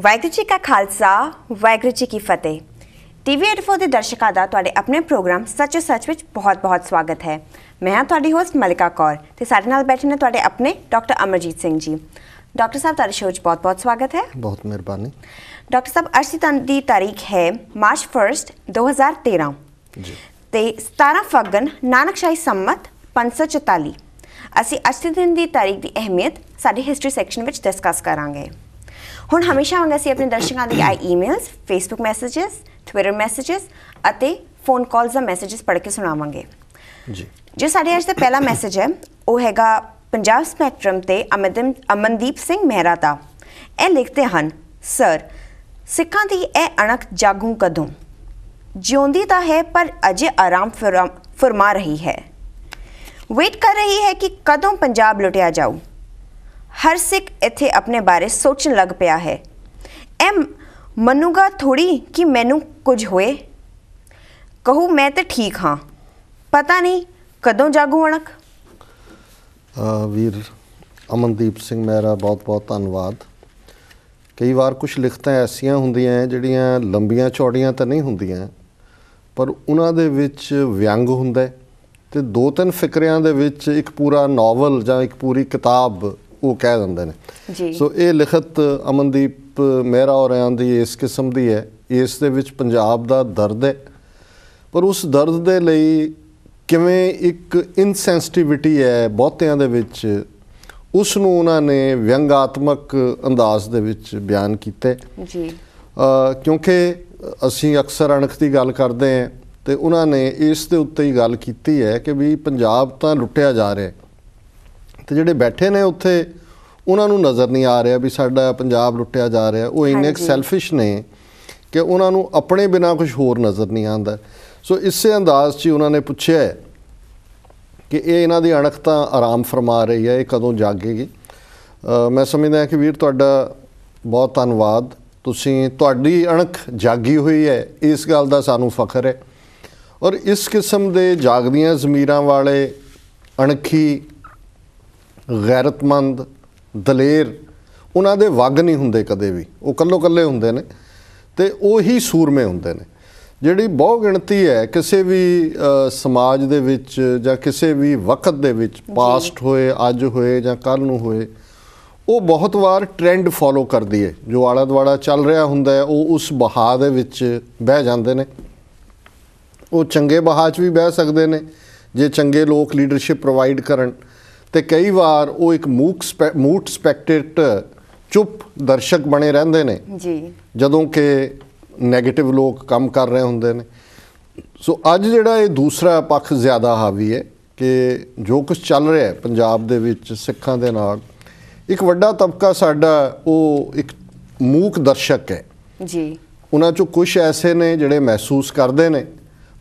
ਵਾਹਿਗੁਰੂ ਜੀ ਕਾ ਖਾਲਸਾ ਵਾਹਿਗੁਰੂ ਜੀ ਕੀ ਫਤਿਹ। TV84 ਦੇ ਦਰਸ਼ਕਾਂ ਦਾ ਤੁਹਾਡੇ ਆਪਣੇ ਪ੍ਰੋਗਰਾਮ ਸੱਚੋ ਸੱਚ ਵਿੱਚ ਬਹੁਤ-ਬਹੁਤ ਸਵਾਗਤ ਹੈ। ਮੈਂ ਹਾਂ ਤੁਹਾਡੀ ਹੋਸਟ ਮਲਿਕਾ ਕੌਰ ਤੇ ਸਾਡੇ ਨਾਲ ਬੈਠੇ ਨੇ ਤੁਹਾਡੇ ਆਪਣੇ ਡਾਕਟਰ ਅਮਰਜੀਤ ਸਿੰਘ ਜੀ। ਡਾਕਟਰ ਸਾਹਿਬ ਤੁਹਾਡੇ ਸ਼ੋਅ 'ਚ ਬਹੁਤ-ਬਹੁਤ ਸਵਾਗਤ ਹੈ। ਬਹੁਤ ਮਿਹਰਬਾਨੀ। ਡਾਕਟਰ ਸਾਹਿਬ ਅੱਜ ਦੀ ਤਾਰੀਖ ਹੈ ਮਾਰਚ 1 2013 ਜੀ ਤੇ 17 ਫੱਗਣ ਨਾਨਕਸ਼ਾਹੀ ਸੰਮਤ 544। ਅਸੀਂ ਅੱਜ ਦੇ ਦਿਨ ਦੀ ਤਾਰੀਖ ਦੀ ਅਹਿਮੀਅਤ ਸਾਡੇ ਹਿਸਟਰੀ ਸੈਕਸ਼ਨ ਵਿੱਚ ਡਿਸਕਸ ਕਰਾਂਗੇ। ਹੁਣ ਹਮੇਸ਼ਾ ਵਾਂਗ ਅਸੀਂ ਆਪਣੇ ਦਰਸ਼ਕਾਂ ਦੀ ਆਏ emails, Facebook messages, Twitter messages ਅਤੇ ਫੋਨ ਕਾਲਸ ਦਾ ਮੈਸੇजेस ਪੜ੍ਹ ਕੇ ਸੁਣਾਵਾਂਗੇ ਜੀ। ਜੋ ਸਾਡੇ ਅੱਜ ਦਾ ਪਹਿਲਾ ਮੈਸੇਜ ਹੈ ਉਹ ਹੈਗਾ ਪੰਜਾਬ ਸਪੈਕਟਰਮ ਤੇ ਅਮਨਦੀਪ ਸਿੰਘ ਮਹਿਰਾ ਦਾ। ਇਹ ਲਿਖਦੇ ਹਨ, ਸਰ ਸਿੱਖਾਂ ਦੀ ਇਹ ਅਣਖ ਜਾਗੂ ਕਦੋਂ? ਜਿਉਂਦੀ ਤਾਂ ਹੈ ਪਰ ਅਜੇ ਆਰਾਮ ਫਰਮਾ ਰਹੀ ਹੈ। ਵੇਟ ਕਰ ਰਹੀ ਹੈ ਕਿ ਕਦੋਂ ਪੰਜਾਬ ਲੁੱਟਿਆ ਜਾਊ। ਹਰ ਸਿੱਖ ਇੱਥੇ ਆਪਣੇ ਬਾਰੇ ਸੋਚਣ ਲੱਗ ਪਿਆ ਹੈ। ਇਹ ਮੰਨੂਗਾ ਥੋੜੀ ਕਿ ਮੈਨੂੰ ਕੁਝ ਹੋਏ। ਕਹੂ ਮੈਂ ਤਾਂ ਠੀਕ ਹਾਂ, ਪਤਾ ਨਹੀਂ ਕਦੋਂ ਜਾਗੂ ਅਣਖ। ਵੀਰ ਅਮਨਦੀਪ ਸਿੰਘ ਮਹਿਰਾ ਬਹੁਤ ਬਹੁਤ ਧੰਨਵਾਦ। ਕਈ ਵਾਰ ਕੁਝ ਲਿਖਤਾਂ ਐਸੀਆਂ ਹੁੰਦੀਆਂ ਜਿਹੜੀਆਂ ਲੰਬੀਆਂ ਚੌੜੀਆਂ ਤਾਂ ਨਹੀਂ ਹੁੰਦੀਆਂ ਪਰ ਉਹਨਾਂ ਦੇ ਵਿੱਚ ਵਿਅੰਗ ਹੁੰਦਾ ਤੇ ਦੋ ਤਿੰਨ ਫਿਕਰਿਆਂ ਦੇ ਵਿੱਚ ਇੱਕ ਪੂਰਾ ਨਾਵਲ ਜਾਂ ਇੱਕ ਪੂਰੀ ਕਿਤਾਬ ਉਹ ਕਹਿ ਦਿੰਦੇ ਨੇ ਜੀ। ਸੋ ਇਹ ਲਿਖਤ ਅਮਨਦੀਪ ਮਹਿਰਾ ਹੋਰਾਂ ਦੀ ਇਸ ਕਿਸਮ ਦੀ ਹੈ। ਇਸ ਦੇ ਵਿੱਚ ਪੰਜਾਬ ਦਾ ਦਰਦ ਹੈ ਪਰ ਉਸ ਦਰਦ ਦੇ ਲਈ ਕਿਵੇਂ ਇੱਕ ਇਨਸੈਂਸਿਟਿਵਿਟੀ ਹੈ ਬਹੁਤਿਆਂ ਦੇ ਵਿੱਚ, ਉਸ ਨੂੰ ਉਹਨਾਂ ਨੇ ਵਿਅੰਗਾਤਮਕ ਅੰਦਾਜ਼ ਦੇ ਵਿੱਚ ਬਿਆਨ ਕੀਤੇ ਜੀ। ਕਿਉਂਕਿ ਅਸੀਂ ਅਕਸਰ ਅਣਖ ਦੀ ਗੱਲ ਕਰਦੇ ਹਾਂ ਤੇ ਉਹਨਾਂ ਨੇ ਇਸ ਦੇ ਉੱਤੇ ਹੀ ਗੱਲ ਕੀਤੀ ਹੈ ਕਿ ਵੀ ਪੰਜਾਬ ਤਾਂ ਲੁੱਟਿਆ ਜਾ ਰਿਹਾ ਤੇ ਜਿਹੜੇ ਬੈਠੇ ਨੇ ਉੱਥੇ ਉਹਨਾਂ ਨੂੰ ਨਜ਼ਰ ਨਹੀਂ ਆ ਰਿਹਾ ਵੀ ਸਾਡਾ ਪੰਜਾਬ ਲੁੱਟਿਆ ਜਾ ਰਿਹਾ। ਉਹ ਇੰਨੇ ਸੈਲਫਿਸ਼ ਨੇ ਕਿ ਉਹਨਾਂ ਨੂੰ ਆਪਣੇ ਬਿਨਾਂ ਕੁਝ ਹੋਰ ਨਜ਼ਰ ਨਹੀਂ ਆਉਂਦਾ। ਸੋ ਇਸੇ ਅੰਦਾਜ਼ 'ਚ ਉਹਨਾਂ ਨੇ ਪੁੱਛਿਆ ਕਿ ਇਹ ਇਹਨਾਂ ਦੀ ਅਣਖ ਤਾਂ ਆਰਾਮ ਫਰਮਾ ਰਹੀ ਹੈ, ਇਹ ਕਦੋਂ ਜਾਗੇਗੀ। ਮੈਂ ਸਮਝਦਾ ਕਿ ਵੀਰ ਤੁਹਾਡਾ ਬਹੁਤ ਧੰਨਵਾਦ। ਤੁਹਾਡੀ ਅਣਖ ਜਾਗੀ ਹੋਈ ਹੈ, ਇਸ ਗੱਲ ਦਾ ਸਾਨੂੰ ਫਖਰ ਹੈ। ਔਰ ਇਸ ਕਿਸਮ ਦੇ ਜਾਗਦੀਆਂ ਜ਼ਮੀਰਾਂ ਵਾਲੇ ਅਣਖੀ, ਗੈਰਤਮੰਦ, ਦਲੇਰ ਉਹਨਾਂ ਦੇ ਵੱਗ ਨਹੀਂ ਹੁੰਦੇ ਕਦੇ ਵੀ। ਉਹ ਇਕੱਲੇ ਹੁੰਦੇ ਨੇ ਤੇ ਉਹੀ ਸੂਰਮੇ ਹੁੰਦੇ ਨੇ। ਜਿਹੜੀ ਬਹੁ ਗਿਣਤੀ ਹੈ ਕਿਸੇ ਵੀ ਸਮਾਜ ਦੇ ਵਿੱਚ ਜਾਂ ਕਿਸੇ ਵੀ ਵਕਤ ਦੇ ਵਿੱਚ, ਪਾਸਟ ਹੋਏ, ਅੱਜ ਹੋਏ ਜਾਂ ਕੱਲ੍ਹ ਨੂੰ ਹੋਏ, ਉਹ ਬਹੁਤ ਵਾਰ ਟ੍ਰੈਂਡ ਫੋਲੋ ਕਰਦੀ ਹੈ। ਜੋ ਆਲਾ ਦੁਆਲਾ ਚੱਲ ਰਿਹਾ ਹੁੰਦਾ ਹੈ ਉਹ ਉਸ ਬਹਾ ਦੇ ਵਿੱਚ ਬਹਿ ਜਾਂਦੇ ਨੇ। ਉਹ ਚੰਗੇ ਬਹਾ 'ਚ ਵੀ ਬਹਿ ਸਕਦੇ ਨੇ ਜੇ ਚੰਗੇ ਲੋਕ ਲੀਡਰਸ਼ਿਪ ਪ੍ਰੋਵਾਈਡ ਕਰਨ ਤੇ ਕਈ ਵਾਰ ਉਹ ਇੱਕ ਮੂਟ ਸਪੈਕਟੇਟਰ, ਚੁੱਪ ਦਰਸ਼ਕ ਬਣੇ ਰਹਿੰਦੇ ਨੇ ਜੀ ਜਦੋਂ ਕਿ ਨੈਗੇਟਿਵ ਲੋਕ ਕੰਮ ਕਰ ਰਹੇ ਹੁੰਦੇ ਨੇ। ਸੋ ਅੱਜ ਜਿਹੜਾ ਇਹ ਦੂਸਰਾ ਪੱਖ ਜ਼ਿਆਦਾ ਹਾਵੀ ਹੈ ਕਿ ਜੋ ਕੁਝ ਚੱਲ ਰਿਹਾ ਹੈ ਪੰਜਾਬ ਦੇ ਵਿੱਚ ਸਿੱਖਾਂ ਦੇ ਨਾਲ, ਇੱਕ ਵੱਡਾ ਤਬਕਾ ਸਾਡਾ ਉਹ ਇੱਕ ਮੂਕ ਦਰਸ਼ਕ ਹੈ ਜੀ। ਉਹਨਾਂ 'ਚੋਂ ਕੁਛ ਐਸੇ ਨੇ ਜਿਹੜੇ ਮਹਿਸੂਸ ਕਰਦੇ ਨੇ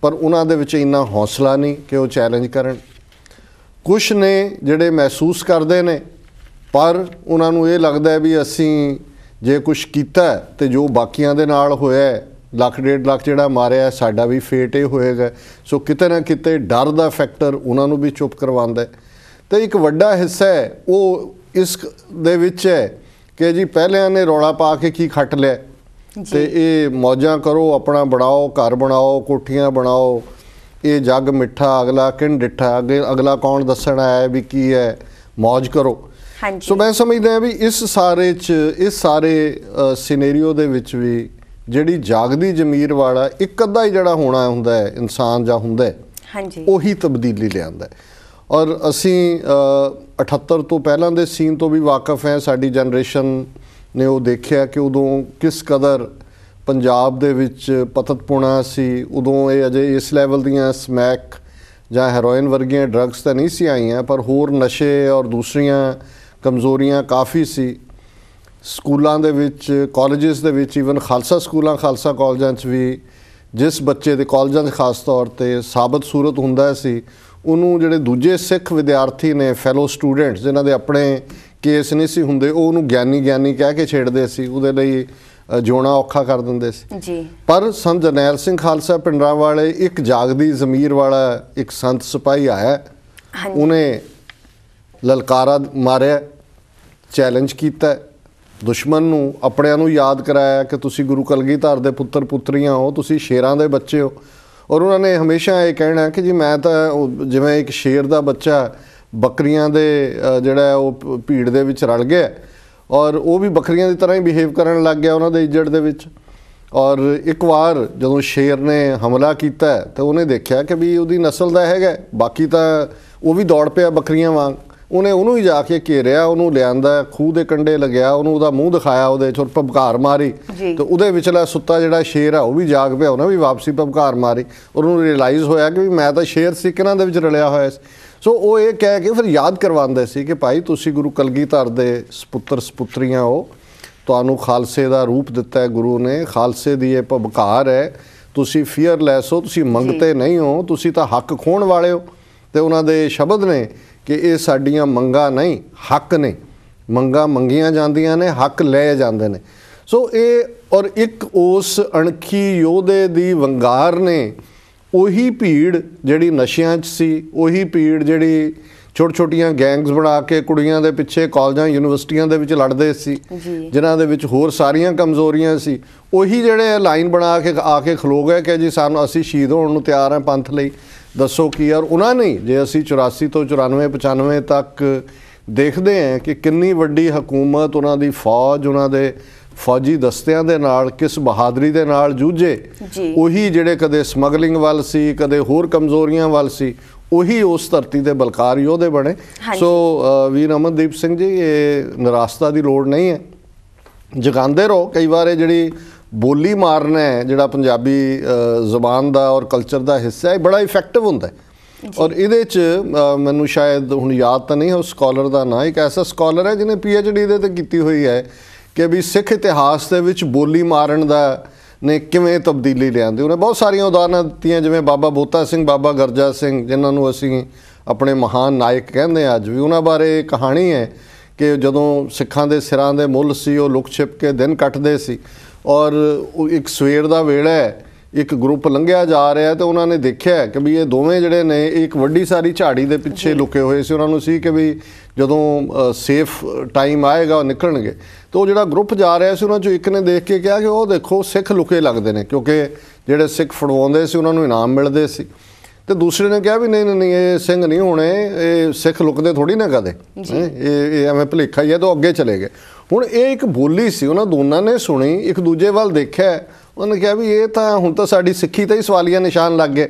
ਪਰ ਉਹਨਾਂ ਦੇ ਵਿੱਚ ਇੰਨਾ ਹੌਸਲਾ ਨਹੀਂ ਕਿ ਉਹ ਚੈਲੰਜ ਕਰਨ। ਕੁਛ ਨੇ ਜਿਹੜੇ ਮਹਿਸੂਸ ਕਰਦੇ ਨੇ ਪਰ ਉਹਨਾਂ ਨੂੰ ਇਹ ਲੱਗਦਾ ਵੀ ਅਸੀਂ ਜੇ ਕੁਛ ਕੀਤਾ ਤੇ ਜੋ ਬਾਕੀਆਂ ਦੇ ਨਾਲ ਹੋਇਆ, ਲੱਖ ਡੇਢ ਲੱਖ ਜਿਹੜਾ ਮਾਰਿਆ, ਸਾਡਾ ਵੀ ਫੇਟ ਇਹ ਹੋਏਗਾ। ਸੋ ਕਿਤੇ ਨਾ ਕਿਤੇ ਡਰ ਦਾ ਫੈਕਟਰ ਉਹਨਾਂ ਨੂੰ ਵੀ ਚੁੱਪ ਕਰਵਾਉਂਦਾ ਤੇ ਇੱਕ ਵੱਡਾ ਹਿੱਸਾ ਹੈ ਉਹ ਇਸ ਦੇ ਵਿੱਚ ਹੈ ਕਿ ਜੀ ਪਹਿਲਿਆਂ ਨੇ ਰੌਲਾ ਪਾ ਕੇ ਕੀ ਖੱਟ ਲਿਆ ਤੇ ਇਹ ਮੌਜਾਂ ਕਰੋ, ਆਪਣਾ ਬਣਾਓ, ਘਰ ਬਣਾਓ, ਕੋਠੀਆਂ ਬਣਾਓ, ਇਹ ਜੱਗ ਮਿੱਠਾ ਅਗਲਾ ਕਿਨ ਡਿੱਠਾ, ਅਗਲਾ ਕੌਣ ਦੱਸਣ ਆਇਆ ਵੀ ਕੀ ਹੈ, ਮੌਜ ਕਰੋ। ਸੋ ਮੈਂ ਸਮਝਦਾ ਵੀ ਇਸ ਸਾਰੇ ਸਿਨੇਰੀਓ ਦੇ ਵਿੱਚ ਵੀ ਜਿਹੜੀ ਜਾਗਦੀ ਜ਼ਮੀਰ ਵਾਲਾ ਇੱਕ ਅੱਧਾ ਹੀ ਜਿਹੜਾ ਹੋਣਾ ਹੁੰਦਾ ਹੈ ਇਨਸਾਨ ਜਾਂ ਹੁੰਦਾ ਹੈ, ਉਹੀ ਤਬਦੀਲੀ ਲਿਆਉਂਦਾ। ਔਰ ਅਸੀਂ 78 ਤੋਂ ਪਹਿਲਾਂ ਦੇ ਸੀਨ ਤੋਂ ਵੀ ਵਾਕਿਫ ਹੈ। ਸਾਡੀ ਜਨਰੇਸ਼ਨ ਨੇ ਉਹ ਦੇਖਿਆ ਕਿ ਉਦੋਂ ਕਿਸ ਕਦਰ ਪੰਜਾਬ ਦੇ ਵਿੱਚ ਪਤਤਪੁਣਾ ਸੀ। ਉਦੋਂ ਇਹ ਅਜੇ ਇਸ ਲੈਵਲ ਦੀਆਂ ਸਮੈਕ ਜਾਂ ਹੈਰੋਇਨ ਵਰਗੀਆਂ ਡਰੱਗਸ ਤਾਂ ਨਹੀਂ ਸੀ ਆਈਆਂ ਪਰ ਹੋਰ ਨਸ਼ੇ ਔਰ ਦੂਸਰੀਆਂ ਕਮਜ਼ੋਰੀਆਂ ਕਾਫੀ ਸੀ। ਸਕੂਲਾਂ ਦੇ ਵਿੱਚ, ਕਾਲਜਿਸ ਦੇ ਵਿੱਚ, ਈਵਨ ਖਾਲਸਾ ਸਕੂਲਾਂ, ਖਾਲਸਾ ਕਾਲਜਾਂ 'ਚ ਵੀ ਜਿਸ ਬੱਚੇ ਦੇ, ਕਾਲਜਾਂ 'ਚ ਖਾਸ ਤੌਰ 'ਤੇ ਸਾਬਤ ਸੂਰਤ ਹੁੰਦਾ ਸੀ, ਉਹਨੂੰ ਜਿਹੜੇ ਦੂਜੇ ਸਿੱਖ ਵਿਦਿਆਰਥੀ ਨੇ, ਫੈਲੋ ਸਟੂਡੈਂਟਸ ਜਿਨ੍ਹਾਂ ਦੇ ਆਪਣੇ ਕੇਸ ਨਹੀਂ ਸੀ ਹੁੰਦੇ, ਉਹ ਉਹਨੂੰ ਗਿਆਨੀ ਕਹਿ ਕੇ ਛੇੜਦੇ ਸੀ, ਉਹਦੇ ਲਈ ਜਿਉਣਾ ਔਖਾ ਕਰ ਦਿੰਦੇ ਸੀ ਜੀ। ਪਰ ਸੰਤ ਜਰਨੈਲ ਸਿੰਘ ਖਾਲਸਾ ਪਿੰਡਰਾਂ ਵਾਲੇ ਇੱਕ ਜਾਗਦੀ ਜ਼ਮੀਰ ਵਾਲਾ ਇੱਕ ਸੰਤ ਸਿਪਾਹੀ ਆਇਆ, ਉਹਨੇ ਲਲਕਾਰਾ ਮਾਰਿਆ, ਚੈਲੰਜ ਕੀਤਾ ਦੁਸ਼ਮਣ ਨੂੰ ਆਪਣਿਆਂ ਨੂੰ ਯਾਦ ਕਰਾਇਆ ਕਿ ਤੁਸੀਂ ਗੁਰੂ ਕਲਗੀਧਰ ਦੇ ਪੁੱਤਰ ਪੁੱਤਰੀਆਂ ਹੋ, ਤੁਸੀਂ ਸ਼ੇਰਾਂ ਦੇ ਬੱਚੇ ਹੋ। ਔਰ ਉਹਨਾਂ ਨੇ ਹਮੇਸ਼ਾ ਇਹ ਕਹਿਣਾ ਕਿ ਜੀ ਮੈਂ ਤਾਂ ਜਿਵੇਂ ਇੱਕ ਸ਼ੇਰ ਦਾ ਬੱਚਾ ਬੱਕਰੀਆਂ ਦੇ ਜਿਹੜਾ ਉਹ ਭੀੜ ਦੇ ਵਿੱਚ ਰਲ ਗਿਆ ਔਰ ਉਹ ਵੀ ਬੱਕਰੀਆਂ ਦੀ ਤਰ੍ਹਾਂ ਹੀ ਬਿਹੇਵ ਕਰਨ ਲੱਗ ਗਿਆ ਉਹਨਾਂ ਦੇ ਇੱਜੜ ਦੇ ਵਿੱਚ। ਔਰ ਇੱਕ ਵਾਰ ਜਦੋਂ ਸ਼ੇਰ ਨੇ ਹਮਲਾ ਕੀਤਾ ਤਾਂ ਉਹਨੇ ਦੇਖਿਆ ਕਿ ਵੀ ਉਹਦੀ ਨਸਲ ਦਾ ਹੈਗਾ, ਬਾਕੀ ਤਾਂ ਉਹ ਵੀ ਦੌੜ ਪਿਆ ਬੱਕਰੀਆਂ ਵਾਂਗ। ਉਹਨੇ ਉਹਨੂੰ ਹੀ ਜਾ ਕੇ ਘੇਰਿਆ, ਉਹਨੂੰ ਲਿਆਂਦਾ, ਖੂਹ ਦੇ ਕੰਢੇ ਲੱਗਿਆ, ਉਹਨੂੰ ਉਹਦਾ ਮੂੰਹ ਦਿਖਾਇਆ, ਉਹਦੇ 'ਚ ਭਬਕਾਰ ਮਾਰੀ ਤੇ ਉਹਦੇ ਵਿਚਲਾ ਸੁੱਤਾ ਜਿਹੜਾ ਸ਼ੇਰ ਆ ਉਹ ਵੀ ਜਾਗ ਪਿਆ, ਉਹਨੇ ਵੀ ਵਾਪਸੀ ਭਬਕਾਰ ਮਾਰੀ। ਔਰ ਉਹਨੂੰ ਰਿਅਲਾਈਜ਼ ਹੋਇਆ ਕਿ ਵੀ ਮੈਂ ਤਾਂ ਸ਼ੇਰ ਸੀ, ਕਿਹਨਾਂ ਦੇ ਵਿੱਚ ਰਲਿਆ ਹੋਇਆ ਸੀ। ਸੋ ਉਹ ਇਹ ਕਹਿ ਕੇ ਫਿਰ ਯਾਦ ਕਰਵਾਉਂਦੇ ਸੀ ਕਿ ਭਾਈ ਤੁਸੀਂ ਗੁਰੂ ਕਲਗੀਧਰ ਦੇ ਸਪੁੱਤਰ ਸਪੁੱਤਰੀਆਂ ਹੋ, ਤੁਹਾਨੂੰ ਖਾਲਸੇ ਦਾ ਰੂਪ ਦਿੱਤਾ ਹੈ ਗੁਰੂ ਨੇ, ਖਾਲਸੇ ਦੀ ਇਹ ਭਬਕਾਰ ਹੈ, ਤੁਸੀਂ ਫੀਅਰਲੈਸ ਹੋ, ਤੁਸੀਂ ਮੰਗਤੇ ਨਹੀਂ ਹੋ, ਤੁਸੀਂ ਤਾਂ ਹੱਕ ਖੋਹਣ ਵਾਲੇ ਹੋ। ਤੇ ਉਹਨਾਂ ਦੇ ਸ਼ਬਦ ਨੇ ਕਿ ਇਹ ਸਾਡੀਆਂ ਮੰਗਾਂ ਨਹੀਂ, ਹੱਕ ਨੇ, ਮੰਗਾਂ ਮੰਗੀਆਂ ਜਾਂਦੀਆਂ ਨੇ, ਹੱਕ ਲਏ ਜਾਂਦੇ ਨੇ। ਸੋ ਇਹ ਔਰ ਇੱਕ ਉਸ ਅਣਖੀ ਯੋਧੇ ਦੀ ਵੰਗਾਰ ਨੇ ਉਹੀ ਭੀੜ ਜਿਹੜੀ ਨਸ਼ਿਆਂ 'ਚ ਸੀ, ਉਹੀ ਭੀੜ ਜਿਹੜੀ ਛੋਟੀਆਂ ਗੈਂਗਸ ਬਣਾ ਕੇ ਕੁੜੀਆਂ ਦੇ ਪਿੱਛੇ ਕਾਲਜਾਂ ਯੂਨੀਵਰਸਿਟੀਆਂ ਦੇ ਵਿੱਚ ਲੜਦੇ ਸੀ, ਜਿਨ੍ਹਾਂ ਦੇ ਵਿੱਚ ਹੋਰ ਸਾਰੀਆਂ ਕਮਜ਼ੋਰੀਆਂ ਸੀ, ਉਹੀ ਜਿਹੜੇ ਲਾਈਨ ਬਣਾ ਕੇ ਆ ਕੇ ਖਲੋ ਗਏ ਕਿ ਜੀ ਸਾਨੂੰ ਅਸੀਂ ਸ਼ਹੀਦ ਹੋਣ ਨੂੰ ਤਿਆਰ ਹਾਂ ਪੰਥ ਲਈ, ਦੱਸੋ ਕੀ। ਔਰ ਉਹਨਾਂ ਨੇ ਜੇ ਅਸੀਂ 84 ਤੋਂ 94 95 ਤੱਕ ਦੇਖਦੇ ਹਾਂ ਕਿ ਕਿੰਨੀ ਵੱਡੀ ਹਕੂਮਤ, ਉਹਨਾਂ ਦੀ ਫੌਜ, ਉਹਨਾਂ ਦੇ ਫੌਜੀ ਦਸਤਿਆਂ ਦੇ ਨਾਲ ਕਿਸ ਬਹਾਦਰੀ ਦੇ ਨਾਲ ਜੂਝੇ, ਉਹੀ ਜਿਹੜੇ ਕਦੇ ਸਮਗਲਿੰਗ ਵੱਲ ਸੀ, ਕਦੇ ਹੋਰ ਕਮਜ਼ੋਰੀਆਂ ਵੱਲ ਸੀ, ਉਹੀ ਉਸ ਧਰਤੀ ਦੇ ਬਲਕਾਰ ਯੋਧੇ ਬਣੇ। ਸੋ ਵੀਰ ਅਮਨਦੀਪ ਸਿੰਘ ਜੀ, ਇਹ ਨਿਰਾਸ਼ਤਾ ਦੀ ਲੋੜ ਨਹੀਂ ਹੈ, ਜਗਾਉਂਦੇ ਰਹੋ। ਕਈ ਵਾਰ ਇਹ ਜਿਹੜੀ ਬੋਲੀ ਮਾਰਨਾ ਹੈ ਜਿਹੜਾ ਪੰਜਾਬੀ ਜ਼ੁਬਾਨ ਦਾ ਔਰ ਕਲਚਰ ਦਾ ਹਿੱਸਾ ਹੈ, ਬੜਾ ਇਫੈਕਟਿਵ ਹੁੰਦਾ ਹੈ। ਔਰ ਇਹਦੇ 'ਚ ਮੈਨੂੰ ਸ਼ਾਇਦ ਹੁਣ ਯਾਦ ਤਾਂ ਨਹੀਂ ਉਸ ਸਕਾਲਰ ਦਾ ਨਾਂ, ਇੱਕ ਐਸਾ ਸਕਾਲਰ ਹੈ ਜਿਹਨੇ PhD ਇਹਦੇ 'ਤੇ ਕੀਤੀ ਹੋਈ ਹੈ ਕਿ ਵੀ ਸਿੱਖ ਇਤਿਹਾਸ ਦੇ ਵਿੱਚ ਬੋਲੀ ਮਾਰਨ ਦਾ ਨੇ ਕਿਵੇਂ ਤਬਦੀਲੀ ਲਿਆਂਦੀ। ਉਹਨੇ ਬਹੁਤ ਸਾਰੀਆਂ ਉਦਾਹਰਨਾਂ ਦਿੱਤੀਆਂ, ਜਿਵੇਂ ਬਾਬਾ ਬੋਤਾ ਸਿੰਘ, ਬਾਬਾ ਗਰਜਾ ਸਿੰਘ, ਜਿਨ੍ਹਾਂ ਨੂੰ ਅਸੀਂ ਆਪਣੇ ਮਹਾਨ ਨਾਇਕ ਕਹਿੰਦੇ ਹਾਂ ਅੱਜ ਵੀ। ਉਹਨਾਂ ਬਾਰੇ ਕਹਾਣੀ ਹੈ ਕਿ ਜਦੋਂ ਸਿੱਖਾਂ ਦੇ ਸਿਰਾਂ ਦੇ ਮੁੱਲ ਸੀ, ਉਹ ਲੁਕ ਛਿਪ ਕੇ ਦਿਨ ਕੱਟਦੇ ਸੀ ਔਰ ਇੱਕ ਸਵੇਰ ਦਾ ਵੇਲਾ ਹੈ, ਇੱਕ ਗਰੁੱਪ ਲੰਘਿਆ ਜਾ ਰਿਹਾ ਤੇ ਉਹਨਾਂ ਨੇ ਦੇਖਿਆ ਕਿ ਵੀ ਇਹ ਦੋਵੇਂ ਜਿਹੜੇ ਨੇ ਇੱਕ ਵੱਡੀ ਸਾਰੀ ਝਾੜੀ ਦੇ ਪਿੱਛੇ ਲੁਕੇ ਹੋਏ ਸੀ। ਉਹਨਾਂ ਨੂੰ ਸੀ ਕਿ ਵੀ ਜਦੋਂ ਸੇਫ ਟਾਈਮ ਆਏਗਾ ਉਹ ਨਿਕਲਣਗੇ। ਤੇ ਉਹ ਜਿਹੜਾ ਗਰੁੱਪ ਜਾ ਰਿਹਾ ਸੀ ਉਹਨਾਂ 'ਚੋਂ ਇੱਕ ਨੇ ਦੇਖ ਕੇ ਕਿਹਾ ਕਿ ਉਹ ਦੇਖੋ ਸਿੱਖ ਲੁਕੇ ਲੱਗਦੇ ਨੇ, ਕਿਉਂਕਿ ਜਿਹੜੇ ਸਿੱਖ ਫੜਵਾਉਂਦੇ ਸੀ ਉਹਨਾਂ ਨੂੰ ਇਨਾਮ ਮਿਲਦੇ ਸੀ। ਤੇ ਦੂਸਰੇ ਨੇ ਕਿਹਾ ਵੀ ਨਹੀਂ ਇਹ ਸਿੰਘ ਨਹੀਂ ਹੋਣੇ, ਇਹ ਸਿੱਖ ਲੁਕਦੇ ਥੋੜੀ ਨਾ ਕਦੇ, ਇਹ ਐਵੇਂ ਭੁਲੇਖਾ ਹੀ ਹੈ, ਤਾਂ ਅੱਗੇ ਚਲੇ ਗਏ। ਹੁਣ ਇਹ ਇੱਕ ਬੋਲੀ ਸੀ, ਉਹਨਾਂ ਦੋਨਾਂ ਨੇ ਸੁਣੀ, ਇੱਕ ਦੂਜੇ ਵੱਲ ਦੇਖਿਆ, ਉਹਨੇ ਕਿਹਾ ਵੀ ਇਹ ਤਾਂ ਹੁਣ ਤਾਂ ਸਾਡੀ ਸਿੱਖੀ 'ਤੇ ਹੀ ਸਵਾਲੀਆ ਨਿਸ਼ਾਨ ਲੱਗ ਗਏ।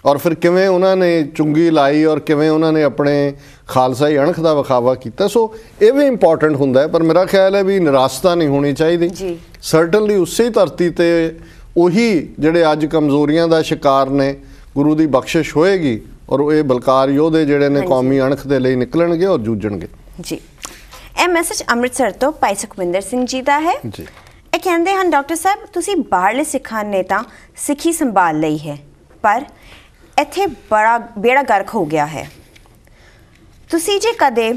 ਔਰ ਫਿਰ ਕਿਵੇਂ ਉਹਨਾਂ ਨੇ ਚੁੰਗੀ ਲਾਈ ਔਰ ਕਿਵੇਂ ਉਹਨਾਂ ਨੇ ਆਪਣੇ ਖਾਲਸਾਈ ਅਣਖ ਦਾ ਵਿਖਾਵਾ ਕੀਤਾ। ਸੋ ਇਹ ਵੀ ਇੰਪੋਰਟੈਂਟ ਹੁੰਦਾ ਹੈ, ਪਰ ਮੇਰਾ ਖਿਆਲ ਹੈ ਵੀ ਨਿਰਾਸ਼ਤਾ ਨਹੀਂ ਹੋਣੀ ਚਾਹੀਦੀ। ਸਰਟਨਲੀ ਉਸੇ ਧਰਤੀ 'ਤੇ ਉਹੀ ਜਿਹੜੇ ਅੱਜ ਕਮਜ਼ੋਰੀਆਂ ਦਾ ਸ਼ਿਕਾਰ ਨੇ, ਗੁਰੂ ਦੀ ਬਖਸ਼ਿਸ਼ ਹੋਏਗੀ ਔਰ ਇਹ ਬਲਕਾਰ ਯੋਧੇ ਜਿਹੜੇ ਨੇ ਕੌਮੀ ਅਣਖ ਦੇ ਲਈ ਨਿਕਲਣਗੇ ਔਰ ਜੂਝਣਗੇ। ਜੀ, ਇਹ ਮੈਸੇਜ ਅੰਮ੍ਰਿਤਸਰ ਤੋਂ ਭਾਈ ਸੁਖਵਿੰਦਰ ਸਿੰਘ ਜੀ ਦਾ ਹੈ। ਜੀ, ਇਹ ਕਹਿੰਦੇ ਹਨ, ਡਾਕਟਰ ਸਾਹਿਬ ਤੁਸੀਂ ਬਾਹਰਲੇ ਸਿੱਖਾਂ ਨੇ ਤਾਂ ਸਿੱਖੀ ਸੰਭਾਲ ਲਈ ਹੈ, ਪਰ ਇੱਥੇ ਬੜਾ ਬੇੜਾ ਗਰਕ ਹੋ ਗਿਆ ਹੈ। ਤੁਸੀਂ ਜੇ ਕਦੇ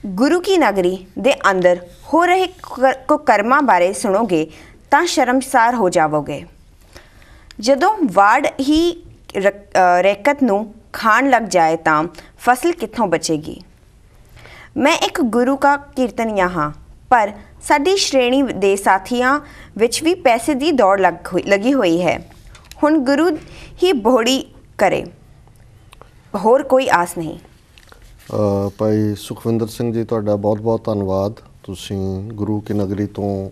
ਗੁਰੂ ਕੀ ਨਗਰੀ ਦੇ ਅੰਦਰ ਹੋ ਰਹੇ ਕੁਕਰਮਾਂ ਬਾਰੇ ਸੁਣੋਗੇ ਤਾਂ ਸ਼ਰਮਸਾਰ ਹੋ ਜਾਵੋਗੇ। ਜਦੋਂ ਵਾੜ ਹੀ ਰੈਕਤ ਨੂੰ ਖਾਣ ਲੱਗ ਜਾਏ ਤਾਂ ਫਸਲ ਕਿੱਥੋਂ ਬਚੇਗੀ। ਮੈਂ ਇੱਕ ਗੁਰੂ ਕਾ ਕੀਰਤਨੀਆ ਹਾਂ, ਪਰ ਸਾਡੀ ਸ਼੍ਰੇਣੀ ਦੇ ਸਾਥੀਆਂ ਵਿੱਚ ਵੀ ਪੈਸੇ ਦੀ ਦੌੜ ਲੱਗੀ ਹੋਈ ਹੈ। ਹੁਣ ਗੁਰੂ ਹੀ ਬੋੜੀ ਕਰੇ, ਹੋਰ ਕੋਈ ਆਸ ਨਹੀਂ। ਭਾਈ ਸੁਖਵਿੰਦਰ ਸਿੰਘ ਜੀ, ਤੁਹਾਡਾ ਬਹੁਤ ਬਹੁਤ ਧੰਨਵਾਦ। ਤੁਸੀਂ ਗੁਰੂ ਕੀ ਨਗਰੀ ਤੋਂ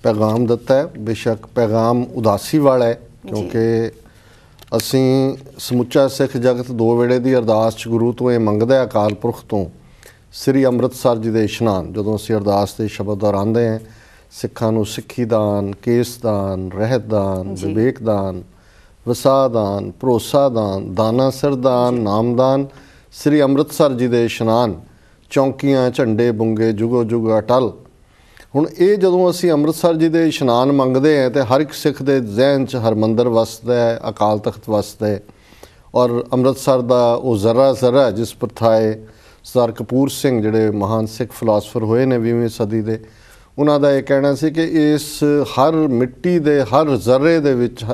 ਪੈਗਾਮ ਦਿੱਤਾ ਹੈ। ਬੇਸ਼ੱਕ ਪੈਗਾਮ ਉਦਾਸੀ ਵਾਲਾ ਹੈ, ਕਿਉਂਕਿ ਅਸੀਂ ਸਮੁੱਚਾ ਸਿੱਖ ਜਗਤ ਦੋ ਵੇਲੇ ਦੀ ਅਰਦਾਸ 'ਚ ਗੁਰੂ ਤੋਂ ਇਹ ਮੰਗਦਾ, ਅਕਾਲ ਪੁਰਖ ਤੋਂ, ਸ੍ਰੀ ਅੰਮ੍ਰਿਤਸਰ ਜੀ ਦੇ ਇਸ਼ਨਾਨ। ਜਦੋਂ ਅਸੀਂ ਅਰਦਾਸ ਦੇ ਸ਼ਬਦ ਦੁਹਰਾਉਂਦੇ ਹਾਂ, ਸਿੱਖਾਂ ਨੂੰ ਸਿੱਖੀ ਦਾਨ, ਕੇਸ ਦਾਨ, ਰਹਿਤ ਦਾਨ, ਵਿਵੇਕ ਦਾਨ, ਵਸਾ ਦਾਨ, ਭਰੋਸਾ ਦਾਨ, ਦਾਨਾ ਸਿਰ ਦਾਨ, ਨਾਮਦਾਨ, ਸ੍ਰੀ ਅੰਮ੍ਰਿਤਸਰ ਜੀ ਦੇ ਇਸ਼ਨਾਨ, ਚੌਂਕੀਆਂ, ਝੰਡੇ, ਬੁੰਗੇ, ਜੁਗੋ ਜੁਗ ਅਟਲ। ਹੁਣ ਇਹ ਜਦੋਂ ਅਸੀਂ ਅੰਮ੍ਰਿਤਸਰ ਜੀ ਦੇ ਇਸ਼ਨਾਨ ਮੰਗਦੇ ਹਾਂ ਤਾਂ ਹਰ ਇੱਕ ਸਿੱਖ ਦੇ ਜ਼ਿਹਨ 'ਚ ਹਰਮੰਦਰ ਵਸਦਾ ਹੈ, ਅਕਾਲ ਤਖਤ ਵਸਦਾ ਹੈ। ਔਰ ਅੰਮ੍ਰਿਤਸਰ ਦਾ ਉਹ ਜ਼ਰਾ ਜਿਸ ਪਰ ਥਾਏ ਸਰਦਾਰ ਕਪੂਰ ਸਿੰਘ, ਜਿਹੜੇ ਮਹਾਨ ਸਿੱਖ ਫਿਲਾਸਫਰ ਹੋਏ ਨੇ 20ਵੀਂ ਸਦੀ ਦੇ, ਉਹਨਾਂ ਦਾ ਇਹ ਕਹਿਣਾ ਸੀ ਕਿ ਇਸ ਹਰ ਮਿੱਟੀ ਦੇ ਹਰ ਜ਼ਰਰੇ ਦੇ ਵਿੱਚ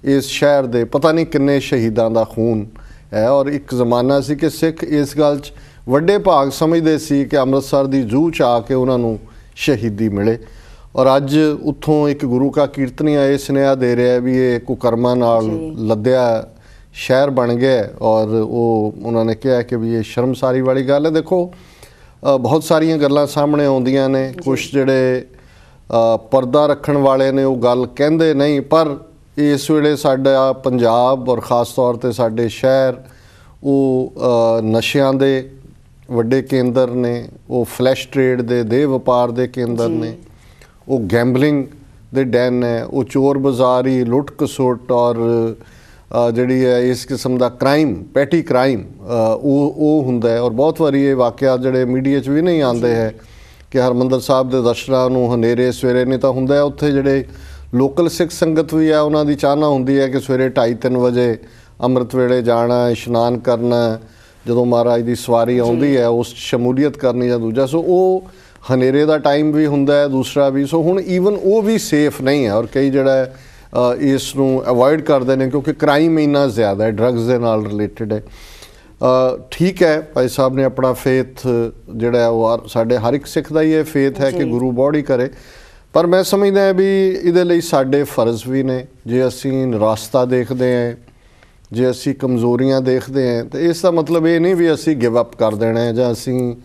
ਇਸ ਸ਼ਹਿਰ ਦੇ ਪਤਾ ਨਹੀਂ ਕਿੰਨੇ ਸ਼ਹੀਦਾਂ ਦਾ ਖੂਨ ਹੈ। ਔਰ ਇੱਕ ਜ਼ਮਾਨਾ ਸੀ ਕਿ ਸਿੱਖ ਇਸ ਗੱਲ 'ਚ ਵੱਡੇ ਭਾਗ ਸਮਝਦੇ ਸੀ ਕਿ ਅੰਮ੍ਰਿਤਸਰ ਦੀ ਜੂਹ 'ਚ ਆ ਕੇ ਉਹਨਾਂ ਨੂੰ ਸ਼ਹੀਦੀ ਮਿਲੇ। ਔਰ ਅੱਜ ਉੱਥੋਂ ਇੱਕ ਗੁਰੂ ਕਾ ਕੀਰਤਨੀਆ ਇਹ ਸੁਨੇਹਾ ਦੇ ਰਿਹਾ ਵੀ ਇਹ ਕੁਕਰਮਾਂ ਨਾਲ ਲੱਦਿਆ ਸ਼ਹਿਰ ਬਣ ਗਿਆ। ਔਰ ਉਹ ਉਹਨਾਂ ਨੇ ਕਿਹਾ ਕਿ ਵੀ ਇਹ ਸ਼ਰਮਸਾਰੀ ਵਾਲੀ ਗੱਲ ਹੈ। ਦੇਖੋ ਬਹੁਤ ਸਾਰੀਆਂ ਗੱਲਾਂ ਸਾਹਮਣੇ ਆਉਂਦੀਆਂ ਨੇ, ਕੁਛ ਜਿਹੜੇ ਪਰਦਾ ਰੱਖਣ ਵਾਲੇ ਨੇ ਉਹ ਗੱਲ ਕਹਿੰਦੇ ਨਹੀਂ, ਪਰ ਇਸ ਵੇਲੇ ਸਾਡਾ ਪੰਜਾਬ ਔਰ ख़ास ਤੌਰ 'ਤੇ ਸਾਡੇ ਸ਼ਹਿਰ ਉਹ ਨਸ਼ਿਆਂ ਦੇ ਵੱਡੇ ਕੇਂਦਰ ਨੇ, ਉਹ ਫਲੈਸ਼ ਟ੍ਰੇਡ ਦੇ ਦੇਹ ਵਪਾਰ ਦੇ ਕੇਂਦਰ ਨੇ, ਉਹ ਗੈਂਬਲਿੰਗ ਦੇ ਡੈਨ ਹੈ, ਉਹ ਚੋਰ ਬਾਜ਼ਾਰੀ, ਲੁੱਟ ਖਸੁੱਟ ਔਰ ਜਿਹੜੀ ਹੈ ਇਸ ਕਿਸਮ ਦਾ ਕ੍ਰਾਈਮ, ਪੈਟੀ ਕ੍ਰਾਈਮ ਉਹ ਹੁੰਦਾ ਹੈ। ਔਰ ਬਹੁਤ ਵਾਰੀ ਇਹ ਵਾਕਿਆ ਜਿਹੜੇ ਮੀਡੀਆ 'ਚ ਵੀ ਨਹੀਂ ਆਉਂਦੇ ਹੈ ਕਿ ਹਰਿਮੰਦਰ ਸਾਹਿਬ ਦੇ ਦਰਸ਼ਨਾਂ ਨੂੰ ਹਨੇਰੇ ਸਵੇਰੇ ਨਹੀਂ ਤਾਂ ਹੁੰਦਾ ਉੱਥੇ ਜਿਹੜੇ ਲੋਕਲ ਸਿੱਖ ਸੰਗਤ ਵੀ ਹੈ ਉਹਨਾਂ ਦੀ ਚਾਹਨਾ ਹੁੰਦੀ ਹੈ ਕਿ ਸਵੇਰੇ 2:30-3 ਵਜੇ ਅੰਮ੍ਰਿਤ ਵੇਲੇ ਜਾਣਾ, ਇਸ਼ਨਾਨ ਕਰਨਾ, ਜਦੋਂ ਮਹਾਰਾਜ ਦੀ ਸਵਾਰੀ ਆਉਂਦੀ ਹੈ ਉਸ ਸ਼ਮੂਲੀਅਤ ਕਰਨੀ ਜਾਂ ਦੂਜਾ। ਸੋ ਉਹ ਹਨੇਰੇ ਦਾ ਟਾਈਮ ਵੀ ਹੁੰਦਾ ਹੈ, ਦੂਸਰਾ ਵੀ। ਸੋ ਹੁਣ ਈਵਨ ਉਹ ਵੀ ਸੇਫ ਨਹੀਂ ਹੈ ਔਰ ਕਈ ਜਿਹੜਾ ਇਸ ਨੂੰ ਅਵੋਇਡ ਕਰਦੇ ਨੇ ਕਿਉਂਕਿ ਕ੍ਰਾਈਮ ਇੰਨਾ ਜ਼ਿਆਦਾ ਹੈ, ਡਰੱਗਸ ਦੇ ਨਾਲ ਰਿਲੇਟਡ ਹੈ। ਠੀਕ ਹੈ, ਭਾਈ ਸਾਹਿਬ ਨੇ ਆਪਣਾ ਫੇਥ ਜਿਹੜਾ ਉਹ ਸਾਡੇ ਹਰ ਇੱਕ ਸਿੱਖ ਦਾ ਹੀ ਇਹ ਫੇਥ ਹੈ ਕਿ ਗੁਰੂ ਬੋੜੀ ਕਰੇ, ਪਰ ਮੈਂ ਸਮਝਦਾ ਹਾਂ ਵੀ ਇਹਦੇ ਲਈ ਸਾਡੇ ਫਰਜ਼ ਵੀ ਨੇ। ਜੇ ਅਸੀਂ ਨਿਰਾਸ਼ਤਾ ਦੇਖਦੇ ਹਾਂ, ਜੇ ਅਸੀਂ ਕਮਜ਼ੋਰੀਆਂ ਦੇਖਦੇ ਹਾਂ, ਤਾਂ ਇਸ ਦਾ ਮਤਲਬ ਇਹ ਨਹੀਂ ਵੀ ਅਸੀਂ ਗਿਵ ਅਪ ਕਰ ਦੇਣਾ ਹੈ ਜਾਂ ਅਸੀਂ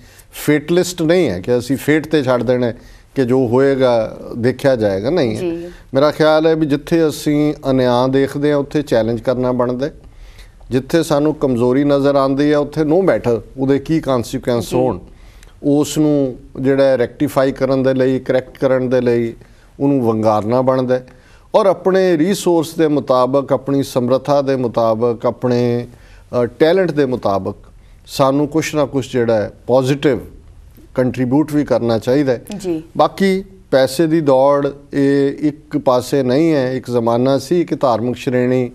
ਫੇਟਲਿਸਟ ਨਹੀਂ ਹੈ ਕਿ ਅਸੀਂ ਫੇਟ 'ਤੇ ਛੱਡ ਦੇਣਾ ਕਿ ਜੋ ਹੋਏਗਾ ਦੇਖਿਆ ਜਾਏਗਾ, ਨਹੀਂ ਹੈ। ਮੇਰਾ ਖਿਆਲ ਹੈ ਵੀ ਜਿੱਥੇ ਅਸੀਂ ਅਨਿਆਂ ਦੇਖਦੇ ਹਾਂ ਉੱਥੇ ਚੈਲੰਜ ਕਰਨਾ ਬਣਦਾ, ਜਿੱਥੇ ਸਾਨੂੰ ਕਮਜ਼ੋਰੀ ਨਜ਼ਰ ਆਉਂਦੀ ਹੈ ਉੱਥੇ ਨੋ ਮੈਟਰ ਉਹਦੇ ਕੀ ਕੌਨਸੀਕੁਐਂਸ ਹੋਣ, ਉਸ ਨੂੰ ਜਿਹੜਾ ਰੈਕਟੀਫਾਈ ਕਰਨ ਦੇ ਲਈ, ਕਰੈਕਟ ਕਰਨ ਦੇ ਲਈ ਉਹਨੂੰ ਵੰਗਾਰਨਾ ਬਣਦਾ ਔਰ ਆਪਣੇ ਰੀਸੋਰਸ ਦੇ ਮੁਤਾਬਕ, ਆਪਣੀ ਸਮਰੱਥਾ ਦੇ ਮੁਤਾਬਕ, ਆਪਣੇ ਟੈਲੈਂਟ ਦੇ ਮੁਤਾਬਕ ਸਾਨੂੰ ਕੁਛ ਨਾ ਕੁਛ ਜਿਹੜਾ ਹੈ ਪੋਜ਼ਿਟਿਵ ਕੰਟਰੀਬਿਊਟ ਵੀ ਕਰਨਾ ਚਾਹੀਦਾ ਜੀ। ਬਾਕੀ ਪੈਸੇ ਦੀ ਦੌੜ ਇਹ ਇੱਕ ਪਾਸੇ ਨਹੀਂ ਹੈ। ਇੱਕ ਜ਼ਮਾਨਾ ਸੀ ਕਿ ਧਾਰਮਿਕ ਸ਼੍ਰੇਣੀ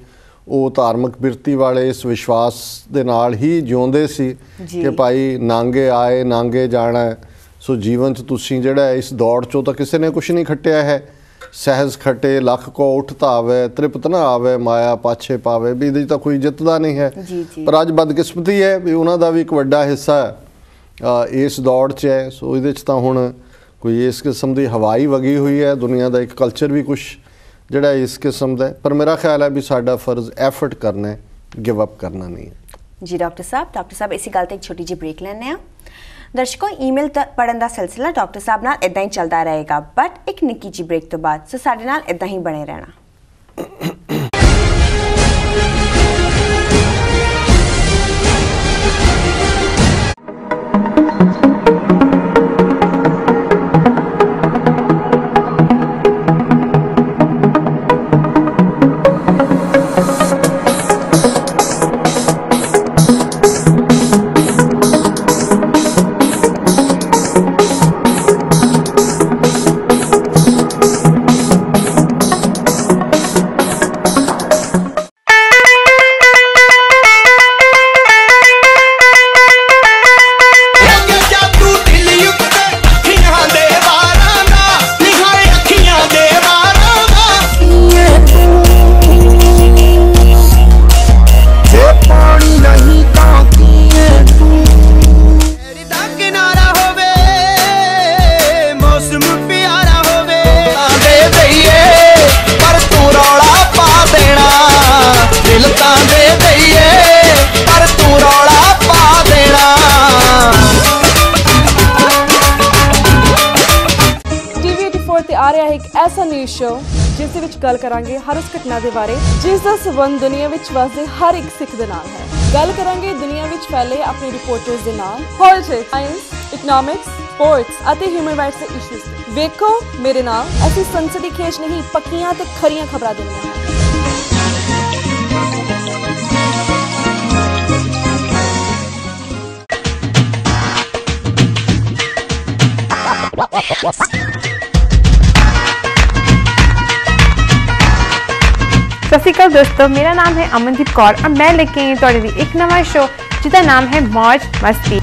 ਉਹ ਧਾਰਮਿਕ ਬਿਰਤੀ ਵਾਲੇ ਇਸ ਵਿਸ਼ਵਾਸ ਦੇ ਨਾਲ ਹੀ ਜਿਉਂਦੇ ਸੀ ਕਿ ਭਾਈ ਨਾਂਗੇ ਆਏ ਨਾਂਗੇ ਜਾਣਾ। ਸੋ ਜੀਵਨ 'ਚ ਤੁਸੀਂ ਜਿਹੜਾ ਇਸ ਦੌੜ 'ਚੋਂ ਤਾਂ ਕਿਸੇ ਨੇ ਕੁਛ ਨਹੀਂ ਖੱਟਿਆ ਹੈ। ਸਹਿਜ ਖੱਟੇ ਲੱਖ ਕੋ ਉੱਠ ਧਾਵੇ, ਤ੍ਰਿਪਤ ਨਾ ਆਵੇ ਮਾਇਆ ਪਾਛੇ ਪਾਵੇ, ਵੀ ਇਹਦੇ 'ਚ ਤਾਂ ਕੋਈ ਜਿੱਤਦਾ ਨਹੀਂ ਹੈ। ਪਰ ਅੱਜ ਬਦਕਿਸਮਤੀ ਹੈ ਵੀ ਉਹਨਾਂ ਦਾ ਵੀ ਇੱਕ ਵੱਡਾ ਹਿੱਸਾ ਇਸ ਦੌੜ 'ਚ ਹੈ। ਸੋ ਇਹਦੇ 'ਚ ਤਾਂ ਹੁਣ ਕੋਈ ਇਸ ਕਿਸਮ ਦੀ ਹਵਾਈ ਵਗੀ ਹੋਈ ਹੈ, ਦੁਨੀਆ ਦਾ ਇੱਕ ਕਲਚਰ ਵੀ ਕੁਛ ਜਿਹੜਾ ਇਸ ਕਿਸਮ ਦਾ। ਪਰ ਮੇਰਾ ਖਿਆਲ ਹੈ ਵੀ ਸਾਡਾ ਫਰਜ਼ ਐਫਰਟ ਕਰਨਾ ਹੈ, ਗਿਵ ਅਪ ਕਰਨਾ ਨਹੀਂ ਹੈ ਜੀ। ਡਾਕਟਰ ਸਾਹਿਬ ਇसी ਗੱਲ ਤੇ ਇੱਕ ਛੋਟੀ ਜਿਹੀ ਬ੍ਰੇਕ ਲੈਣੇ ਆ। ਦਰਸ਼ਕੋ, ਈਮੇਲ ਪੜ੍ਹਨ ਦਾ ਸਿਲਸਿਲਾ ਡਾਕਟਰ ਸਾਹਿਬ ਨਾਲ ਇਦਾਂ ਹੀ ਚੱਲਦਾ ਰਹੇਗਾ, ਬਟ ਇੱਕ ਨਿੱਕੀ ਜਿਹੀ ਬ੍ਰੇਕ ਤੋਂ ਬਾਅਦ। ਸੋ ਸਾਡੇ ਨਾਲ ਇਦਾਂ ਹੀ ਬਣੇ ਰਹਿਣਾ। ऐसा न्यूज़ शो जिस दे विच गल करांगे हर उस घटना के बारे जिस दा संबंध दुनिया विच वसदे हर एक सिख दे नाल है। गल करांगे दुनिया विच फैले अपने रिपोर्टर्स दे नाल पॉलिटिक्स, साइंस, इकोनॉमिक्स, स्पोर्ट्स अते ह्यूमन राइट्स दे इशूज़। वेखो मेरे नाल ऐसी संसदी खेच नहीं पक्कियां ते खरियां खबरां दिंदे हां। सत श्री अकाल दोस्तों, मेरा नाम है अमनदीप कौर और मैं लेके आई तुहाडे लई एक नवा शो जिसका नाम है मौज मस्ती।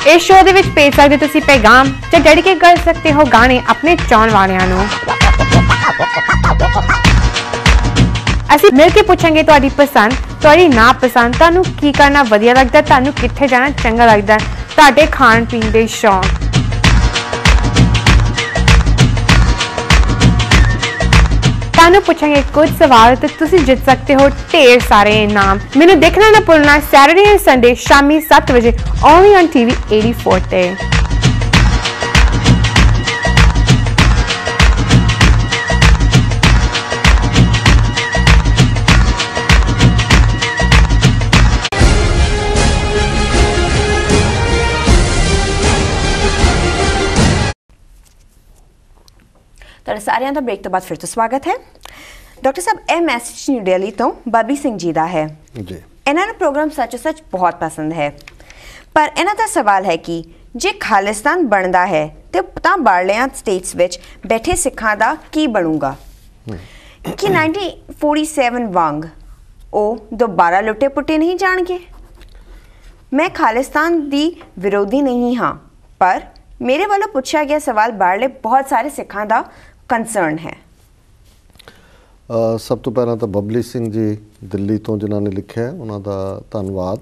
इस शो दे विच भेज सकते तुसीं पैगाम या डेडिकेट कर सकते हो गाने अपने चाहण वालियां नूं। असीं मिल के पूछांगे तुहाडी पसंद, तुहाडी नापसंद, तुहानूं की करना वधिया लगदा, तुहानूं कित्थे जाना चंगा लगदा, ਤੁਹਾਡੇ ਖਾਣ ਪੀਣ ਦੇ ਸ਼ੌਂਕ। ਤੁਹਾਨੂੰ ਪੁੱਛਾਂਗੇ ਕੁਝ ਸਵਾਲ ਤੇ ਤੁਸੀਂ ਜਿੱਤ ਸਕਦੇ ਹੋ ਢੇਰ ਸਾਰੇ ਇਨਾਮ। ਮੈਨੂੰ ਦੇਖਣਾ ਨਾ ਭੁੱਲਣਾ ਸੈਟਰਡੇ ਐਂਡ ਸੰਡੇ ਸ਼ਾਮੀ 7 ਵਜੇ ਓਨਲੀ ਔਨ TV 84 ਤੇ। ਤੁਹਾਡੇ ਸਾਰਿਆਂ ਦਾ ਬ੍ਰੇਕ ਤੋਂ ਬਾਅਦ ਫਿਰ ਤੋਂ ਸਵਾਗਤ ਹੈ। ਡਾਕਟਰ ਸਾਹਿਬ, ਇਹ ਮੈਸੇਜ ਨਿਊ ਦਿੱਲੀ ਤੋਂ ਬਾਬੀ ਸਿੰਘ ਜੀ ਦਾ ਹੈ ਜੀ। ਇਹਨਾਂ ਨੂੰ ਪ੍ਰੋਗਰਾਮ ਸੱਚ ਬਹੁਤ ਪਸੰਦ ਹੈ, ਪਰ ਇਹਨਾਂ ਦਾ ਸਵਾਲ ਹੈ ਕਿ ਜੇ ਖਾਲਿਸਤਾਨ ਬਣਦਾ ਹੈ ਤੇ ਤਾਂ ਬਾਹਰਲਿਆਂ ਸਟੇਟਸ ਵਿੱਚ ਬੈਠੇ ਸਿੱਖਾਂ ਦਾ ਕੀ ਬਣੂਗਾ ਕਿ 1947 ਵਾਂਗ ਉਹ ਦੁਬਾਰਾ ਲੁੱਟੇ ਪੁੱਟੇ ਨਹੀਂ ਜਾਣਗੇ। ਮੈਂ ਖਾਲਿਸਤਾਨ ਦੀ ਵਿਰੋਧੀ ਨਹੀਂ ਹਾਂ, ਪਰ ਮੇਰੇ ਵੱਲੋਂ ਪੁੱਛਿਆ ਗਿਆ ਸਵਾਲ ਬਾਹਰਲੇ ਬਹੁਤ ਸਾਰੇ ਸਿੱਖਾਂ ਦਾ ਕੰਸਰਨ ਹੈ। ਸਭ ਤੋਂ ਪਹਿਲਾਂ ਤਾਂ ਬਬਲੀ ਸਿੰਘ ਜੀ ਦਿੱਲੀ ਤੋਂ ਜਿਨ੍ਹਾਂ ਨੇ ਲਿਖਿਆ, ਉਹਨਾਂ ਦਾ ਧੰਨਵਾਦ।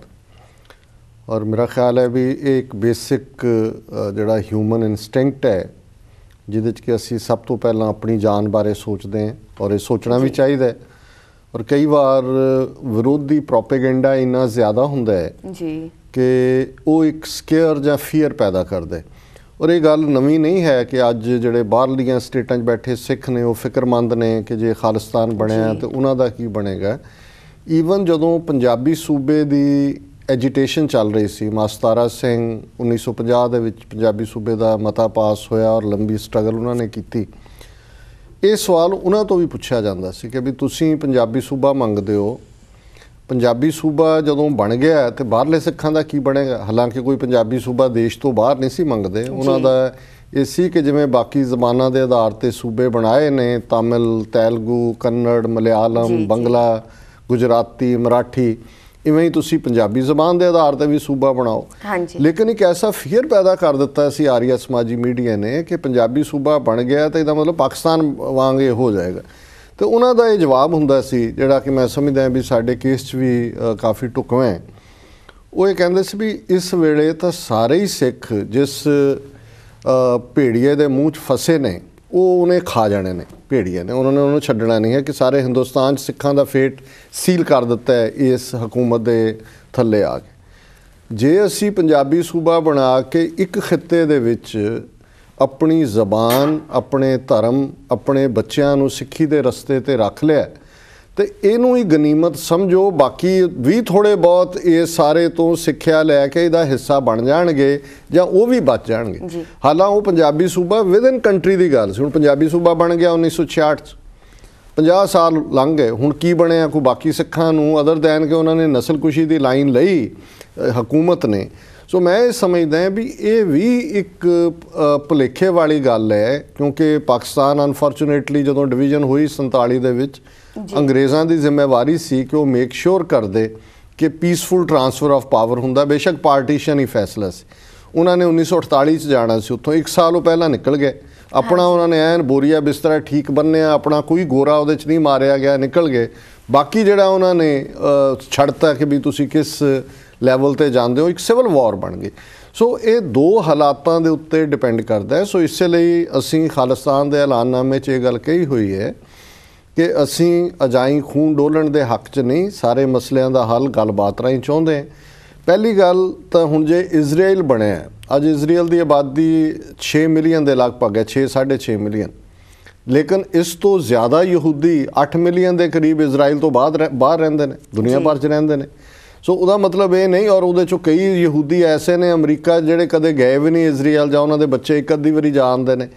ਔਰ ਮੇਰਾ ਖਿਆਲ ਹੈ ਵੀ ਇਹ ਇੱਕ ਬੇਸਿਕ ਜਿਹੜਾ ਹਿਊਮਨ ਇਨਸਟਿੰਕਟ ਹੈ, ਜਿਹਦੇ 'ਚ ਕਿ ਅਸੀਂ ਸਭ ਤੋਂ ਪਹਿਲਾਂ ਆਪਣੀ ਜਾਨ ਬਾਰੇ ਸੋਚਦੇ ਹਾਂ, ਔਰ ਇਹ ਸੋਚਣਾ ਵੀ ਚਾਹੀਦਾ। ਔਰ ਕਈ ਵਾਰ ਵਿਰੋਧੀ ਪ੍ਰੋਪੇਗੈਂਡਾ ਇੰਨਾ ਜ਼ਿਆਦਾ ਹੁੰਦਾ ਹੈ ਜੀ ਕਿ ਉਹ ਇੱਕ ਸਕੇਅਰ ਜਾਂ ਫੀਅਰ ਪੈਦਾ ਕਰਦਾ। ਔਰ ਇਹ ਗੱਲ ਨਵੀਂ ਨਹੀਂ ਹੈ ਕਿ ਅੱਜ ਜਿਹੜੇ ਬਾਹਰਲੀਆਂ ਸਟੇਟਾਂ 'ਚ ਬੈਠੇ ਸਿੱਖ ਨੇ ਉਹ ਫਿਕਰਮੰਦ ਨੇ ਕਿ ਜੇ ਖਾਲਿਸਤਾਨ ਬਣਿਆ ਤਾਂ ਉਹਨਾਂ ਦਾ ਕੀ ਬਣੇਗਾ। ਈਵਨ ਜਦੋਂ ਪੰਜਾਬੀ ਸੂਬੇ ਦੀ ਐਜੀਟੇਸ਼ਨ ਚੱਲ ਰਹੀ ਸੀ, ਮਾਸਤਾਰਾ ਸਿੰਘ 1950 ਦੇ ਵਿੱਚ ਪੰਜਾਬੀ ਸੂਬੇ ਦਾ ਮਤਾ ਪਾਸ ਹੋਇਆ ਔਰ ਲੰਬੀ ਸਟਰਗਲ ਉਹਨਾਂ ਨੇ ਕੀਤੀ। ਇਹ ਸਵਾਲ ਉਹਨਾਂ ਤੋਂ ਵੀ ਪੁੱਛਿਆ ਜਾਂਦਾ ਸੀ ਕਿ ਵੀ ਤੁਸੀਂ ਪੰਜਾਬੀ ਸੂਬਾ ਮੰਗਦੇ ਹੋ, ਪੰਜਾਬੀ ਸੂਬਾ ਜਦੋਂ ਬਣ ਗਿਆ ਤੇ ਬਾਹਰਲੇ ਸਿੱਖਾਂ ਦਾ ਕੀ ਬਣੇਗਾ। ਹਾਲਾਂਕਿ ਕੋਈ ਪੰਜਾਬੀ ਸੂਬਾ ਦੇਸ਼ ਤੋਂ ਬਾਹਰ ਨਹੀਂ ਸੀ ਮੰਗਦੇ, ਉਹਨਾਂ ਦਾ ਇਹ ਸੀ ਕਿ ਜਿਵੇਂ ਬਾਕੀ ਜ਼ਬਾਨਾਂ ਦੇ ਆਧਾਰ ਤੇ ਸੂਬੇ ਬਣਾਏ ਨੇ, ਤਾਮਿਲ, ਤੇਲਗੂ, ਕੰਨੜ, ਮਲਿਆਲਮ, ਬੰਗਲਾ, ਗੁਜਰਾਤੀ, ਮਰਾਠੀ, ਇਵੇਂ ਹੀ ਤੁਸੀਂ ਪੰਜਾਬੀ ਜ਼ਬਾਨ ਦੇ ਆਧਾਰ ਤੇ ਵੀ ਸੂਬਾ ਬਣਾਓ। ਲੇਕਿਨ ਇੱਕ ਐਸਾ ਫੀਅਰ ਪੈਦਾ ਕਰ ਦਿੱਤਾ ਸੀ ਆਰੀਆ ਸਮਾਜੀ ਮੀਡੀਆ ਨੇ ਕਿ ਪੰਜਾਬੀ ਸੂਬਾ ਬਣ ਗਿਆ ਤਾਂ ਇਹਦਾ ਮਤਲਬ ਪਾਕਿਸਤਾਨ ਵਾਂਗ ਇਹ ਹੋ ਜਾਏਗਾ। ਤੇ ਉਹਨਾਂ ਦਾ ਇਹ ਜਵਾਬ ਹੁੰਦਾ ਸੀ, ਜਿਹੜਾ ਕਿ ਮੈਂ ਸਮਝਦਾ ਵੀ ਸਾਡੇ ਕੇਸ 'ਚ ਵੀ ਕਾਫੀ ਢੁਕਵਾਂ ਹੈ। ਉਹ ਇਹ ਕਹਿੰਦੇ ਸੀ ਵੀ ਇਸ ਵੇਲੇ ਤਾਂ ਸਾਰੇ ਹੀ ਸਿੱਖ ਜਿਸ ਭੇੜੀਏ ਦੇ ਮੂੰਹ 'ਚ ਫਸੇ ਨੇ ਉਹ ਉਹਨੇ ਖਾ ਜਾਣੇ ਨੇ, ਭੇੜੀਏ ਨੇ, ਉਹਨਾਂ ਨੇ ਉਹਨੂੰ ਛੱਡਣਾ ਨਹੀਂ ਹੈ। ਕਿ ਸਾਰੇ ਹਿੰਦੁਸਤਾਨ 'ਚ ਸਿੱਖਾਂ ਦਾ ਫੇਟ ਸੀਲ ਕਰ ਦਿੱਤਾ ਹੈ ਇਸ ਹਕੂਮਤ ਦੇ ਥੱਲੇ ਆ ਕੇ। ਜੇ ਅਸੀਂ ਪੰਜਾਬੀ ਸੂਬਾ ਬਣਾ ਕੇ ਇੱਕ ਖਿੱਤੇ ਦੇ ਵਿੱਚ ਆਪਣੀ ਜ਼ਬਾਨ, ਆਪਣੇ ਧਰਮ, ਆਪਣੇ ਬੱਚਿਆਂ ਨੂੰ ਸਿੱਖੀ ਦੇ ਰਸਤੇ 'ਤੇ ਰੱਖ ਲਿਆ ਤੇ ਇਹਨੂੰ ਹੀ ਗਨੀਮਤ ਸਮਝੋ। ਬਾਕੀ ਵੀ ਥੋੜ੍ਹੇ ਬਹੁਤ ਇਹ ਸਾਰੇ ਤੋਂ ਸਿੱਖਿਆ ਲੈ ਕੇ ਇਹਦਾ ਹਿੱਸਾ ਬਣ ਜਾਣਗੇ ਜਾਂ ਉਹ ਵੀ ਬਚ ਜਾਣਗੇ। ਹਾਲਾਂ ਉਹ ਪੰਜਾਬੀ ਸੂਬਾ ਵਿਦਨ ਕੰਟਰੀ ਦੀ ਗੱਲ ਸੀ। ਹੁਣ ਪੰਜਾਬੀ ਸੂਬਾ ਬਣ ਗਿਆ 1966 'ਚ, 50 ਸਾਲ ਲੰਘ ਗਏ, ਹੁਣ ਕੀ ਬਣਿਆ? ਕੋਈ ਬਾਕੀ ਸਿੱਖਾਂ ਨੂੰ ਅਦਰ ਦੈਨ ਕਿ ਉਹਨਾਂ ਨੇ ਨਸਲਕੁਸ਼ੀ ਦੀ ਲਾਈਨ ਲਈ ਹਕੂਮਤ ਨੇ। ਸੋ ਮੈਂ ਇਹ ਸਮਝਦਾ ਵੀ ਇਹ ਵੀ ਇੱਕ ਭੁਲੇਖੇ ਵਾਲੀ ਗੱਲ ਹੈ, ਕਿਉਂਕਿ ਪਾਕਿਸਤਾਨ ਅਨਫੋਰਚੂਨੇਟਲੀ ਜਦੋਂ ਡਿਵੀਜ਼ਨ ਹੋਈ 47 ਦੇ ਵਿੱਚ, ਅੰਗਰੇਜ਼ਾਂ ਦੀ ਜ਼ਿੰਮੇਵਾਰੀ ਸੀ ਕਿ ਉਹ ਮੇਕ ਸ਼ੋਰ ਕਰਦੇ ਕਿ ਪੀਸਫੁਲ ਟਰਾਂਸਫਰ ਆਫ ਪਾਵਰ ਹੁੰਦਾ। ਬੇਸ਼ੱਕ ਪਾਰਟੀਸ਼ਨ ਹੀ ਫੈਸਲਾ ਸੀ। ਉਹਨਾਂ ਨੇ 1948 'ਚ ਜਾਣਾ ਸੀ, ਉੱਥੋਂ 1 ਸਾਲ ਉਹ ਪਹਿਲਾਂ ਨਿਕਲ ਗਏ। ਆਪਣਾ ਉਹਨਾਂ ਨੇ ਐਨ ਬੋਰੀਆ ਬਿਸਤਰਾ ਠੀਕ ਬੰਨਿਆ, ਆਪਣਾ ਕੋਈ ਗੋਰਾ ਉਹਦੇ 'ਚ ਨਹੀਂ ਮਾਰਿਆ ਗਿਆ, ਨਿਕਲ ਗਏ। ਬਾਕੀ ਜਿਹੜਾ ਉਹਨਾਂ ਨੇ ਛੱਡਤਾ ਕਿ ਵੀ ਤੁਸੀਂ ਕਿਸ ਲੈਵਲ 'ਤੇ ਜਾਂਦੇ ਹੋ, ਇੱਕ ਸਿਵਲ ਵਾਰ ਬਣ ਗਈ। ਸੋ ਇਹ ਦੋ ਹਾਲਾਤਾਂ ਦੇ ਉੱਤੇ ਡਿਪੈਂਡ ਕਰਦਾ ਹੈ। ਸੋ ਇਸੇ ਲਈ ਅਸੀਂ ਖਾਲਿਸਤਾਨ ਦੇ ਐਲਾਨਨਾਮੇ 'ਚ ਇਹ ਗੱਲ ਕਹੀ ਹੋਈ ਹੈ ਕਿ ਅਸੀਂ ਅਜਾਈਂ ਖੂਨ ਡੋਲਣ ਦੇ ਹੱਕ 'ਚ ਨਹੀਂ, ਸਾਰੇ ਮਸਲਿਆਂ ਦਾ ਹੱਲ ਗੱਲਬਾਤ ਰਾਹੀਂ ਚਾਹੁੰਦੇ ਹਾਂ। ਪਹਿਲੀ ਗੱਲ ਤਾਂ ਹੁਣ ਜੇ ਇਜ਼ਰਾਈਲ ਬਣਿਆ, ਅੱਜ ਇਜ਼ਰਾਈਲ ਦੀ ਆਬਾਦੀ 6 ਮਿਲੀਅਨ ਦੇ ਲਗਭਗ ਹੈ, 6.5 ਮਿਲੀਅਨ। ਲੇਕਿਨ ਇਸ ਤੋਂ ਜ਼ਿਆਦਾ ਯਹੂਦੀ 8 ਮਿਲੀਅਨ ਦੇ ਕਰੀਬ ਇਜ਼ਰਾਈਲ ਤੋਂ ਬਾਹਰ ਰਹਿੰਦੇ ਨੇ, ਦੁਨੀਆ ਭਰ 'ਚ ਰਹਿੰਦੇ ਨੇ। ਸੋ ਉਹਦਾ ਮਤਲਬ ਇਹ ਨਹੀਂ, ਔਰ ਉਹਦੇ 'ਚੋਂ ਕਈ ਯਹੂਦੀ ਐਸੇ ਨੇ ਅਮਰੀਕਾ ਜਿਹੜੇ ਕਦੇ ਗਏ ਵੀ ਨਹੀਂ ਇਜ਼ਰਾਈਲ, ਜਾਂ ਉਹਨਾਂ ਦੇ ਬੱਚੇ ਇੱਕ ਅੱਧੀ ਵਾਰੀ ਜਾ ਆਉਂਦੇ ਨੇ।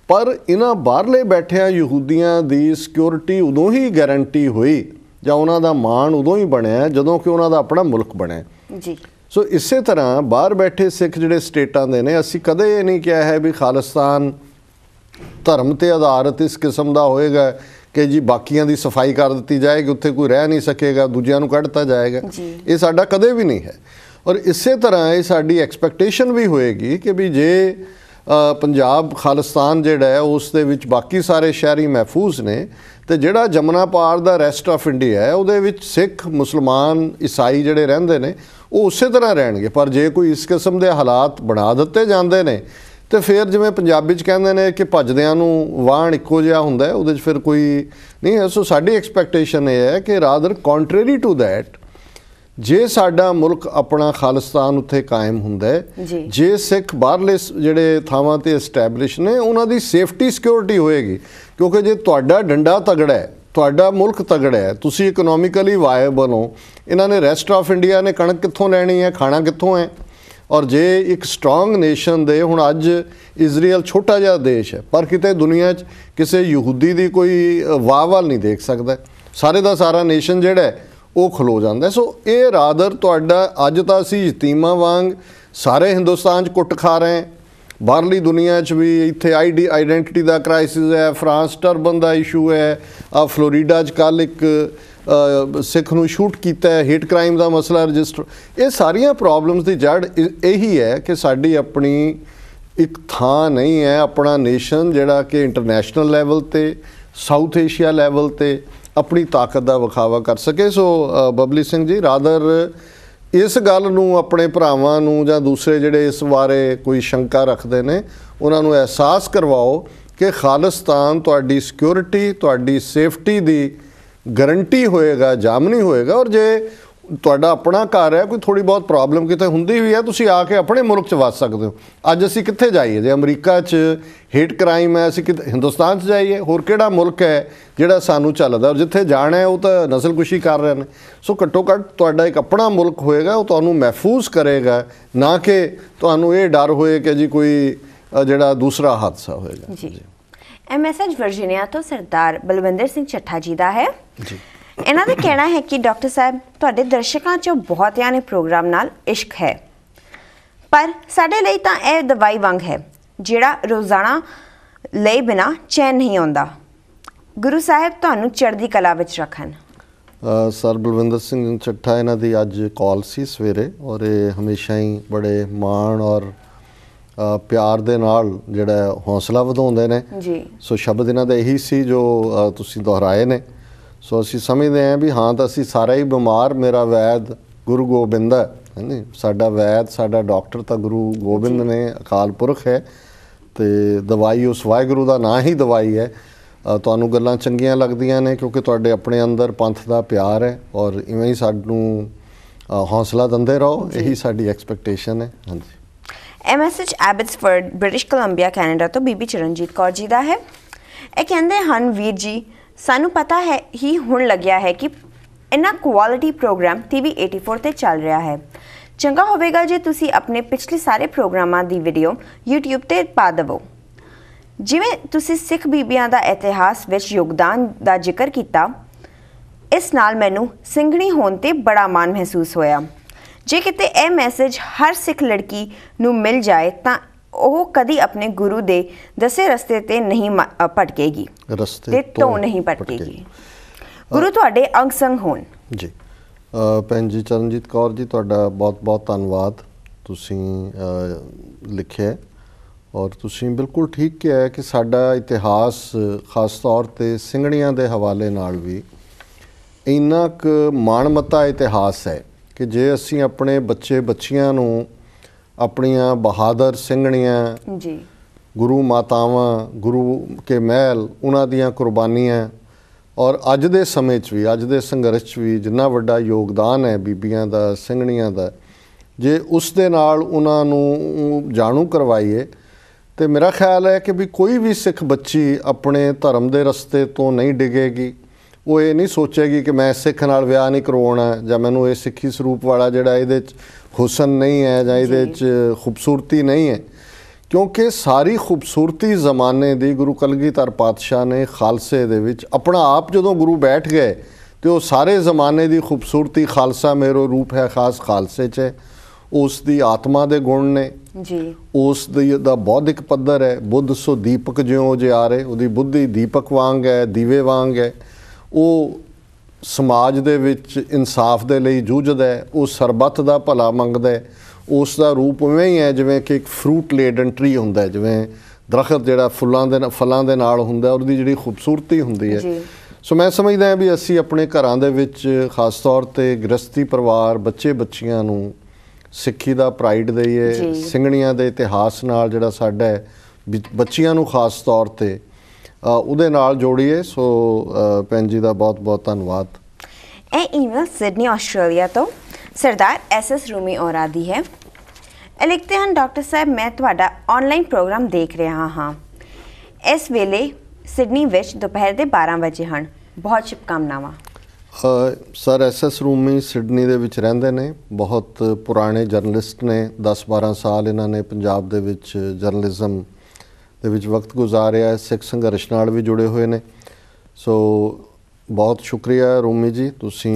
ਪਰ ਇਹਨਾਂ ਬਾਹਰਲੇ ਬੈਠਿਆਂ ਯਹੂਦੀਆਂ ਦੀ ਸਿਕਿਉਰਿਟੀ ਉਦੋਂ ਹੀ ਗਾਰੰਟੀ ਹੋਈ ਜਾਂ ਉਹਨਾਂ ਦਾ ਮਾਣ ਉਦੋਂ ਹੀ ਬਣਿਆ ਜਦੋਂ ਕਿ ਉਹਨਾਂ ਦਾ ਆਪਣਾ ਮੁਲਕ ਬਣਿਆ ਜੀ। ਸੋ ਇਸੇ ਤਰ੍ਹਾਂ ਬਾਹਰ ਬੈਠੇ ਸਿੱਖ ਜਿਹੜੇ ਸਟੇਟਾਂ ਦੇ ਨੇ, ਅਸੀਂ ਕਦੇ ਇਹ ਨਹੀਂ ਕਿਹਾ ਹੈ ਵੀ ਖਾਲਿਸਤਾਨ ਧਰਮ 'ਤੇ ਆਧਾਰਿਤ ਇਸ ਕਿਸਮ ਦਾ ਹੋਏਗਾ ਕਿ ਜੀ ਬਾਕੀਆਂ ਦੀ ਸਫਾਈ ਕਰ ਦਿੱਤੀ ਜਾਏਗੀ, ਉੱਥੇ ਕੋਈ ਰਹਿ ਨਹੀਂ ਸਕੇਗਾ, ਦੂਜਿਆਂ ਨੂੰ ਕੱਢ ਦਿੱਤਾ ਜਾਏਗਾ। ਇਹ ਸਾਡਾ ਕਦੇ ਵੀ ਨਹੀਂ ਹੈ। ਔਰ ਇਸੇ ਤਰ੍ਹਾਂ ਇਹ ਸਾਡੀ ਐਕਸਪੈਕਟੇਸ਼ਨ ਵੀ ਹੋਏਗੀ ਕਿ ਵੀ ਜੇ ਪੰਜਾਬ ਖਾਲਿਸਤਾਨ ਜਿਹੜਾ ਹੈ ਉਸ ਦੇ ਵਿੱਚ ਬਾਕੀ ਸਾਰੇ ਸ਼ਹਿਰੀ ਮਹਿਫੂਜ਼ ਨੇ, ਤੇ ਜਿਹੜਾ ਜਮਨਾ ਪਾਰ ਦਾ ਰੈਸਟ ਆਫ ਇੰਡੀਆ ਹੈ ਉਹਦੇ ਵਿੱਚ ਸਿੱਖ, ਮੁਸਲਮਾਨ, ਈਸਾਈ ਜਿਹੜੇ ਰਹਿੰਦੇ ਨੇ ਉਹ ਉਸੇ ਤਰ੍ਹਾਂ ਰਹਿਣਗੇ। ਪਰ ਜੇ ਕੋਈ ਇਸ ਕਿਸਮ ਦੇ ਹਾਲਾਤ ਬਣਾ ਦਿੱਤੇ ਜਾਂਦੇ ਨੇ ਤੇ ਫਿਰ ਜਿਵੇਂ ਪੰਜਾਬੀ 'ਚ ਕਹਿੰਦੇ ਨੇ ਕਿ ਭੱਜਦਿਆਂ ਨੂੰ ਵਾਹਣ ਇੱਕੋ ਜਿਹਾ ਹੁੰਦਾ, ਉਹਦੇ 'ਚ ਫਿਰ ਕੋਈ ਨਹੀਂ ਹੈ। ਸੋ ਸਾਡੀ ਐਕਸਪੈਕਟੇਸ਼ਨ ਇਹ ਹੈ ਕਿ ਰਾਦਰ ਕੰਟਰੇਰੀ ਟੂ ਦੈਟ, ਜੇ ਸਾਡਾ ਮੁਲਕ ਆਪਣਾ ਖਾਲਿਸਤਾਨ ਉੱਥੇ ਕਾਇਮ ਹੁੰਦਾ ਹੈ, ਜੇ ਸਿੱਖ ਬਾਹਰਲੇ ਜਿਹੜੇ ਥਾਵਾਂ 'ਤੇ ਐਸਟੈਬਲਿਸ਼ ਨੇ ਉਹਨਾਂ ਦੀ ਸੇਫਟੀ ਸਿਕਿਉਰਿਟੀ ਹੋਏਗੀ। ਕਿਉਂਕਿ ਜੇ ਤੁਹਾਡਾ ਡੰਡਾ ਤਗੜਾ ਹੈ, ਤੁਹਾਡਾ ਮੁਲਕ ਤਗੜਾ ਹੈ, ਤੁਸੀਂ ਇਕਨੋਮਿਕਲੀ ਵਾਇਬਲ ਹੋ, ਇਹਨਾਂ ਨੇ ਰੈਸਟ ਆਫ ਇੰਡੀਆ ਨੇ ਕਣਕ ਕਿੱਥੋਂ ਲੈਣੀ ਹੈ, ਖਾਣਾ ਕਿੱਥੋਂ ਹੈ? ਔਰ ਜੇ ਇੱਕ ਸਟਰੋਂਗ ਨੇਸ਼ਨ ਦੇ, ਹੁਣ ਅੱਜ ਇਜ਼ਰਾਈਲ ਛੋਟਾ ਜਿਹਾ ਦੇਸ਼ ਹੈ ਪਰ ਕਿਤੇ ਦੁਨੀਆ 'ਚ ਕਿਸੇ ਯਹੂਦੀ ਦੀ ਕੋਈ ਵਾਹ ਵੱਲ ਨਹੀਂ ਦੇਖ ਸਕਦਾ, ਸਾਰੇ ਦਾ ਸਾਰਾ ਨੇਸ਼ਨ ਜਿਹੜਾ ਹੈ ਉਹ ਖਲੋ ਜਾਂਦਾ। ਸੋ ਇਹ ਰਾਦਰ ਤੁਹਾਡਾ, ਅੱਜ ਤਾਂ ਅਸੀਂ ਯਤੀਮਾਂ ਵਾਂਗ ਸਾਰੇ ਹਿੰਦੁਸਤਾਨ 'ਚ ਕੁੱਟ ਖਾ ਰਹੇ, ਬਾਹਰਲੀ ਦੁਨੀਆ 'ਚ ਵੀ ਇੱਥੇ ਆਈਡੈਂਟਿਟੀ ਦਾ ਕ੍ਰਾਈਸਿਸ ਹੈ, ਫਰਾਂਸ ਟਰਬਨ ਦਾ ਇਸ਼ੂ ਹੈ, ਫਲੋਰੀਡਾ 'ਚ ਕੱਲ੍ਹ ਇੱਕ ਸਿੱਖ ਨੂੰ ਸ਼ੂਟ ਕੀਤਾ ਹੈ, ਹੀਟ ਕ੍ਰਾਈਮ ਦਾ ਮਸਲਾ ਰਜਿਸਟਰ। ਇਹ ਸਾਰੀਆਂ ਪ੍ਰੋਬਲਮਸ ਦੀ ਜੜ ਇਹੀ ਹੈ ਕਿ ਸਾਡੀ ਆਪਣੀ ਇੱਕ ਥਾਂ ਨਹੀਂ ਹੈ, ਆਪਣਾ ਨੇਸ਼ਨ ਜਿਹੜਾ ਕਿ ਇੰਟਰਨੈਸ਼ਨਲ ਲੈਵਲ 'ਤੇ, ਸਾਊਥ ਏਸ਼ੀਆ ਲੈਵਲ 'ਤੇ ਆਪਣੀ ਤਾਕਤ ਦਾ ਵਿਖਾਵਾ ਕਰ ਸਕੇ। ਸੋ ਬਬਲੀ ਸਿੰਘ ਜੀ, ਰਾਦਰ ਇਸ ਗੱਲ ਨੂੰ ਆਪਣੇ ਭਰਾਵਾਂ ਨੂੰ ਜਾਂ ਦੂਸਰੇ ਜਿਹੜੇ ਇਸ ਬਾਰੇ ਕੋਈ ਸ਼ੰਕਾ ਰੱਖਦੇ ਨੇ ਉਹਨਾਂ ਨੂੰ ਅਹਿਸਾਸ ਕਰਵਾਓ ਕਿ ਖਾਲਿਸਤਾਨ ਤੁਹਾਡੀ ਸਿਕਿਉਰਿਟੀ, ਤੁਹਾਡੀ ਸੇਫਟੀ ਦੀ ਗਰੰਟੀ ਹੋਏਗਾ, ਜਾਮਨੀ ਹੋਏਗਾ। ਔਰ ਜੇ ਤੁਹਾਡਾ ਆਪਣਾ ਘਰ ਹੈ, ਕੋਈ ਥੋੜ੍ਹੀ ਬਹੁਤ ਪ੍ਰੋਬਲਮ ਕਿਤੇ ਹੁੰਦੀ ਵੀ ਹੈ, ਤੁਸੀਂ ਆ ਕੇ ਆਪਣੇ ਮੁਲਕ 'ਚ ਵਸ ਸਕਦੇ ਹੋ। ਅੱਜ ਅਸੀਂ ਕਿੱਥੇ ਜਾਈਏ? ਜੇ ਅਮਰੀਕਾ 'ਚ ਹੇਟ ਕ੍ਰਾਈਮ ਹੈ, ਅਸੀਂ ਹਿੰਦੁਸਤਾਨ 'ਚ ਜਾਈਏ? ਹੋਰ ਕਿਹੜਾ ਮੁਲਕ ਹੈ ਜਿਹੜਾ ਸਾਨੂੰ ਚੱਲਦਾ? ਔਰ ਜਿੱਥੇ ਜਾਣਾ ਹੈ ਉਹ ਤਾਂ ਨਸਲਕੁਸ਼ੀ ਕਰ ਰਹੇ ਨੇ। ਸੋ ਘੱਟੋ ਘੱਟ ਤੁਹਾਡਾ ਇੱਕ ਆਪਣਾ ਮੁਲਕ ਹੋਏਗਾ, ਉਹ ਤੁਹਾਨੂੰ ਮਹਿਫੂਜ਼ ਕਰੇਗਾ, ਨਾ ਕਿ ਤੁਹਾਨੂੰ ਇਹ ਡਰ ਹੋਏ ਕਿ ਜੀ ਕੋਈ ਜਿਹੜਾ ਦੂਸਰਾ ਹਾਦਸਾ ਹੋਏਗਾ। ਜੀ, ਇਹ ਮੈਸੇਜ ਵਰਜੀਨੀਆ ਤੋਂ ਸਰਦਾਰ ਬਲਵਿੰਦਰ ਸਿੰਘ ਚੱਠਾ ਜੀ ਦਾ ਹੈ। ਜੀ, ਇਹਨਾਂ ਦਾ ਕਹਿਣਾ ਹੈ ਕਿ ਡਾਕਟਰ ਸਾਹਿਬ, ਤੁਹਾਡੇ ਦਰਸ਼ਕਾਂ 'ਚੋਂ ਬਹੁਤਿਆਂ ਨੇ ਪ੍ਰੋਗਰਾਮ ਨਾਲ ਇਸ਼ਕ ਹੈ, ਪਰ ਸਾਡੇ ਲਈ ਤਾਂ ਇਹ ਦਵਾਈ ਵਾਂਗ ਹੈ ਜਿਹੜਾ ਰੋਜ਼ਾਨਾ ਲਏ ਬਿਨਾਂ ਚੈਨ ਨਹੀਂ ਆਉਂਦਾ। ਗੁਰੂ ਸਾਹਿਬ ਤੁਹਾਨੂੰ ਚੜ੍ਹਦੀ ਕਲਾ ਵਿੱਚ ਰੱਖਣ। ਸਰ ਬਲਵਿੰਦਰ ਸਿੰਘ ਚੱਠਾ, ਇਹਨਾਂ ਦੀ ਅੱਜ ਕਾਲ ਸੀ ਸਵੇਰੇ, ਔਰ ਇਹ ਹਮੇਸ਼ਾ ਹੀ ਬੜੇ ਮਾਣ ਔਰ ਪਿਆਰ ਦੇ ਨਾਲ ਜਿਹੜਾ ਹੌਸਲਾ ਵਧਾਉਂਦੇ ਨੇ ਜੀ। ਸੋ ਸ਼ਬਦ ਇਹਨਾਂ ਦਾ ਇਹੀ ਸੀ ਜੋ ਤੁਸੀਂ ਦੁਹਰਾਏ ਨੇ। ਸੋ ਅਸੀਂ ਸਮਝਦੇ ਹਾਂ ਵੀ ਹਾਂ ਤਾਂ ਅਸੀਂ ਸਾਰਾ ਹੀ ਬਿਮਾਰ, ਮੇਰਾ ਵੈਦ ਗੁਰੂ ਗੋਬਿੰਦ ਹੈ, ਨਹੀਂ ਸਾਡਾ ਵੈਦ, ਸਾਡਾ ਡਾਕਟਰ ਤਾਂ ਗੁਰੂ ਗੋਬਿੰਦ ਨੇ, ਅਕਾਲ ਪੁਰਖ ਹੈ, ਤੇ ਦਵਾਈ ਉਸ ਵਾਹਿਗੁਰੂ ਦਾ ਨਾਂ ਹੀ ਦਵਾਈ ਹੈ। ਤੁਹਾਨੂੰ ਗੱਲਾਂ ਚੰਗੀਆਂ ਲੱਗਦੀਆਂ ਨੇ ਕਿਉਂਕਿ ਤੁਹਾਡੇ ਆਪਣੇ ਅੰਦਰ ਪੰਥ ਦਾ ਪਿਆਰ ਹੈ, ਔਰ ਇਵੇਂ ਹੀ ਸਾਨੂੰ ਹੌਸਲਾ ਦਿੰਦੇ ਰਹੋ, ਇਹੀ ਸਾਡੀ ਐਕਸਪੈਕਟੇਸ਼ਨ ਹੈ। ਹਾਂਜੀ, ਇਹ message Abbotsford, British Columbia, Canada ਤੋਂ ਬੀਬੀ ਚਰਨਜੀਤ ਕੌਰ ਜੀ ਦਾ ਹੈ। ਇਹ ਕਹਿੰਦੇ ਹਨ, ਵੀਰ ਜੀ, ਸਾਨੂੰ ਪਤਾ ਹੈ ਹੀ ਹੁਣ ਲੱਗਿਆ ਹੈ ਕਿ ਇੰਨਾ ਕੁਆਲਿਟੀ ਪ੍ਰੋਗਰਾਮ TV 84 ਤੇ ਚੱਲ ਰਿਹਾ ਹੈ। ਚੰਗਾ ਹੋਵੇਗਾ ਜੇ ਤੁਸੀਂ ਆਪਣੇ ਪਿਛਲੇ ਸਾਰੇ ਪ੍ਰੋਗਰਾਮਾਂ ਦੀ ਵੀਡੀਓ YouTube ਤੇ ਪਾ ਦੇਵੋ। ਜਿਵੇਂ ਤੁਸੀਂ ਸਿੱਖ ਬੀਬੀਆਂ ਦਾ ਇਤਿਹਾਸ ਵਿੱਚ ਯੋਗਦਾਨ ਦਾ ਜ਼ਿਕਰ ਕੀਤਾ, ਇਸ ਨਾਲ ਮੈਨੂੰ ਸਿੰਘਣੀ ਹੋਣ ਤੇ ਬੜਾ ਮਾਣ ਮਹਿਸੂਸ ਹੋਇਆ। ਜੇ ਕਿਤੇ ਇਹ ਮੈਸੇਜ ਹਰ ਸਿੱਖ ਲੜਕੀ ਨੂੰ ਮਿਲ ਜਾਏ ਤਾਂ ਉਹ ਕਦੀ ਆਪਣੇ ਗੁਰੂ ਦੇ ਦੱਸੇ ਰਸਤੇ ਤੇ ਨਹੀਂ ਭਟਕੇਗੀ, ਰਸਤੇ ਤੋਂ ਨਹੀਂ ਭਟਕੇਗੀ। ਗੁਰੂ ਤੁਹਾਡੇ ਅੰਗ ਸੰਗ ਹੋਣ। ਜੀ ਭੈਣ ਜੀ ਚਰਨਜੀਤ ਕੌਰ ਜੀ, ਤੁਹਾਡਾ ਬਹੁਤ ਬਹੁਤ ਧੰਨਵਾਦ। ਤੁਸੀਂ ਲਿਖਿਆ ਔਰ ਤੁਸੀਂ ਬਿਲਕੁਲ ਠੀਕ ਕਿਹਾ ਹੈ ਕਿ ਸਾਡਾ ਇਤਿਹਾਸ ਖਾਸ ਤੌਰ 'ਤੇ ਸਿੰਘਣੀਆਂ ਦੇ ਹਵਾਲੇ ਨਾਲ ਵੀ ਇੰਨਾ ਕੁ ਮਾਣਮੱਤਾ ਇਤਿਹਾਸ ਹੈ ਕਿ ਜੇ ਅਸੀਂ ਆਪਣੇ ਬੱਚੇ ਬੱਚੀਆਂ ਨੂੰ ਆਪਣੀਆਂ ਬਹਾਦਰ ਸਿੰਘਣੀਆਂ, ਜੀ, ਗੁਰੂ ਮਾਤਾਵਾਂ, ਗੁਰੂ ਕੇ ਮਹਿਲ, ਉਹਨਾਂ ਦੀਆਂ ਕੁਰਬਾਨੀਆਂ, ਔਰ ਅੱਜ ਦੇ ਸਮੇਂ 'ਚ ਵੀ, ਅੱਜ ਦੇ ਸੰਘਰਸ਼ 'ਚ ਵੀ ਜਿੰਨਾ ਵੱਡਾ ਯੋਗਦਾਨ ਹੈ ਬੀਬੀਆਂ ਦਾ, ਸਿੰਘਣੀਆਂ ਦਾ, ਜੇ ਉਸ ਦੇ ਨਾਲ ਉਹਨਾਂ ਨੂੰ ਜਾਣੂ ਕਰਵਾਈਏ ਤੇ ਮੇਰਾ ਖਿਆਲ ਹੈ ਕਿ ਵੀ ਕੋਈ ਵੀ ਸਿੱਖ ਬੱਚੀ ਆਪਣੇ ਧਰਮ ਦੇ ਰਸਤੇ ਤੋਂ ਨਹੀਂ ਡਿੱਗੇਗੀ। ਉਹ ਇਹ ਨਹੀਂ ਸੋਚੇਗੀ ਕਿ ਮੈਂ ਸਿੱਖ ਨਾਲ ਵਿਆਹ ਨਹੀਂ ਕਰਵਾਉਣਾ, ਜਾਂ ਮੈਨੂੰ ਇਹ ਸਿੱਖੀ ਸਰੂਪ ਵਾਲਾ ਜਿਹੜਾ ਇਹਦੇ 'ਚ ਹੁਸਨ ਨਹੀਂ ਹੈ ਜਾਂ ਇਹਦੇ 'ਚ ਖੂਬਸੂਰਤੀ ਨਹੀਂ ਹੈ, ਕਿਉਂਕਿ ਸਾਰੀ ਖੂਬਸੂਰਤੀ ਜ਼ਮਾਨੇ ਦੀ ਗੁਰੂ ਕਲਗੀਧਰ ਪਾਤਸ਼ਾਹ ਨੇ ਖਾਲਸੇ ਦੇ ਵਿੱਚ ਆਪਣਾ ਆਪ ਜਦੋਂ ਗੁਰੂ ਬੈਠ ਗਏ ਤੇ ਉਹ ਸਾਰੇ ਜ਼ਮਾਨੇ ਦੀ ਖੂਬਸੂਰਤੀ ਖਾਲਸਾ ਮੇਰੋ ਰੂਪ ਹੈ ਖਾਸ ਖਾਲਸੇ 'ਚ, ਉਸ ਦੀ ਆਤਮਾ ਦੇ ਗੁਣ ਨੇ ਜੀ, ਉਸ ਦਾ ਬੌਧਿਕ ਪੱਧਰ ਹੈ। ਬੁੱਧ ਸੋ ਦੀਪਕ ਜਿਉਂ ਜਿਆਰੇ, ਉਹਦੀ ਬੁੱਧੀ ਦੀਪਕ ਵਾਂਗ ਹੈ, ਦੀਵੇ ਵਾਂਗ ਹੈ। ਉਹ ਸਮਾਜ ਦੇ ਵਿੱਚ ਇਨਸਾਫ ਦੇ ਲਈ ਜੂਝਦਾ ਹੈ, ਉਹ ਸਰਬੱਤ ਦਾ ਭਲਾ ਮੰਗਦਾ ਹੈ, ਉਸ ਦਾ ਰੂਪ ਉਵੇਂ ਹੀ ਹੈ ਜਿਵੇਂ ਕਿ ਇੱਕ ਫਰੂਟ ਲੇਡਨ ਟਰੀ ਹੁੰਦਾ, ਜਿਵੇਂ ਦਰਖਤ ਜਿਹੜਾ ਫਲਾਂ ਦੇ ਨਾਲ ਹੁੰਦਾ, ਉਹਦੀ ਜਿਹੜੀ ਖੂਬਸੂਰਤੀ ਹੁੰਦੀ ਹੈ। ਸੋ ਮੈਂ ਸਮਝਦਾ ਹਾਂ ਵੀ ਅਸੀਂ ਆਪਣੇ ਘਰਾਂ ਦੇ ਵਿੱਚ ਖਾਸ ਤੌਰ 'ਤੇ ਗ੍ਰਸਤੀ ਪਰਿਵਾਰ, ਬੱਚੇ ਬੱਚੀਆਂ ਨੂੰ ਸਿੱਖੀ ਦਾ ਪ੍ਰਾਈਡ ਦਈਏ, ਸਿੰਘਣੀਆਂ ਦੇ ਇਤਿਹਾਸ ਨਾਲ ਜਿਹੜਾ ਸਾਡਾ ਹੈ ਬੱਚੀਆਂ ਨੂੰ ਖਾਸ ਤੌਰ 'ਤੇ ਉਹਦੇ ਨਾਲ ਜੋੜੀਏ। ਸੋ ਭੈਣ ਜੀ ਦਾ ਬਹੁਤ ਬਹੁਤ ਧੰਨਵਾਦ। ਇਹ ਈਮੇਲ ਸਿਡਨੀ ਆਸਟ੍ਰੇਲੀਆ ਤੋਂ ਸਰਦਾਰ SS ਰੂਮੀ ਔਰਾ ਦੀ ਹੈ। ਇਹ ਲਿਖਦੇ ਹਨ, ਡਾਕਟਰ ਸਾਹਿਬ ਮੈਂ ਤੁਹਾਡਾ ਆਨਲਾਈਨ ਪ੍ਰੋਗਰਾਮ ਦੇਖ ਰਿਹਾ ਹਾਂ। ਇਸ ਵੇਲੇ ਸਿਡਨੀ ਵਿੱਚ ਦੁਪਹਿਰ ਦੇ 12 ਵਜੇ ਹਨ। ਬਹੁਤ ਸ਼ੁਭਕਾਮਨਾਵਾਂ। ਸਰ SS ਰੂਮੀ ਸਿਡਨੀ ਦੇ ਵਿੱਚ ਰਹਿੰਦੇ ਨੇ, ਬਹੁਤ ਪੁਰਾਣੇ ਜਰਨਲਿਸਟ ਨੇ। 10-12 ਸਾਲ ਇਹਨਾਂ ਨੇ ਪੰਜਾਬ ਦੇ ਵਿੱਚ ਜਰਨਲਿਜ਼ਮ ਦੇ ਵਿੱਚ ਵਕਤ ਗੁਜ਼ਾਰਿਆ, ਸਿੱਖ ਸੰਘਰਸ਼ ਨਾਲ ਵੀ ਜੁੜੇ ਹੋਏ ਨੇ। ਸੋ ਬਹੁਤ ਸ਼ੁਕਰੀਆ ਰੂਮੀ ਜੀ, ਤੁਸੀਂ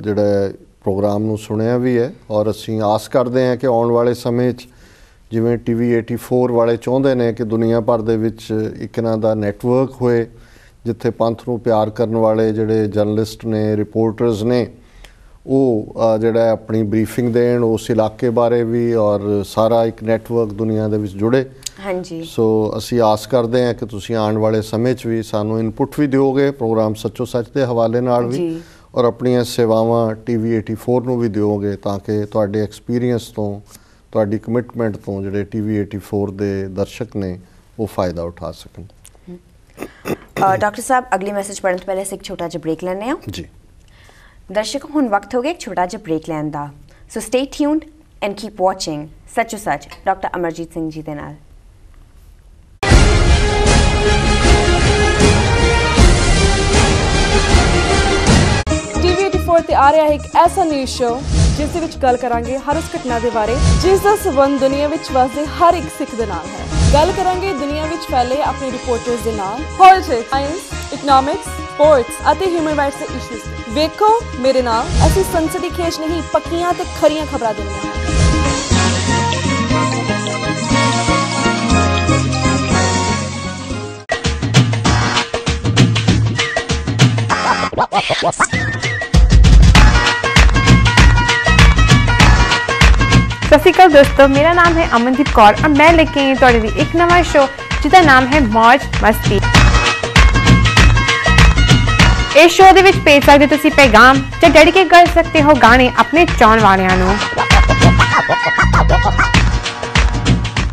ਜਿਹੜਾ ਪ੍ਰੋਗਰਾਮ ਨੂੰ ਸੁਣਿਆ ਵੀ ਹੈ, ਔਰ ਅਸੀਂ ਆਸ ਕਰਦੇ ਹਾਂ ਕਿ ਆਉਣ ਵਾਲੇ ਸਮੇਂ 'ਚ ਜਿਵੇਂ TV 84 ਵਾਲੇ ਚਾਹੁੰਦੇ ਨੇ ਕਿ ਦੁਨੀਆ ਭਰ ਦੇ ਵਿੱਚ ਇੱਕ ਇਹਨਾਂ ਦਾ ਨੈਟਵਰਕ ਹੋਏ, ਜਿੱਥੇ ਪੰਥ ਨੂੰ ਪਿਆਰ ਕਰਨ ਵਾਲੇ ਜਿਹੜੇ ਜਰਨਲਿਸਟ ਨੇ, ਰਿਪੋਰਟਰਸ ਨੇ, ਉਹ ਜਿਹੜਾ ਆਪਣੀ ਬਰੀਫਿੰਗ ਦੇਣ ਉਸ ਇਲਾਕੇ ਬਾਰੇ ਵੀ, ਔਰ ਸਾਰਾ ਇੱਕ ਨੈਟਵਰਕ ਦੁਨੀਆ ਦੇ ਵਿੱਚ ਜੁੜੇ। ਹਾਂਜੀ। ਸੋ ਅਸੀਂ ਆਸ ਕਰਦੇ ਹਾਂ ਕਿ ਤੁਸੀਂ ਆਉਣ ਵਾਲੇ ਸਮੇਂ 'ਚ ਵੀ ਸਾਨੂੰ ਇਨਪੁਟ ਵੀ ਦਿਓਗੇ ਪ੍ਰੋਗਰਾਮ ਸੱਚੋ ਸੱਚ ਦੇ ਹਵਾਲੇ ਨਾਲ ਵੀ, ਔਰ ਆਪਣੀਆਂ ਸੇਵਾਵਾਂ TV 84 ਨੂੰ ਵੀ ਦਿਓਗੇ, ਤਾਂ ਕਿ ਤੁਹਾਡੇ ਐਕਸਪੀਰੀਅੰਸ ਤੋਂ, ਤੁਹਾਡੀ ਕਮਿਟਮੈਂਟ ਤੋਂ ਜਿਹੜੇ TV 84 ਦੇ ਦਰਸ਼ਕ ਨੇ ਉਹ ਫਾਇਦਾ ਉਠਾ ਸਕਣ। ਡਾਕਟਰ ਸਾਹਿਬ ਅਗਲੀ ਮੈਸੇਜ ਪੜ੍ਹਨ ਤੋਂ ਪਹਿਲੇ ਅਸੀਂ ਇੱਕ ਛੋਟਾ ਜਿਹਾ ਬ੍ਰੇਕ ਲੈਂਦੇ ਹਾਂ ਜੀ। ਦਰਸ਼ਕੋ ਹੁਣ ਵਕਤ ਹੋ ਗਿਆ ਇੱਕ ਛੋਟਾ ਜਿਹਾ ਬ੍ਰੇਕ ਲੈਣ ਦਾ। So stay tuned and keep watching ਸੱਚੋ ਸੱਚ ਡਾਕਟਰ ਅਮਰਜੀਤ ਸਿੰਘ ਜੀ ਦੇ ਨਾਲ। TV 84 ਤੇ ਆ ਰਿਹਾ ਹੈ ਇੱਕ ਐਸਾ ਨਿਊਜ਼ ਸ਼ੋ ਜਿਸ ਦੇ ਵਿੱਚ ਗੱਲ ਕਰਾਂਗੇ ਹਰ ਉਸ ਘਟਨਾ ਦੇ ਬਾਰੇ ਜਿਸ ਦਾ ਸੰਬੰਧ ਦੁਨੀਆ ਵਿੱਚ ਵਸਦੇ ਹਰ ਇੱਕ ਸਿੱਖ ਦੇ ਨਾਲ ਹੈ। ਗੱਲ ਕਰਾਂਗੇ ਦੁਨੀਆ ਵਿੱਚ ਫੈਲੇ ਆਪਣੇ ਰਿਪੋਰਟਰਸ ਦੇ ਨਾਲ ਪੋਲਿਟਿਕਸ, ਸਾਇੰਸ, ਇਕਨੋਮਿਕਸ, ਸਪੋਰਟਸ ਅਤੇ ਹਿਊਮਨ ਰਾਈਟਸ ਦੇ ਇਸ਼ੂਜ਼ ਤੇ। ਵੇਖੋ ਮੇਰੇ ਨਾਲ, ਅਸੀਂ ਸੰਸਦੀ ਖੇਚ ਨਹੀਂ, ਪੱਕੀਆਂ ਤੇ ਖਰੀਆਂ ਖਬਰਾਂ ਦਿੰਦੇ ਹਾਂ। सत श्री अकाल दोस्तों, मेरा नाम है अमनदीप कौर और मैं लेके आई तुहाडे लई एक नवा शो जिसका नाम है मौज मस्ती। इस शो दे विच भेज सकते तुसी पैगाम या डेडिकेट कर सकते हो गाने अपने चाहण वालियां नूं।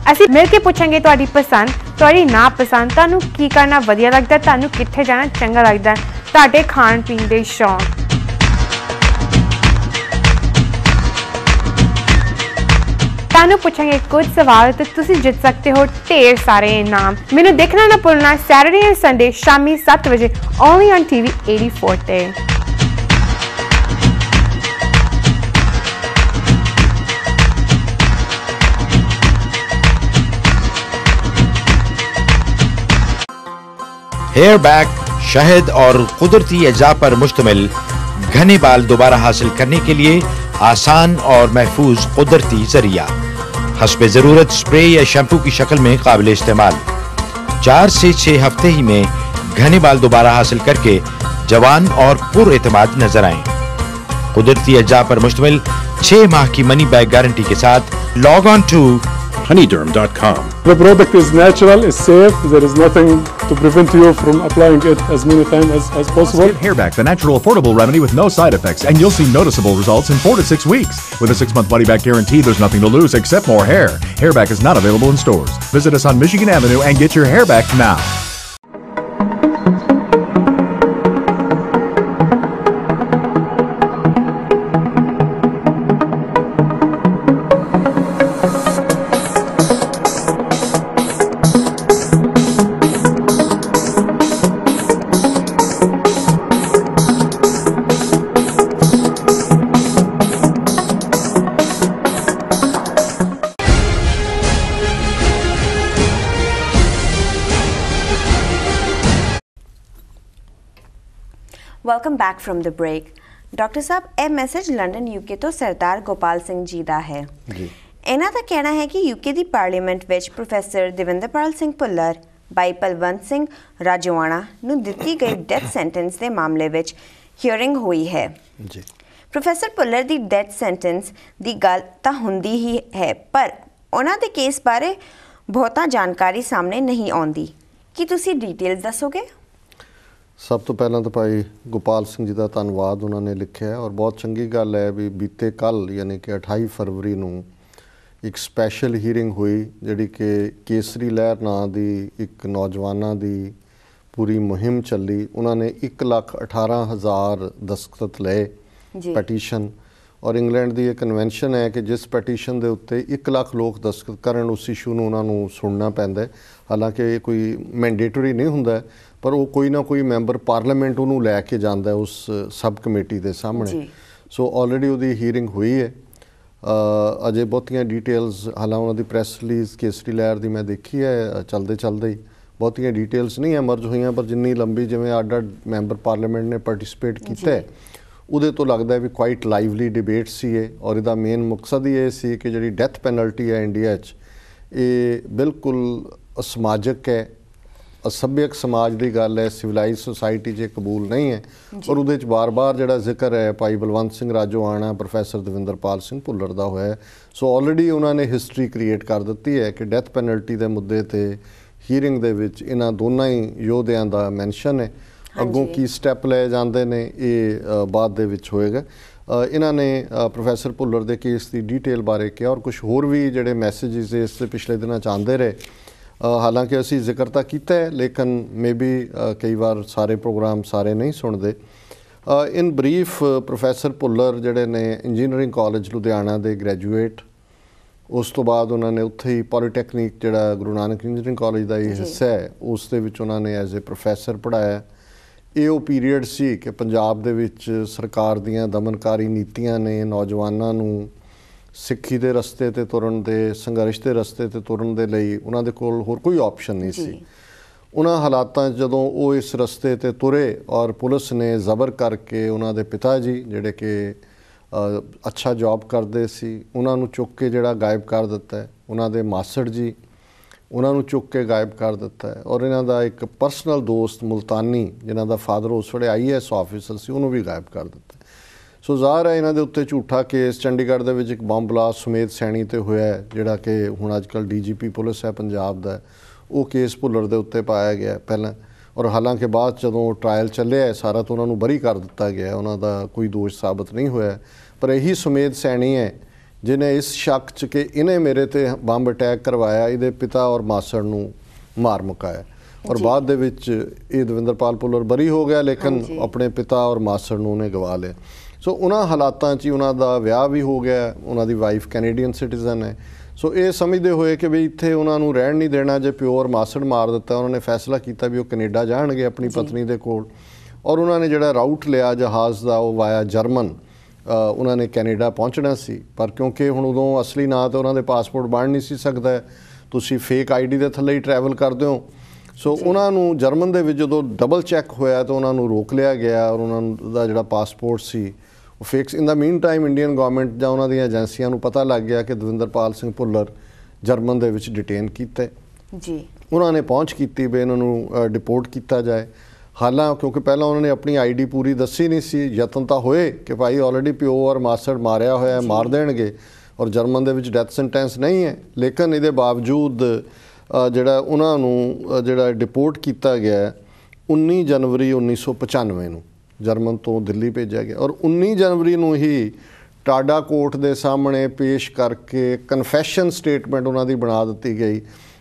असीं मिल के पुछांगे तुहाडी पसंद, तुहाडी नापसंद, तुहानूं की करना वधिया लगदा, तुहानूं कित्थे जाना चंगा लगदा, तुहाडे खाण पीण दे शौक। ਤੁਹਾਨੂੰ ਪੁੱਛਾਂਗੇ ਕੁਝ ਸਵਾਲ ਤੇ ਤੁਸੀਂ ਜਿੱਤ ਸਕਦੇ ਹੋ ਢੇਰ ਸਾਰੇ ਇਨਾਮ। ਮੈਨੂੰ ਦੇਖਣਾ ਨਾ ਭੁੱਲਣਾ ਸੈਟਰਡੇ ਐਂਡ ਸੰਡੇ ਸ਼ਾਮੀ 7 ਵਜੇ ਓਨਲੀ ਔਨ TV 84 ਤੇ। हेयर बैक, शहद और कुदरती अज्जा पर मुश्तमिल घने बाल दोबारा हासिल करने के लिए आसान और महफूज कुदरती जरिया, हस्बे ज़रूरत स्प्रे या शैम्पू की शक्ल में काबिल इस्तेमाल। 4 से 6 हफ्ते ही में घने बाल दोबारा हासिल करके जवान और पुरएतमाद नजर आएं। कुदरती अज्जा पर मुश्तमिल 6 माह की मनी बैक गारंटी के साथ log on to honeyderm.com. The product is natural, is safe, there is nothing to prevent you from applying it as many times as possible. Get Hairback, the natural affordable remedy with no side effects, and you'll see noticeable results in 4 to 6 weeks. With a 6-month money-back guarantee, there's nothing to lose except more hair. Hairback is not available in stores. Visit us on Michigan Avenue and get your hair back now. Welcome back from the break. Doctor sahib ਇਹ message London UK ਤੋਂ ਸਰਦਾਰ ਗੋਪਾਲ ਸਿੰਘ ਜੀ ਦਾ ਹੈ। ਇਹਨਾਂ ਦਾ ਕਹਿਣਾ ਹੈ ਕਿ UK ਦੀ parliament ਵਿੱਚ professor ਦੇਵਿੰਦਰਪਾਲ Singh Bhullar, ਬਾਈ ਬਲਵੰਤ ਸਿੰਘ ਰਾਜੋਆਣਾ ਨੂੰ ਦਿੱਤੀ ਗਈ ਡੈਥ ਸੈਂਟੈਂਸ ਦੇ ਮਾਮਲੇ ਵਿੱਚ ਹੀਅਰਿੰਗ ਹੋਈ ਹੈ। ਪ੍ਰੋਫੈਸਰ ਭੁੱਲਰ ਦੀ ਡੈਥ ਸੈਂਟੈਂਸ ਦੀ ਗੱਲ ਤਾਂ ਹੁੰਦੀ ਹੀ ਹੈ, ਪਰ ਉਹਨਾਂ ਦੇ ਕੇਸ ਬਾਰੇ ਬਹੁਤਾ ਜਾਣਕਾਰੀ ਸਾਹਮਣੇ ਨਹੀਂ ਆਉਂਦੀ। ਕੀ ਤੁਸੀਂ ਡਿਟੇਲਸ ਦੱਸੋਗੇ? ਸਭ ਤੋਂ ਪਹਿਲਾਂ ਤਾਂ ਭਾਈ ਗੋਪਾਲ ਸਿੰਘ ਜੀ ਦਾ ਧੰਨਵਾਦ, ਉਹਨਾਂ ਨੇ ਲਿਖਿਆ ਔਰ ਬਹੁਤ ਚੰਗੀ ਗੱਲ ਹੈ ਵੀ ਬੀਤੇ ਕੱਲ੍ਹ ਯਾਨੀ ਕਿ 28 ਫਰਵਰੀ ਨੂੰ ਇੱਕ ਸਪੈਸ਼ਲ ਹੀਅਰਿੰਗ ਹੋਈ, ਜਿਹੜੀ ਕਿ ਕੇਸਰੀ ਲਹਿਰ ਨਾਂ ਦੀ ਇੱਕ ਨੌਜਵਾਨਾਂ ਦੀ ਪੂਰੀ ਮੁਹਿੰਮ ਚੱਲੀ। ਉਹਨਾਂ ਨੇ 1,18,000 ਦਸਤਖਤ ਲਏ ਪੈਟੀਸ਼ਨ, ਔਰ ਇੰਗਲੈਂਡ ਦੀ ਇਹ ਕਨਵੈਨਸ਼ਨ ਹੈ ਕਿ ਜਿਸ ਪੈਟੀਸ਼ਨ ਦੇ ਉੱਤੇ 1 ਲੱਖ ਲੋਕ ਦਸਤਖਤ ਕਰਨ ਉਸ ਇਸ਼ੂ ਨੂੰ ਉਹਨਾਂ ਨੂੰ ਸੁਣਨਾ ਪੈਂਦਾ। ਹਾਲਾਂਕਿ ਇਹ ਕੋਈ ਮੈਂਡੇਟਰੀ ਨਹੀਂ ਹੁੰਦਾ, ਪਰ ਉਹ ਕੋਈ ਨਾ ਕੋਈ ਮੈਂਬਰ ਪਾਰਲੀਮੈਂਟ ਉਹਨੂੰ ਲੈ ਕੇ ਜਾਂਦਾ ਉਸ ਸਬ ਕਮੇਟੀ ਦੇ ਸਾਹਮਣੇ। ਸੋ ਆਲਰੇਡੀ ਉਹਦੀ ਹੀਅਰਿੰਗ ਹੋਈ ਹੈ। ਅਜੇ ਬਹੁਤੀਆਂ ਡਿਟੇਲਸ, ਹਾਲਾਂਕਿ ਉਹਨਾਂ ਦੀ ਪ੍ਰੈਸ ਰਿਲੀਜ਼ ਕੇਸਰੀ ਲਹਿਰ ਦੀ ਮੈਂ ਦੇਖੀ ਹੈ, ਚਲਦੇ ਹੀ ਬਹੁਤੀਆਂ ਡਿਟੇਲਸ ਨਹੀਂ ਐਮਰਜ ਹੋਈਆਂ, ਪਰ ਜਿੰਨੀ ਲੰਬੀ ਜਿਵੇਂ ਅੱਡ ਮੈਂਬਰ ਪਾਰਲੀਮੈਂਟ ਨੇ ਪਾਰਟਿਸਿਪੇਟ ਕੀਤਾ ਹੈ ਉਹਦੇ ਤੋਂ ਲੱਗਦਾ ਵੀ ਕੁਆਇਟ ਲਾਈਵਲੀ ਡਿਬੇਟ ਸੀ ਇਹ। ਔਰ ਇਹਦਾ ਮੇਨ ਮਕਸਦ ਹੀ ਇਹ ਸੀ ਕਿ ਜਿਹੜੀ ਡੈਥ ਪੈਨਲਟੀ ਹੈ ਇੰਡੀਆ 'ਚ, ਇਹ ਬਿਲਕੁਲ ਅਸਮਾਜਿਕ ਹੈ, ਅਸਭਿਅਕ ਸਮਾਜ ਦੀ ਗੱਲ ਹੈ, ਸਿਵਲਾਈਜ਼ ਸੁਸਾਇਟੀ 'ਚ ਕਬੂਲ ਨਹੀਂ ਹੈ। ਔਰ ਉਹਦੇ 'ਚ ਬਾਰ-ਬਾਰ ਜਿਹੜਾ ਜ਼ਿਕਰ ਹੈ ਭਾਈ ਬਲਵੰਤ ਸਿੰਘ ਰਾਜੋਆਣਾ, ਪ੍ਰੋਫੈਸਰ ਦਵਿੰਦਰਪਾਲ ਸਿੰਘ ਭੁੱਲਰ ਦਾ ਹੋਇਆ। ਸੋ ਆਲਰੇਡੀ ਉਹਨਾਂ ਨੇ ਹਿਸਟਰੀ ਕ੍ਰੀਏਟ ਕਰ ਦਿੱਤੀ ਹੈ ਕਿ ਡੈਥ ਪੈਨਲਟੀ ਦੇ ਮੁੱਦੇ 'ਤੇ ਹੀਅਰਿੰਗ ਦੇ ਵਿੱਚ ਇਹਨਾਂ ਦੋਨਾਂ ਹੀ ਯੋਧਿਆਂ ਦਾ ਮੈਂਸ਼ਨ ਹੈ। ਅੱਗੋਂ ਕੀ ਸਟੈਪ ਲਏ ਜਾਂਦੇ ਨੇ ਇਹ ਬਾਅਦ ਦੇ ਵਿੱਚ ਹੋਏਗਾ। ਇਹਨਾਂ ਨੇ ਪ੍ਰੋਫੈਸਰ ਭੁੱਲਰ ਦੇ ਕੇਸ ਦੀ ਡਿਟੇਲ ਬਾਰੇ ਕਿਹਾ, ਔਰ ਕੁਝ ਹੋਰ ਵੀ ਜਿਹੜੇ ਮੈਸੇਜਿਸ ਇਸ ਦੇ ਪਿਛਲੇ ਦਿਨਾਂ 'ਚ ਆਉਂਦੇ ਰਹੇ। ਹਾਲਾਂਕਿ ਅਸੀਂ ਜ਼ਿਕਰ ਤਾਂ ਕੀਤਾ ਹੈ, ਲੇਕਿਨ ਮੇਬੀ ਕਈ ਵਾਰ ਸਾਰੇ ਪ੍ਰੋਗਰਾਮ ਸਾਰੇ ਨਹੀਂ ਸੁਣਦੇ। ਇਨ ਬਰੀਫ ਪ੍ਰੋਫੈਸਰ ਭੁੱਲਰ ਜਿਹੜੇ ਨੇ ਇੰਜੀਨੀਅਰਿੰਗ ਕਾਲਜ ਲੁਧਿਆਣਾ ਦੇ ਗ੍ਰੈਜੂਏਟ, ਉਸ ਤੋਂ ਬਾਅਦ ਉਹਨਾਂ ਨੇ ਉੱਥੇ ਹੀ ਪੋਲੀਟੈਕਨਿਕ ਜਿਹੜਾ ਗੁਰੂ ਨਾਨਕ ਇੰਜੀਨੀਅਰਿੰਗ ਕਾਲਜ ਦਾ ਇਹ ਹਿੱਸਾ ਹੈ ਉਸ ਦੇ ਵਿੱਚ ਉਹਨਾਂ ਨੇ ਐਜ਼ ਏ ਪ੍ਰੋਫੈਸਰ ਪੜ੍ਹਾਇਆ। ਇਹ ਉਹ ਪੀਰੀਅਡ ਸੀ ਕਿ ਪੰਜਾਬ ਦੇ ਵਿੱਚ ਸਰਕਾਰ ਦੀਆਂ ਦਮਨਕਾਰੀ ਨੀਤੀਆਂ ਨੇ ਨੌਜਵਾਨਾਂ ਨੂੰ ਸਿੱਖੀ ਦੇ ਰਸਤੇ 'ਤੇ ਤੁਰਨ ਦੇ, ਸੰਘਰਸ਼ ਦੇ ਰਸਤੇ 'ਤੇ ਤੁਰਨ ਦੇ ਲਈ ਉਹਨਾਂ ਦੇ ਕੋਲ ਹੋਰ ਕੋਈ ਆਪਸ਼ਨ ਨਹੀਂ ਸੀ। ਉਹਨਾਂ ਹਾਲਾਤਾਂ 'ਚ ਜਦੋਂ ਉਹ ਇਸ ਰਸਤੇ 'ਤੇ ਤੁਰੇ ਔਰ ਪੁਲਿਸ ਨੇ ਜ਼ਬਰ ਕਰਕੇ ਉਹਨਾਂ ਦੇ ਪਿਤਾ ਜੀ ਜਿਹੜੇ ਕਿ ਅੱਛਾ ਜੌਬ ਕਰਦੇ ਸੀ, ਉਹਨਾਂ ਨੂੰ ਚੁੱਕ ਕੇ ਜਿਹੜਾ ਗਾਇਬ ਕਰ ਦਿੱਤਾ ਹੈ। ਉਹਨਾਂ ਦੇ ਮਾਸੜ ਜੀ, ਉਹਨਾਂ ਨੂੰ ਚੁੱਕ ਕੇ ਗਾਇਬ ਕਰ ਦਿੱਤਾ ਹੈ। ਔਰ ਇਹਨਾਂ ਦਾ ਇੱਕ ਪਰਸਨਲ ਦੋਸਤ ਮੁਲਤਾਨੀ, ਜਿਨ੍ਹਾਂ ਦਾ ਫਾਦਰ ਉਸ ਵੇਲੇ IAS ਆਫੀਸਰ ਸੀ, ਉਹਨੂੰ ਵੀ ਗਾਇਬ ਕਰ ਦਿੱਤਾ। ਸੋ ਜ਼ਾਹਰ ਹੈ ਇਹਨਾਂ ਦੇ ਉੱਤੇ ਝੂਠਾ ਕੇਸ ਚੰਡੀਗੜ੍ਹ ਦੇ ਵਿੱਚ ਇੱਕ ਬੰਬ ਬਲਾਸਟ ਸੁਮੇਧ ਸੈਣੀ 'ਤੇ ਹੋਇਆ, ਜਿਹੜਾ ਕਿ ਹੁਣ ਅੱਜ ਕੱਲ੍ਹ DGP ਪੁਲਿਸ ਹੈ ਪੰਜਾਬ ਦਾ, ਉਹ ਕੇਸ ਭੁੱਲਰ ਦੇ ਉੱਤੇ ਪਾਇਆ ਗਿਆ ਪਹਿਲਾਂ। ਔਰ ਹਾਲਾਂਕਿ ਬਾਅਦ ਜਦੋਂ ਟਰਾਇਲ ਚੱਲਿਆ ਸਾਰਾ ਤਾਂ ਉਹਨਾਂ ਨੂੰ ਬਰੀ ਕਰ ਦਿੱਤਾ ਗਿਆ, ਉਹਨਾਂ ਦਾ ਕੋਈ ਦੋਸ਼ ਸਾਬਤ ਨਹੀਂ ਹੋਇਆ। ਪਰ ਇਹੀ ਸੁਮੇਧ ਸੈਣੀ ਹੈ ਜਿਹਨੇ ਇਸ ਸ਼ੱਕ 'ਚ ਕਿ ਇਹਨੇ ਮੇਰੇ 'ਤੇ ਬੰਬ ਅਟੈਕ ਕਰਵਾਇਆ, ਇਹਦੇ ਪਿਤਾ ਔਰ ਮਾਸੜ ਨੂੰ ਮਾਰ ਮੁਕਾਇਆ। ਔਰ ਬਾਅਦ ਦੇ ਵਿੱਚ ਇਹ ਦਵਿੰਦਰਪਾਲ ਭੁੱਲਰ ਬਰੀ ਹੋ ਗਿਆ, ਲੇਕਿਨ ਆਪਣੇ ਪਿਤਾ ਔਰ ਮਾਸੜ ਨੂੰ ਉਹਨੇ ਗਵਾ ਲਿਆ। ਸੋ ਉਹਨਾਂ ਹਾਲਾਤਾਂ 'ਚ ਹੀ ਉਹਨਾਂ ਦਾ ਵਿਆਹ ਵੀ ਹੋ ਗਿਆ, ਉਹਨਾਂ ਦੀ ਵਾਈਫ ਕੈਨੇਡੀਅਨ ਸਿਟੀਜ਼ਨ ਹੈ। ਸੋ ਇਹ ਸਮਝਦੇ ਹੋਏ ਕਿ ਵੀ ਇੱਥੇ ਉਹਨਾਂ ਨੂੰ ਰਹਿਣ ਨਹੀਂ ਦੇਣਾ, ਜੇ ਪਿਓ ਔਰ ਮਾਸੜ ਮਾਰ ਦਿੱਤਾ, ਉਹਨਾਂ ਨੇ ਫੈਸਲਾ ਕੀਤਾ ਵੀ ਉਹ ਕੈਨੇਡਾ ਜਾਣਗੇ ਆਪਣੀ ਪਤਨੀ ਦੇ ਕੋਲ। ਔਰ ਉਹਨਾਂ ਨੇ ਜਿਹੜਾ ਰਾਊਟ ਲਿਆ ਜਹਾਜ਼ ਦਾ, ਉਹ ਵਾਇਆ ਜਰਮਨ, ਉਹਨਾਂ ਨੇ ਕੈਨੇਡਾ ਪਹੁੰਚਣਾ ਸੀ। ਪਰ ਕਿਉਂਕਿ ਹੁਣ ਉਦੋਂ ਅਸਲੀ ਨਾਂ ਤਾਂ ਉਹਨਾਂ ਦੇ ਪਾਸਪੋਰਟ ਬਣ ਨਹੀਂ ਸੀ ਸਕਦਾ, ਤੁਸੀਂ ਫੇਕ ID ਦੇ ਥੱਲੇ ਹੀ ਟਰੈਵਲ ਕਰਦੇ ਹੋ। ਸੋ ਉਹਨਾਂ ਨੂੰ ਜਰਮਨ ਦੇ ਵਿੱਚ ਜਦੋਂ ਡਬਲ ਚੈੱਕ ਹੋਇਆ ਤਾਂ ਉਹਨਾਂ ਨੂੰ ਰੋਕ ਲਿਆ ਗਿਆ, ਔਰ ਉਹਨਾਂ ਦਾ ਜਿਹੜਾ ਪਾਸਪੋਰਟ ਸੀ ਉਹ ਫੇਕ। ਇਨ ਦਾ ਮੀਨ ਟਾਈਮ ਇੰਡੀਅਨ ਗਵਰਨਮੈਂਟ ਜਾਂ ਉਹਨਾਂ ਦੀਆਂ ਏਜੰਸੀਆਂ ਨੂੰ ਪਤਾ ਲੱਗ ਗਿਆ ਕਿ ਦਵਿੰਦਰਪਾਲ ਸਿੰਘ ਭੁੱਲਰ ਜਰਮਨ ਦੇ ਵਿੱਚ ਡਿਟੇਨ ਕੀਤਾ ਜੀ। ਉਹਨਾਂ ਨੇ ਪਹੁੰਚ ਕੀਤੀ ਵੀ ਇਹਨਾਂ ਨੂੰ ਡਿਪੋਰਟ ਕੀਤਾ ਜਾਏ। ਹਾਲਾਂਕਿ ਕਿਉਂਕਿ ਪਹਿਲਾਂ ਉਹਨਾਂ ਨੇ ਆਪਣੀ ID ਪੂਰੀ ਦੱਸੀ ਨਹੀਂ ਸੀ, ਯਤਨ ਤਾਂ ਹੋਏ ਕਿ ਭਾਈ ਆਲਰੇਡੀ ਪਿਓ ਔਰ ਮਾਸੜ ਮਾਰਿਆ ਹੋਇਆ, ਮਾਰ ਦੇਣਗੇ, ਔਰ ਜਰਮਨ ਦੇ ਵਿੱਚ ਡੈਥ ਸੈਂਟੈਂਸ ਨਹੀਂ ਹੈ। ਲੇਕਿਨ ਇਹਦੇ ਬਾਵਜੂਦ ਜਿਹੜਾ ਉਹਨਾਂ ਨੂੰ ਜਿਹੜਾ ਡਿਪੋਰਟ ਕੀਤਾ ਗਿਆ 19 ਜਨਵਰੀ 1995 ਨੂੰ ਜਰਮਨ ਤੋਂ ਦਿੱਲੀ ਭੇਜਿਆ ਗਿਆ। ਔਰ 19 ਜਨਵਰੀ ਨੂੰ ਹੀ ਟਾਡਾ ਕੋਰਟ ਦੇ ਸਾਹਮਣੇ ਪੇਸ਼ ਕਰਕੇ ਕਨਫੈਸ਼ਨ ਸਟੇਟਮੈਂਟ ਉਹਨਾਂ ਦੀ ਬਣਾ ਦਿੱਤੀ ਗਈ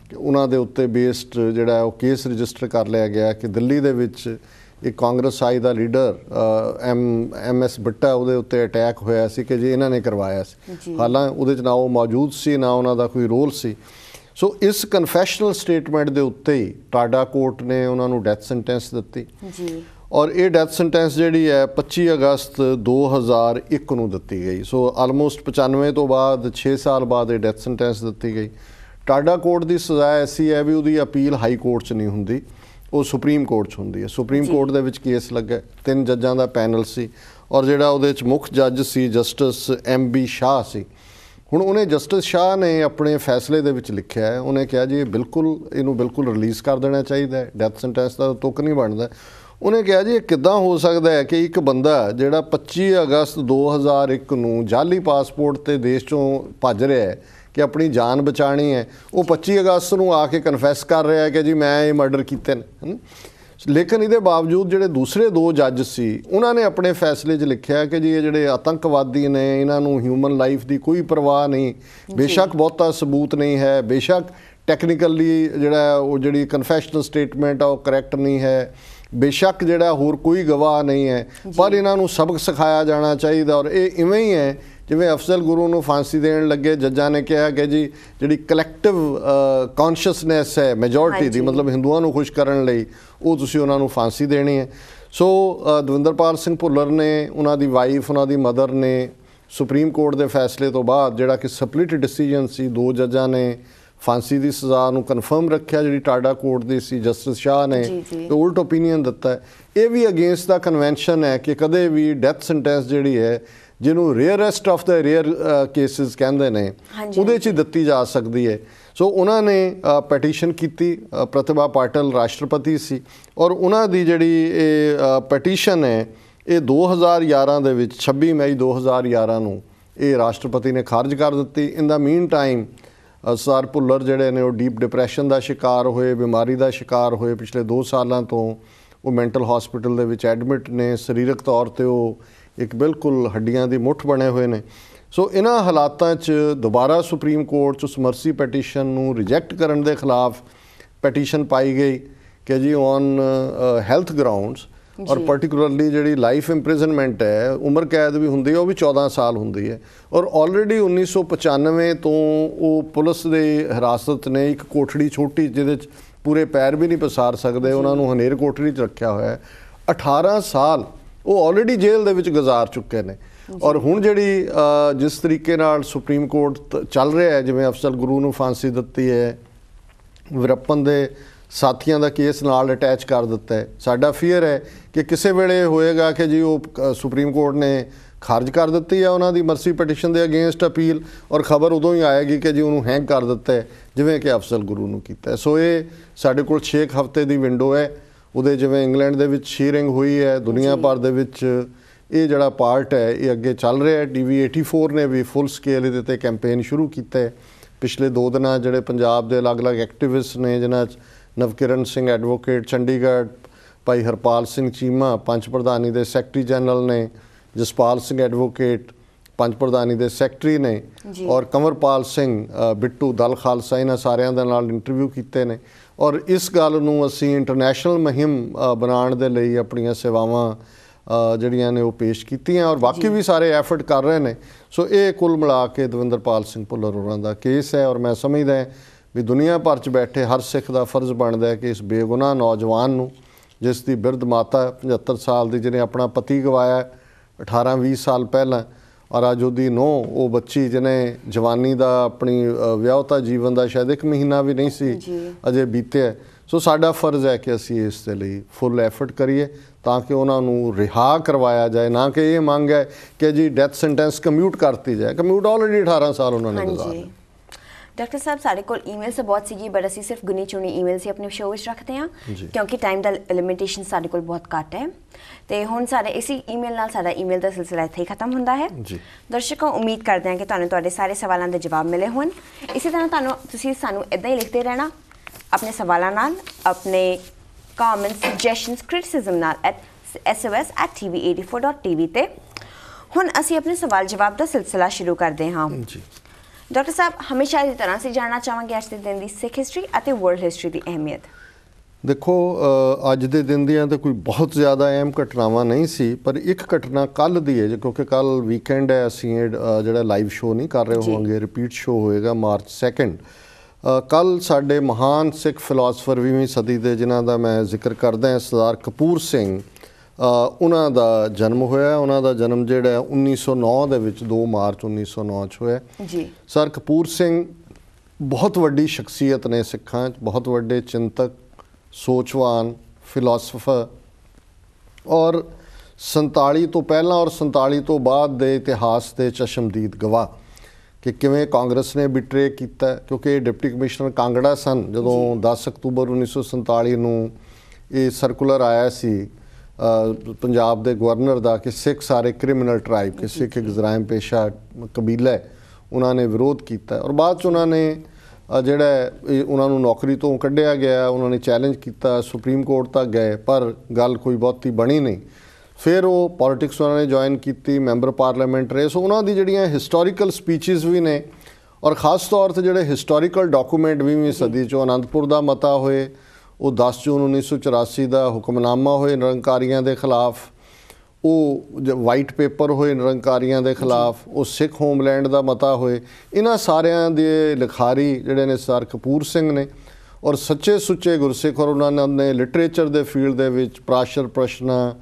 ਕਿ ਉਹਨਾਂ ਦੇ ਉੱਤੇ ਬੇਸਡ ਜਿਹੜਾ ਉਹ ਕੇਸ ਰਜਿਸਟਰ ਕਰ ਲਿਆ ਗਿਆ ਕਿ ਦਿੱਲੀ ਦੇ ਵਿੱਚ ਇੱਕ ਕਾਂਗਰਸ ਆਈ ਦਾ ਲੀਡਰ MS ਬਿੱਟਾ, ਉਹਦੇ ਉੱਤੇ ਅਟੈਕ ਹੋਇਆ ਸੀ ਕਿ ਜੇ ਇਹਨਾਂ ਨੇ ਕਰਵਾਇਆ ਸੀ। ਹਾਲਾਂਕਿ ਉਹਦੇ 'ਚ ਨਾ ਉਹ ਮੌਜੂਦ ਸੀ, ਨਾ ਉਹਨਾਂ ਦਾ ਕੋਈ ਰੋਲ ਸੀ। ਸੋ ਇਸ ਕਨਫੈਸ਼ਨਲ ਸਟੇਟਮੈਂਟ ਦੇ ਉੱਤੇ ਹੀ ਟਾਡਾ ਕੋਰਟ ਨੇ ਉਹਨਾਂ ਨੂੰ ਡੈਥ ਸੈਂਟੈਂਸ ਦਿੱਤੀ ਜੀ। ਔਰ ਇਹ ਡੈਥ ਸੈਂਟੈਂਸ ਜਿਹੜੀ ਹੈ 25 ਅਗਸਤ 2001 ਨੂੰ ਦਿੱਤੀ ਗਈ। ਸੋ ਆਲਮੋਸਟ 95 ਤੋਂ ਬਾਅਦ 6 ਸਾਲ ਬਾਅਦ ਇਹ ਡੈਥ ਸੈਂਟੈਂਸ ਦਿੱਤੀ ਗਈ। ਟਾਡਾ ਕੋਰਟ ਦੀ ਸਜ਼ਾ ਐਸੀ ਹੈ ਵੀ ਉਹਦੀ ਅਪੀਲ ਹਾਈ ਕੋਰਟ 'ਚ ਨਹੀਂ ਹੁੰਦੀ, ਉਹ ਸੁਪਰੀਮ ਕੋਰਟ 'ਚ ਹੁੰਦੀ ਹੈ। ਸੁਪਰੀਮ ਕੋਰਟ ਦੇ ਵਿੱਚ ਕੇਸ ਲੱਗਾ, 3 ਜੱਜਾਂ ਦਾ ਪੈਨਲ ਸੀ, ਔਰ ਜਿਹੜਾ ਉਹਦੇ 'ਚ ਮੁੱਖ ਜੱਜ ਸੀ ਜਸਟਿਸ MB ਸ਼ਾਹ ਸੀ। ਹੁਣ ਉਹਨੇ ਜਸਟਿਸ ਸ਼ਾਹ ਨੇ ਆਪਣੇ ਫੈਸਲੇ ਦੇ ਵਿੱਚ ਲਿਖਿਆ ਹੈ, ਉਹਨੇ ਕਿਹਾ ਜੀ ਇਹਨੂੰ ਬਿਲਕੁਲ ਰਿਲੀਜ਼ ਕਰ ਦੇਣਾ ਚਾਹੀਦਾ ਹੈ, ਡੈਥ ਸੈਂਟੈਂਸ ਦਾ ਤੁੱਕ ਨਹੀਂ ਬਣਦਾ। ਉਹਨੇ ਕਿਹਾ ਜੀ ਇਹ ਕਿੱਦਾਂ ਹੋ ਸਕਦਾ ਹੈ ਕਿ ਇੱਕ ਬੰਦਾ ਜਿਹੜਾ 25 ਅਗਸਤ 2001 ਨੂੰ ਜਾਲੀ ਪਾਸਪੋਰਟ ਤੇ ਦੇਸ਼ ਚੋਂ ਭੱਜ ਰਿਹਾ ਹੈ ਕਿ ਆਪਣੀ ਜਾਨ ਬਚਾਣੀ ਹੈ, ਉਹ 25 ਅਗਸਤ ਨੂੰ ਆ ਕੇ ਕਨਫੈਸ ਕਰ ਰਿਹਾ ਹੈ ਕਿ ਜੀ ਮੈਂ ਇਹ ਮਰਡਰ ਕੀਤੇ ਨੇ। ਲੇਕਿਨ ਇਹਦੇ ਬਾਵਜੂਦ ਜਿਹੜੇ ਦੂਸਰੇ 2 ਜੱਜ ਸੀ ਉਹਨਾਂ ਨੇ ਆਪਣੇ ਫੈਸਲੇ 'ਚ ਲਿਖਿਆ ਕਿ ਜੀ ਇਹ ਜਿਹੜੇ ਆਤੰਕਵਾਦੀ ਨੇ ਇਹਨਾਂ ਨੂੰ ਹਿਊਮਨ ਲਾਈਫ ਦੀ ਕੋਈ ਪਰਵਾਹ ਨਹੀਂ, ਬੇਸ਼ੱਕ ਬਹੁਤਾ ਸਬੂਤ ਨਹੀਂ ਹੈ, ਬੇਸ਼ੱਕ ਟੈਕਨੀਕਲੀ ਜਿਹੜਾ ਉਹ ਜਿਹੜੀ ਕਨਫੈਸ਼ਨਲ ਸਟੇਟਮੈਂਟ ਆ ਉਹ ਕਰੈਕਟ ਨਹੀਂ ਹੈ, ਬੇਸ਼ੱਕ ਜਿਹੜਾ ਹੋਰ ਕੋਈ ਗਵਾਹ ਨਹੀਂ ਹੈ, ਪਰ ਇਹਨਾਂ ਨੂੰ ਸਬਕ ਸਿਖਾਇਆ ਜਾਣਾ ਚਾਹੀਦਾ। ਔਰ ਇਹ ਇਵੇਂ ਹੀ ਹੈ ਜਿਵੇਂ ਅਫਜ਼ਲ ਗੁਰੂ ਨੂੰ ਫਾਂਸੀ ਦੇਣ ਲੱਗੇ ਜੱਜਾਂ ਨੇ ਕਿਹਾ ਕਿ ਜੀ ਜਿਹੜੀ ਕਲੈਕਟਿਵ ਕੌਨਸ਼ੀਅਸਨੈਸ ਹੈ ਮੈਜੋਰਟੀ ਦੀ, ਮਤਲਬ ਹਿੰਦੂਆਂ ਨੂੰ ਖੁਸ਼ ਕਰਨ ਲਈ, ਉਹ ਤੁਸੀਂ ਉਹਨਾਂ ਨੂੰ ਫਾਂਸੀ ਦੇਣੀ ਹੈ। ਸੋ ਦਵਿੰਦਰਪਾਲ ਸਿੰਘ ਭੁੱਲਰ ਨੇ, ਉਹਨਾਂ ਦੀ ਵਾਈਫ, ਉਹਨਾਂ ਦੀ ਮਦਰ ਨੇ ਸੁਪਰੀਮ ਕੋਰਟ ਦੇ ਫੈਸਲੇ ਤੋਂ ਬਾਅਦ ਜਿਹੜਾ ਕਿ ਸਪਲਿਟ ਡਿਸੀਜਨ ਸੀ, 2 ਜੱਜਾਂ ਨੇ ਫਾਂਸੀ ਦੀ ਸਜ਼ਾ ਨੂੰ ਕਨਫਰਮ ਰੱਖਿਆ ਜਿਹੜੀ ਟਾਡਾ ਕੋਰਟ ਦੀ ਸੀ, ਜਸਟਿਸ ਸ਼ਾਹ ਨੇ ਤੇ ਉਲਟ ਓਪੀਨੀਅਨ ਦਿੱਤਾ ਹੈ। ਇਹ ਵੀ ਅਗੇਂਸਟ ਦਾ ਕਨਵੈਨਸ਼ਨ ਹੈ ਕਿ ਕਦੇ ਵੀ ਡੈਥ ਸੈਂਟੈਂਸ ਜਿਹੜੀ ਹੈ ਜਿਹਨੂੰ rarest of the rare cases ਕਹਿੰਦੇ ਨੇ ਉਹਦੇ 'ਚ ਦਿੱਤੀ ਜਾ ਸਕਦੀ ਹੈ। ਸੋ ਉਹਨਾਂ ਨੇ ਪੈਟੀਸ਼ਨ ਕੀਤੀ, ਪ੍ਰਤਿਭਾ ਪਾਟਿਲ ਰਾਸ਼ਟਰਪਤੀ ਸੀ ਔਰ ਉਹਨਾਂ ਦੀ ਜਿਹੜੀ ਇਹ ਪੈਟੀਸ਼ਨ ਹੈ ਇਹ 2011 ਦੇ ਵਿੱਚ 26 ਮਈ 2011 ਨੂੰ ਇਹ ਰਾਸ਼ਟਰਪਤੀ ਨੇ ਖਾਰਜ ਕਰ ਦਿੱਤੀ। ਇਨ ਦਾ ਮੀਨ ਟਾਈਮ ਸਰ ਭੁੱਲਰ ਜਿਹੜੇ ਨੇ ਉਹ ਡੀਪ ਡਿਪਰੈਸ਼ਨ ਦਾ ਸ਼ਿਕਾਰ ਹੋਏ, ਬਿਮਾਰੀ ਦਾ ਸ਼ਿਕਾਰ ਹੋਏ। ਪਿਛਲੇ 2 ਸਾਲਾਂ ਤੋਂ ਉਹ ਮੈਂਟਲ ਹਸਪੀਟਲ ਦੇ ਵਿੱਚ ਐਡਮਿਟ ਨੇ, ਸਰੀਰਕ ਤੌਰ 'ਤੇ ਉਹ ਇੱਕ ਬਿਲਕੁਲ ਹੱਡੀਆਂ ਦੀ ਮੁੱਠ ਬਣੇ ਹੋਏ ਨੇ। ਸੋ ਇਹਨਾਂ ਹਾਲਾਤਾਂ 'ਚ ਦੁਬਾਰਾ ਸੁਪਰੀਮ ਕੋਰਟ 'ਚ ਉਸ ਮਰਸੀ ਪੈਟੀਸ਼ਨ ਨੂੰ ਰਿਜੈਕਟ ਕਰਨ ਦੇ ਖਿਲਾਫ ਪੈਟੀਸ਼ਨ ਪਾਈ ਗਈ ਕਿ ਜੀ ਔਨ ਹੈਲਥ ਗਰਾਊਂਡਸ ਔਰ ਪਾਰਟਿਕੂਲਰਲੀ ਜਿਹੜੀ ਲਾਈਫ ਇੰਪ੍ਰਿਜ਼ਨਮੈਂਟ ਹੈ, ਉਮਰ ਕੈਦ ਵੀ ਹੁੰਦੀ ਹੈ, ਉਹ ਵੀ 14 ਸਾਲ ਹੁੰਦੀ ਹੈ। ਔਰ ਆਲਰੇਡੀ 1995 ਤੋਂ ਉਹ ਪੁਲਿਸ ਦੇ ਹਿਰਾਸਤ ਨੇ ਇੱਕ ਕੋਠੜੀ ਛੋਟੀ ਜਿਹਦੇ 'ਚ ਪੂਰੇ ਪੈਰ ਵੀ ਨਹੀਂ ਪਸਾਰ ਸਕਦੇ, ਉਹਨਾਂ ਨੂੰ ਹਨੇਰ ਕੋਠੜੀ 'ਚ ਰੱਖਿਆ ਹੋਇਆ ਹੈ। 18 ਸਾਲ ਉਹ ਆਲਰੇਡੀ ਜੇਲ੍ਹ ਦੇ ਵਿੱਚ ਗੁਜ਼ਾਰ ਚੁੱਕੇ ਨੇ। ਔਰ ਹੁਣ ਜਿਹੜੀ ਜਿਸ ਤਰੀਕੇ ਨਾਲ ਸੁਪਰੀਮ ਕੋਰਟ ਚੱਲ ਰਿਹਾ ਹੈ, ਜਿਵੇਂ ਅਫਜ਼ਲ ਗੁਰੂ ਨੂੰ ਫਾਂਸੀ ਦਿੱਤੀ ਹੈ, ਵਿਰਪਨ ਦੇ ਸਾਥੀਆਂ ਦਾ ਕੇਸ ਨਾਲ ਅਟੈਚ ਕਰ ਦਿੱਤਾ ਹੈ, ਸਾਡਾ ਫੀਅਰ ਹੈ ਕਿ ਕਿਸੇ ਵੇਲੇ ਹੋਏਗਾ ਕਿ ਜੀ ਉਹ ਸੁਪਰੀਮ ਕੋਰਟ ਨੇ ਖਾਰਜ ਕਰ ਦਿੱਤੀ ਹੈ ਉਹਨਾਂ ਦੀ ਮਰਸੀ ਪਟੀਸ਼ਨ ਦੇ ਅਗੇਂਸਟ ਅਪੀਲ, ਔਰ ਖਬਰ ਉਦੋਂ ਹੀ ਆਏਗੀ ਕਿ ਜੀ ਉਹਨੂੰ ਹੈਂਗ ਕਰ ਦਿੱਤਾ ਹੈ ਜਿਵੇਂ ਕਿ ਅਫਜ਼ਲ ਗੁਰੂ ਨੂੰ ਕੀਤਾ। ਸੋ ਇਹ ਸਾਡੇ ਕੋਲ 6 ਹਫ਼ਤੇ ਦੀ ਵਿੰਡੋ ਹੈ। ਉਹਦੇ ਜਿਵੇਂ ਇੰਗਲੈਂਡ ਦੇ ਵਿੱਚ ਹੀਅਰਿੰਗ ਹੋਈ ਹੈ, ਦੁਨੀਆ ਭਰ ਦੇ ਵਿੱਚ ਇਹ ਜਿਹੜਾ ਪਾਰਟ ਹੈ ਇਹ ਅੱਗੇ ਚੱਲ ਰਿਹਾ ਹੈ। TV 84 ਨੇ ਵੀ ਫੁੱਲ ਸਕੇਲ ਇਹਦੇ 'ਤੇ ਕੈਂਪੇਨ ਸ਼ੁਰੂ ਕੀਤਾ ਹੈ। ਪਿਛਲੇ 2 ਦਿਨਾਂ ਜਿਹੜੇ ਪੰਜਾਬ ਦੇ ਅਲੱਗ-ਅਲੱਗ ਐਕਟਿਵਿਸਟ ਨੇ, ਜਿਨ੍ਹਾਂ 'ਚ ਨਵਕਿਰਨ ਸਿੰਘ ਐਡਵੋਕੇਟ ਚੰਡੀਗੜ੍ਹ, ਭਾਈ ਹਰਪਾਲ ਸਿੰਘ ਚੀਮਾ ਪੰਚ ਪ੍ਰਧਾਨੀ ਦੇ ਸੈਕਟਰੀ ਜਨਰਲ ਨੇ, ਜਸਪਾਲ ਸਿੰਘ ਐਡਵੋਕੇਟ ਪੰਜ ਪ੍ਰਧਾਨੀ ਦੇ ਸੈਕਟਰੀ ਨੇ, ਔਰ ਕੰਵਰਪਾਲ ਸਿੰਘ ਬਿੱਟੂ ਦਲ ਖਾਲਸਾ, ਇਹਨਾਂ ਸਾਰਿਆਂ ਦੇ ਨਾਲ ਇੰਟਰਵਿਊ ਕੀਤੇ ਨੇ। ਔਰ ਇਸ ਗੱਲ ਨੂੰ ਅਸੀਂ ਇੰਟਰਨੈਸ਼ਨਲ ਮੁਹਿੰਮ ਬਣਾਉਣ ਦੇ ਲਈ ਆਪਣੀਆਂ ਸੇਵਾਵਾਂ ਜਿਹੜੀਆਂ ਨੇ ਉਹ ਪੇਸ਼ ਕੀਤੀਆਂ ਔਰ ਬਾਕੀ ਵੀ ਸਾਰੇ ਐਫਰਟ ਕਰ ਰਹੇ ਨੇ। ਸੋ ਇਹ ਕੁੱਲ ਮਿਲਾ ਕੇ ਦਵਿੰਦਰਪਾਲ ਸਿੰਘ ਭੁੱਲਰ ਹੋਰਾਂ ਦਾ ਕੇਸ ਹੈ ਔਰ ਮੈਂ ਸਮਝਦਾ ਵੀ ਦੁਨੀਆ ਭਰ 'ਚ ਬੈਠੇ ਹਰ ਸਿੱਖ ਦਾ ਫਰਜ਼ ਬਣਦਾ ਹੈ ਕਿ ਇਸ ਬੇਗੁਨਾਹ ਨੌਜਵਾਨ ਨੂੰ, ਜਿਸ ਦੀ ਬਿਰਧ ਮਾਤਾ 75 ਸਾਲ ਦੀ, ਜਿਹਨੇ ਆਪਣਾ ਪਤੀ ਗਵਾਇਆ 18-20 ਸਾਲ ਪਹਿਲਾਂ, ਔਰ ਅੱਜ ਉਹਦੀ ਨੂੰਹ, ਉਹ ਬੱਚੀ ਜਿਹਨੇ ਜਵਾਨੀ ਦਾ ਆਪਣੀ ਵਿਆਹੁਤਾ ਜੀਵਨ ਦਾ ਸ਼ਾਇਦ 1 ਮਹੀਨਾ ਵੀ ਨਹੀਂ ਸੀ ਅਜੇ ਬੀਤਿਆ। ਸੋ ਸਾਡਾ ਫਰਜ਼ ਹੈ ਕਿ ਅਸੀਂ ਇਸ ਦੇ ਲਈ ਫੁੱਲ ਐਫਰਟ ਕਰੀਏ ਤਾਂ ਕਿ ਉਹਨਾਂ ਨੂੰ ਰਿਹਾ ਕਰਵਾਇਆ ਜਾਏ, ਨਾ ਕਿ ਇਹ ਮੰਗ ਹੈ ਕਿ ਜੀ ਡੈਥ ਸੈਂਟੈਂਸ ਕਮਿਊਟ ਕਰਤੀ ਜਾਏ। ਕਮਿਊਟ ਆਲਰੇਡੀ 18 ਸਾਲ ਉਹਨਾਂ ਨੇ ਗੁਜ਼ਾਰੇ। ਡਾਕਟਰ ਸਾਹਿਬ ਸਾਡੇ ਕੋਲ ਈਮੇਲ ਤਾਂ ਬਹੁਤ ਸੀਗੀ, ਬਟ ਅਸੀਂ ਸਿਰਫ ਗੁਣੀ ਚੁਣੀ ਈਮੇਲ ਹੀ ਆਪਣੇ ਸ਼ੋਅ ਵਿੱਚ ਰੱਖਦੇ ਹਾਂ ਕਿਉਂਕਿ ਟਾਈਮ ਦਾ ਲਿਮਿਟੇਸ਼ਨ ਸਾਡੇ ਕੋਲ ਬਹੁਤ ਘੱਟ ਹੈ। ਤੇ ਹੁਣ ਸਾਡੇ ਇਸੀ ਈਮੇਲ ਨਾਲ ਸਾਡਾ ਈਮੇਲ ਦਾ ਸਿਲਸਿਲਾ ਇੱਥੇ ਹੀ ਖਤਮ ਹੁੰਦਾ ਹੈ। ਦਰਸ਼ਕੋ, ਉਮੀਦ ਕਰਦੇ ਹਾਂ ਕਿ ਤੁਹਾਨੂੰ ਤੁਹਾਡੇ ਸਾਰੇ ਸਵਾਲਾਂ ਦੇ ਜਵਾਬ ਮਿਲੇ ਹੋਣ। ਇਸੇ ਤਰ੍ਹਾਂ ਤੁਸੀਂ ਸਾਨੂੰ ਇੱਦਾਂ ਹੀ ਲਿਖਦੇ ਰਹਿਣਾ ਆਪਣੇ ਸਵਾਲਾਂ ਨਾਲ, ਆਪਣੇ ਕਮੈਂਟ, ਸੁਜੈਸ਼ਨਸ, ਕ੍ਰਿਟਿਸਿਜ਼ਮ ਨਾਲ @sos@tv84.tv ਤੇ। ਹੁਣ ਅਸੀਂ ਆਪਣੇ ਸਵਾਲ ਜਵਾਬ ਦਾ ਸਿਲਸਿਲਾ ਸ਼ੁਰੂ ਕਰਦੇ ਹਾਂ। ਡਾਕਟਰ ਸਾਹਿਬ, ਹਮੇਸ਼ਾ ਦੀ ਤਰ੍ਹਾਂ ਅਸੀਂ ਜਾਣਨਾ ਚਾਹਾਂਗੇ ਅੱਜ ਦੇ ਦਿਨ ਦੀ ਸਿੱਖ ਹਿਸਟਰੀ ਅਤੇ ਵਰਲਡ ਹਿਸਟਰੀ ਦੀ ਅਹਿਮੀਅਤ। ਦੇਖੋ, ਅੱਜ ਦੇ ਦਿਨ ਦੀਆਂ ਤਾਂ ਕੋਈ ਬਹੁਤ ਜ਼ਿਆਦਾ ਅਹਿਮ ਘਟਨਾਵਾਂ ਨਹੀਂ ਸੀ, ਪਰ ਇੱਕ ਘਟਨਾ ਕੱਲ੍ਹ ਦੀ ਹੈ ਕਿਉਂਕਿ ਕੱਲ੍ਹ ਵੀਕਐਂਡ ਹੈ, ਅਸੀਂ ਜਿਹੜਾ ਲਾਈਵ ਸ਼ੋਅ ਨਹੀਂ ਕਰ ਰਹੇ ਹੋਵਾਂਗੇ, ਰਿਪੀਟ ਸ਼ੋਅ ਹੋਏਗਾ ਮਾਰਚ 2। ਕੱਲ੍ਹ ਸਾਡੇ ਮਹਾਨ ਸਿੱਖ ਫਿਲਾਸਫਰ 20ਵੀਂ ਸਦੀ ਦੇ ਜਿਨ੍ਹਾਂ ਦਾ ਮੈਂ ਜ਼ਿਕਰ ਕਰਦਾ ਹਾਂ, ਸਰਦਾਰ ਕਪੂਰ ਸਿੰਘ, ਉਹਨਾਂ ਦਾ ਜਨਮ ਹੋਇਆ। ਉਹਨਾਂ ਦਾ ਜਨਮ ਜਿਹੜਾ 1909 ਦੇ ਵਿੱਚ 2 ਮਾਰਚ 1909 'ਚ ਹੋਇਆ ਜੀ। ਸਰ ਕਪੂਰ ਸਿੰਘ ਬਹੁਤ ਵੱਡੀ ਸ਼ਖਸੀਅਤ ਨੇ ਸਿੱਖਾਂ 'ਚ, ਬਹੁਤ ਵੱਡੇ ਚਿੰਤਕ, ਸੋਚਵਾਨ, ਫਿਲਾਸਫਰ, ਔਰ 47 ਤੋਂ ਪਹਿਲਾਂ ਔਰ 47 ਤੋਂ ਬਾਅਦ ਦੇ ਇਤਿਹਾਸ ਦੇ ਚਸ਼ਮਦੀਦ ਗਵਾਹ ਕਿ ਕਿਵੇਂ ਕਾਂਗਰਸ ਨੇ ਬਿਟਰੇ ਕੀਤਾ, ਕਿਉਂਕਿ ਡਿਪਟੀ ਕਮਿਸ਼ਨਰ ਕਾਂਗੜਾ ਸਨ ਜਦੋਂ 10 ਅਕਤੂਬਰ 1947 ਨੂੰ ਇਹ ਸਰਕੂਲਰ ਆਇਆ ਸੀ पंजाब के गवर्नर का कि सिख सारे क्रिमिनल ट्राइब कि सिख एक जराइम पेशा कबीला है, उन्होंने विरोध किया और बाद उन्होंने ਜਿਹੜਾ ਉਹਨਾਂ ਨੂੰ ਨੌਕਰੀ ਤੋਂ ਕੱਢਿਆ ਗਿਆ। ਉਹਨਾਂ ਨੇ ਚੈਲੰਜ ਕੀਤਾ, ਸੁਪਰੀਮ ਕੋਰਟ ਤੱਕ ਗਏ ਪਰ ਗੱਲ ਕੋਈ ਬਹੁਤੀ ਬਣੀ ਨਹੀਂ। ਫਿਰ ਉਹ ਪੋਲੀਟਿਕਸ ਉਹਨਾਂ ਨੇ ਜੁਆਇਨ ਕੀਤੀ, ਮੈਂਬਰ ਪਾਰਲੀਮੈਂਟ ਰਹੇ। ਸੋ ਉਹਨਾਂ ਦੀ ਜਿਹੜੀਆਂ ਹਿਸਟੋਰੀਕਲ ਸਪੀਚਿਸ ਵੀ ਨੇ ਔਰ ਖਾਸ ਤੌਰ 'ਤੇ ਜਿਹੜੇ ਹਿਸਟੋਰੀਕਲ ਡਾਕੂਮੈਂਟ 20ਵੀਂ ਸਦੀ 'ਚੋਂ ਅਨੰਦਪੁਰ ਦਾ ਮਤਾ ਹੋਏ, ਉਹ 10 ਜੂਨ 1984 ਦਾ ਹੁਕਮਨਾਮਾ ਹੋਏ ਨਿਰੰਕਾਰੀਆਂ ਦੇ ਖਿਲਾਫ, ਉਹ ਵਾਈਟ ਪੇਪਰ ਹੋਏ ਨਿਰੰਕਾਰੀਆਂ ਦੇ ਖਿਲਾਫ, ਉਹ ਸਿੱਖ ਹੋਮਲੈਂਡ ਦਾ ਮਤਾ ਹੋਏ, ਇਹਨਾਂ ਸਾਰਿਆਂ ਦੇ ਲਿਖਾਰੀ ਜਿਹੜੇ ਨੇ ਸਰ ਕਪੂਰ ਸਿੰਘ ਨੇ ਔਰ ਸੱਚੇ ਸੁੱਚੇ ਗੁਰਸਿੱਖ। ਔਰ ਉਹਨਾਂ ਨੇ ਲਿਟਰੇਚਰ ਦੇ ਫੀਲਡ ਦੇ ਵਿੱਚ Parashar Prashna,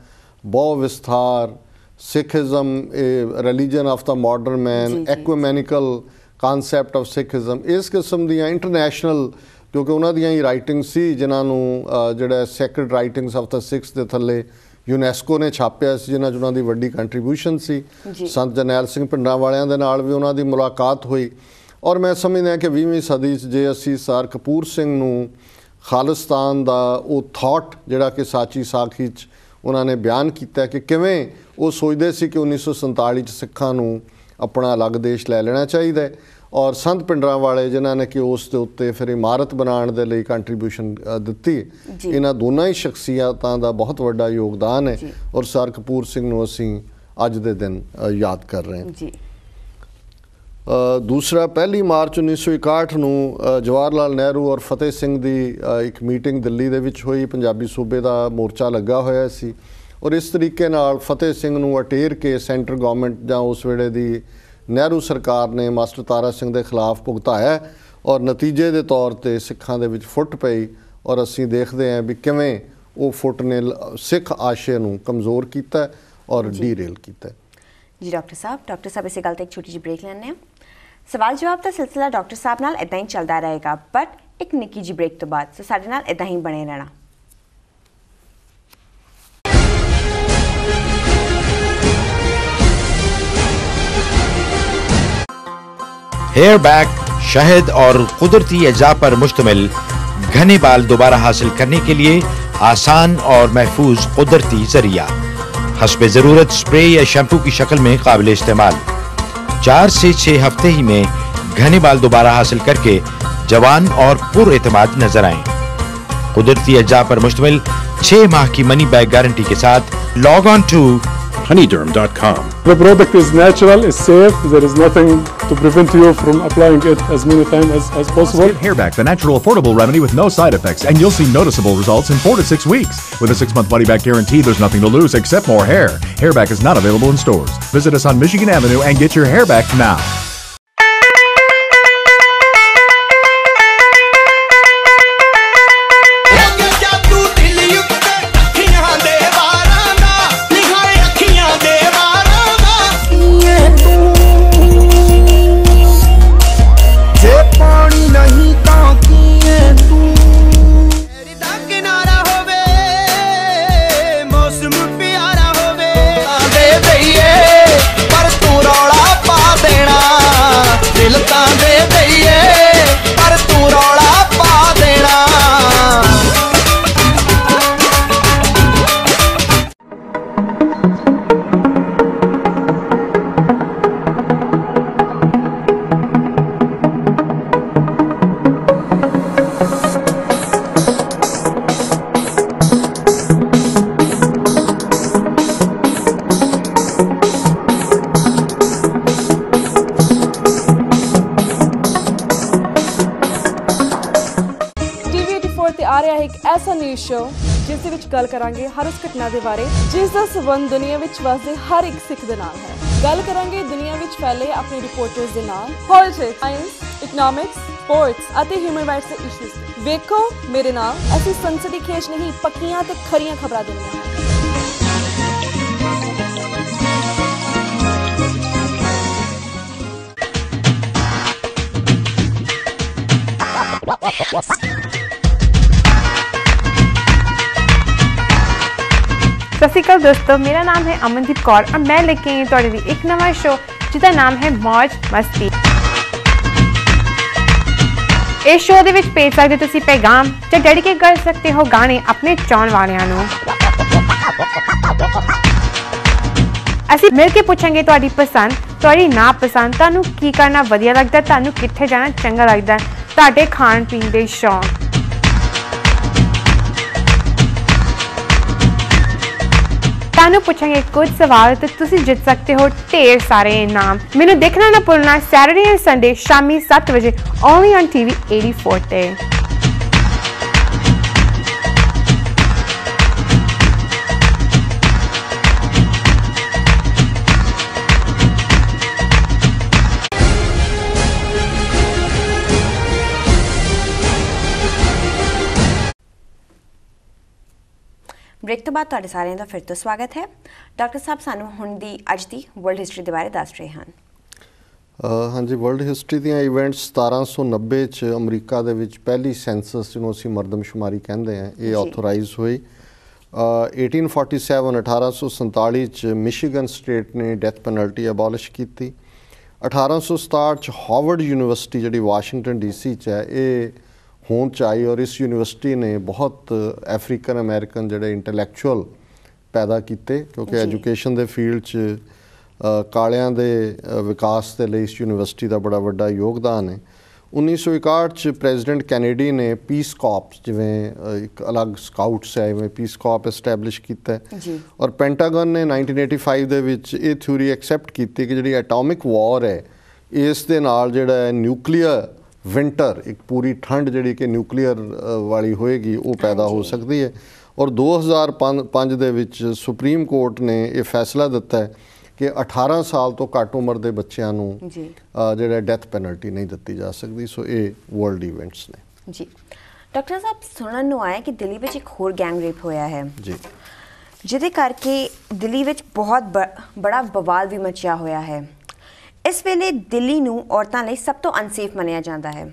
Bahu Vistar, Sikhism religion of the modern man, ecumenical concept of Sikhism, ਇਸ ਕਿਸਮ ਦੀਆਂ ਇੰਟਰਨੈਸ਼ਨਲ, ਕਿਉਂਕਿ ਉਹਨਾਂ ਦੀਆਂ ਹੀ ਰਾਈਟਿੰਗ ਸੀ ਜਿਨ੍ਹਾਂ ਨੂੰ ਜਿਹੜਾ ਸੈਕਰਡ ਰਾਈਟਿੰਗਸ ਆਫ ਦਾ ਸਿੱਖਸ ਦੇ ਥੱਲੇ ਯੂਨੈਸਕੋ ਨੇ ਛਾਪਿਆ ਸੀ, ਜਿਨ੍ਹਾਂ 'ਚ ਉਹਨਾਂ ਦੀ ਵੱਡੀ ਕੰਟਰੀਬਿਊਸ਼ਨ ਸੀ। ਸੰਤ ਜਰਨੈਲ ਸਿੰਘ ਭਿੰਡਰਾਂ ਵਾਲਿਆਂ ਦੇ ਨਾਲ ਵੀ ਉਹਨਾਂ ਦੀ ਮੁਲਾਕਾਤ ਹੋਈ। ਔਰ ਮੈਂ ਸਮਝਦਾ ਕਿ 20ਵੀਂ ਸਦੀ 'ਚ ਜੇ ਅਸੀਂ ਸਰ ਕਪੂਰ ਸਿੰਘ ਨੂੰ ਖਾਲਿਸਤਾਨ ਦਾ ਉਹ ਥਾਟ ਜਿਹੜਾ ਕਿ ਸਾਚੀ ਸਾਖੀ 'ਚ ਉਹਨਾਂ ਨੇ ਬਿਆਨ ਕੀਤਾ ਕਿ ਕਿਵੇਂ ਉਹ ਸੋਚਦੇ ਸੀ ਕਿ 1947 'ਚ ਸਿੱਖਾਂ ਨੂੰ ਆਪਣਾ ਅਲੱਗ ਦੇਸ਼ ਲੈ ਲੈਣਾ ਚਾਹੀਦਾ ਹੈ, ਔਰ ਸੰਤ ਭਿੰਡਰਾਂ ਵਾਲੇ ਜਿਨ੍ਹਾਂ ਨੇ ਕਿ ਉਸ ਦੇ ਉੱਤੇ ਫਿਰ ਇਮਾਰਤ ਬਣਾਉਣ ਦੇ ਲਈ ਕੰਟਰੀਬਿਊਸ਼ਨ ਦਿੱਤੀ। ਇਹਨਾਂ ਦੋਨਾਂ ਹੀ ਸ਼ਖਸੀਅਤਾਂ ਦਾ ਬਹੁਤ ਵੱਡਾ ਯੋਗਦਾਨ ਹੈ ਔਰ ਸਰ ਕਪੂਰ ਸਿੰਘ ਨੂੰ ਅਸੀਂ ਅੱਜ ਦੇ ਦਿਨ ਯਾਦ ਕਰ ਰਹੇ ਹਾਂ। ਦੂਸਰਾ, 1 ਮਾਰਚ 1961 ਨੂੰ ਜਵਾਹਰ ਲਾਲ ਨਹਿਰੂ ਔਰ ਫਤਿਹ ਸਿੰਘ ਦੀ ਇੱਕ ਮੀਟਿੰਗ ਦਿੱਲੀ ਦੇ ਵਿੱਚ ਹੋਈ। ਪੰਜਾਬੀ ਸੂਬੇ ਦਾ ਮੋਰਚਾ ਲੱਗਾ ਹੋਇਆ ਸੀ ਔਰ ਇਸ ਤਰੀਕੇ ਨਾਲ ਫਤਿਹ ਸਿੰਘ ਨੂੰ ਅਟੇਰ ਕੇ ਸੈਂਟਰ ਗੌਰਮੈਂਟ ਜਾਂ ਉਸ ਵੇਲੇ ਦੀ ਨਹਿਰੂ ਸਰਕਾਰ ਨੇ ਮਾਸਟਰ ਤਾਰਾ ਸਿੰਘ ਦੇ ਖਿਲਾਫ ਭੁਗਤਾਇਆ ਔਰ ਨਤੀਜੇ ਦੇ ਤੌਰ 'ਤੇ ਸਿੱਖਾਂ ਦੇ ਵਿੱਚ ਫੁੱਟ ਪਈ ਔਰ ਅਸੀਂ ਦੇਖਦੇ ਹਾਂ ਵੀ ਕਿਵੇਂ ਉਹ ਫੁੱਟ ਨੇ ਸਿੱਖ ਆਸ਼ੇ ਨੂੰ ਕਮਜ਼ੋਰ ਕੀਤਾ ਔਰ ਡੀਰੇਲ ਕੀਤਾ। ਜੀ ਡਾਕਟਰ ਸਾਹਿਬ ਇਸੇ ਗੱਲ ਤੇ ਇੱਕ ਛੋਟੀ ਜਿਹੀ ਬ੍ਰੇਕ ਲੈਂਦੇ ਹਾਂ। ਸਵਾਲ ਜਵਾਬ ਦਾ ਸਿਲਸਿਲਾ ਡਾਕਟਰ ਸਾਹਿਬ ਨਾਲ ਇੱਦਾਂ ਹੀ ਚੱਲਦਾ ਰਹੇਗਾ ਬਟ ਇੱਕ ਨਿੱਕੀ ਜਿਹੀ ਬ੍ਰੇਕ ਤੋਂ ਬਾਅਦ। ਸੋ ਸਾਡੇ ਨਾਲ ਇੱਦਾਂ ਹੀ ਬਣੇ ਰਹਿਣਾ। हेयर बैक, शहद और कुदरती अज्जा पर मुश्तमिल घने बाल दोबारा हासिल करने के लिए आसान और महफूज कुदरती जरिया हस्बे ज़रूरत स्प्रे या शैम्पू की शक्ल में काबिल इस्तेमाल। 4 से 6 हफ्ते ही में घने बाल दोबारा हासिल करके जवान और पुरएतमाद नजर आएं। कुदरती अज्जा पर मुश्तमिल 6 माह की मनी बैक गारंटी के साथ log on to honeyderm.com. The product is natural, is safe. There is nothing to prevent you from applying it as many times as possible. Get Hairback, the natural, affordable remedy with no side effects, and you'll see noticeable results in 4 to 6 weeks. With a 6-month money-back guarantee, there's nothing to lose except more hair. Hairback is not available in stores. Visit us on Michigan Avenue and get your hair back now. ऐसा news show जिस दे विच गल करांगे हर उस घटना दे बारे जिस दा संबंध दुनिया विच वसदे हर एक सिख दे नाल है। गल करांगे दुनिया विच फैले अपने रिपोर्टर्स दे नाल पॉलिटिक्स, साइंस, इकोनॉमिक्स, स्पोर्ट्स अते ह्यूमन राइट्स दे इशूज़। वेखो मेरे नाल ऐसी संसदी खेच नहीं पक्कियां ते खरियां खबरां देनियां। सत श्री अकाल दोस्तों, मेरा नाम है अमनदीप कौर और मैं लेके आई तुहाडे लई एक नवा शो जिसका नाम है मौज मस्ती। इस शो दे विच भेज सकते तुसीं पैगाम या डेडिकेट कर सकते हो गाने अपने चाहण वालियां नूं। ਅਸੀਂ ਮਿਲ ਕੇ ਪੁੱਛਾਂਗੇ ਤੁਹਾਡੀ ਪਸੰਦ, ਤੁਹਾਡੀ ਨਾ ਪਸੰਦ, ਤੁਹਾਨੂੰ ਕੀ ਕਰਨਾ ਵਧੀਆ ਲੱਗਦਾ, ਤੁਹਾਨੂੰ ਕਿੱਥੇ ਜਾਣਾ ਚੰਗਾ ਲੱਗਦਾ, ਤੁਹਾਡੇ ਖਾਣ ਪੀਣ ਦੇ ਸ਼ੌਂਕ। ਤੁਹਾਨੂੰ ਪੁੱਛਾਂਗੇ ਕੁਝ ਸਵਾਲ ਤੇ ਤੁਸੀਂ ਜਿੱਤ ਸਕਦੇ ਹੋ ਢੇਰ ਸਾਰੇ ਇਨਾਮ। ਮੈਨੂੰ ਦੇਖਣਾ ਨਾ ਭੁੱਲਣਾ ਸੈਟਰਡੇ ਐਂਡ ਸੰਡੇ ਸ਼ਾਮੀ 7 ਵਜੇ ਓਨਲੀ ਔਨ TV 84 ਤੇ। ब्रेक तो बाद तुहाडे सारिਆਂ ਦਾ फिर तो स्वागत है। डॉक्टर साहब सानू हुण दी अज दी वर्ल्ड हिस्टरी दे बारे दस रहे हैं। हाँ जी, वर्ल्ड हिस्टरी ਦੀਆਂ ਇਵੈਂਟਸ 1790 ਚ ਅਮਰੀਕਾ ਦੇ ਵਿੱਚ ਪਹਿਲੀ ਸੈਂਸਸ ਜਿਹਨੂੰ ਅਸੀਂ ਮਰਦਮਸ਼ੁਮਾਰੀ ਕਹਿੰਦੇ ਆ ਇਹ ਆਥੋਰਾਈਜ਼ ਹੋਈ। 1847 ਚ ਮਿਸ਼ੀਗਨ ਸਟੇਟ ਨੇ ਡੈਥ ਪੈਨਲਟੀ ਅਬੋਲਿਸ਼ ਕੀਤੀ। 1867 ਚ ਹਾਰਵਰਡ ਯੂਨੀਵਰਸਿਟੀ ਜਿਹੜੀ ਵਾਸ਼ਿੰਗਟਨ DC ਚ ਹੈ ਇਹ ਹੋਂਦ ਚ आई और इस यूनिवर्सिटी ने बहुत अफ्रीकन अमेरिकन जोड़े इंटलैक्चुअल पैदा किए क्योंकि एजुकेशन के फील्ड च कालियां दे विकास के लिए इस यूनिवर्सिटी का बड़ा वड्डा योगदान है। 1961 च प्रेजिडेंट कैनेडी ने पीस कॉप्स जिवें एक अलग स्काउट्स है इवें पीस कॉप एस्टैबलिश किया और पेंटागन ने 1985 दे विच ये थ्योरी एक्सैप्ट की कि जी एटॉमिक वॉर है इस दे नाल जिहड़ा न्यूक्लीयर विंटर एक पूरी ठंड जी कि न्यूक्लीयर वाली होएगी वो पैदा हो सकती है। और 2005 दे विच सुप्रीम कोर्ट ने यह फैसला दिता है कि 18 साल तो घट उम्र के बच्चों नूं जिहड़ा डेथ पेनल्टी नहीं दी जा सकती। सो ये वर्ल्ड इवेंट्स ने जी। डॉक्टर साहब सुनन नूं आया कि दिल्ली में एक होर गैंग रेप होया है जी जिहदे करके दिल्ली में बहुत बड़ा बवाल भी मचिया होया है। इस वेले दिल्ली नूं औरतां लई सब तो अनसेफ मनिया जाता है,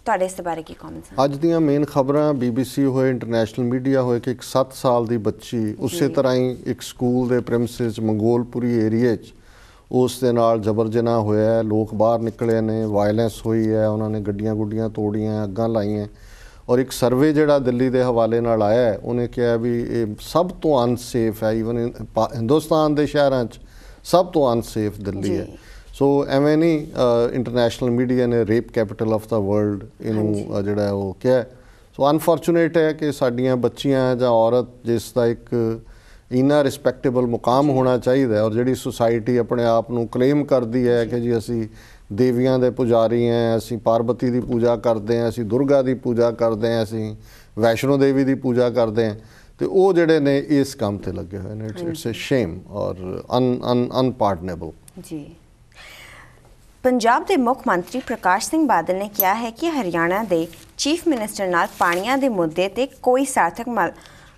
तुहाडे इस बारे की कमेंट्स? अज दियां मेन खबरां BBC होए इंटरनेशनल मीडिया होए कि एक 7 साल की बच्ची उस तरह ही एक स्कूल के प्रेमिसेस मंगोलपुरी एरिए उस दे नाल जबर जना होया है, लोग बाहर निकले ने, वायलेंस हुई है, उन्होंने गड्डियां गुड्डियां तोड़ियां, अग्गां लाइयां और एक सर्वे जिहड़ा दिल्ली के हवाले नाल आया है उन्हें कहा भी ये सब तो अनसेफ है, इवन हिंदुस्तान के शहरों सब तो अनसेफ दिल्ली है। सो एवें नहीं इंटरनेशनल मीडिया ने rape capital of the world इनू जिहड़ा वो कहा। सो अनफॉर्चुनेट है कि साडियां बच्चियां जां औरत जिसका एक इन्ना रिस्पैक्टेबल मुकाम होना चाहिए और जिहड़ी सोसाइटी अपने आप नूं क्लेम करती है कि जी असी देवियां दे पुजारी हैं, असी पार्वती की पूजा करते हैं, असी दुर्गा की पूजा करते हैं, असी वैष्णो देवी की पूजा करते हैं, तो वो जिहड़े ने इस काम ते लगे हुए हैं। इट्स ए शेम और अनपार्डनेबल जी। पंजाब के मुख मंत्री प्रकाश सिंह बादल ने कहा है कि हरियाणा के चीफ मिनिस्टर नाल पानियां दे मुद्दे ते कोई सार्थक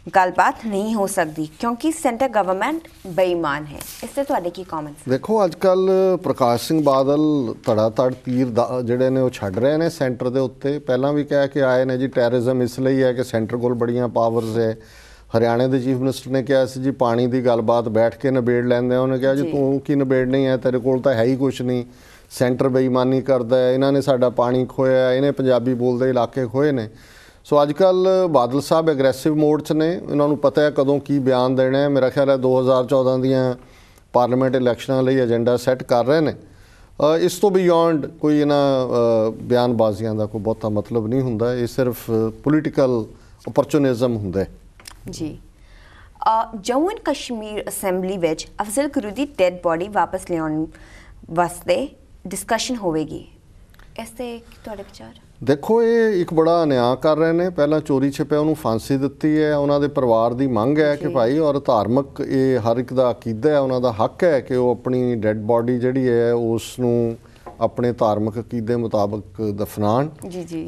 गलबात नहीं हो सकती क्योंकि सेंटर गवर्नमेंट बेईमान है। इससे तुहाडे की कमेंट्स? देखो अजकल प्रकाश सिंह बादल धड़ाधड़ तीर जिहड़े ने वो छड्ड रहे हैं सेंटर के उत्ते। पहलां भी कह के आए ने जी टैरिज्म इसलिए है कि सेंटर कोल बड़ियां पावर्स है। हरियाणे के चीफ मिनिस्टर ने कहा सी जी पानी की गलबात बैठ के निबेड़ लैंदे, उन्होंने कहा जी तू की निबेड़नी है, तेरे कोल तां है ही कुछ नहीं, सेंटर बेईमानी करता है, इन्होंने साडा पानी खोया, इन्हें पंजाबी बोलते इलाके खोए ने। सो अजकल बादल साहब एग्रैसिव मोड च ने, इन्होंने पता है कदों की बयान देना है। मेरा ख्याल है 2014 दियां पार्लीमेंट इलैक्शनां लई एजेंडा सैट कर रहे हैं। इस तो बियॉन्ड कोई इन्हां बयानबाजियां का कोई बहुता मतलब नहीं हुंदा, ये सिर्फ पोलीटिकल अपॉर्चुनिज्म हुंदा है जी। जम्मू एंड कश्मीर असैंबली विच अफजल गुरू दी डेड बॉडी वापस लियाउण वास्ते डिस्कशन होवेगी, इसते तुहाडे विचार? देखो ये एक बड़ा अन्याय कर रहे हैं। पहला चोरी छिपे उन्होंने फांसी दी है, उन्होंने परिवार की मंग है कि भाई और धार्मिक ये हर एक का अकीदा है, उन्होंने हक है कि वो अपनी डेड बॉडी जी है उसनूं अपने धार्मिक अकीदे मुताबिक दफनाण।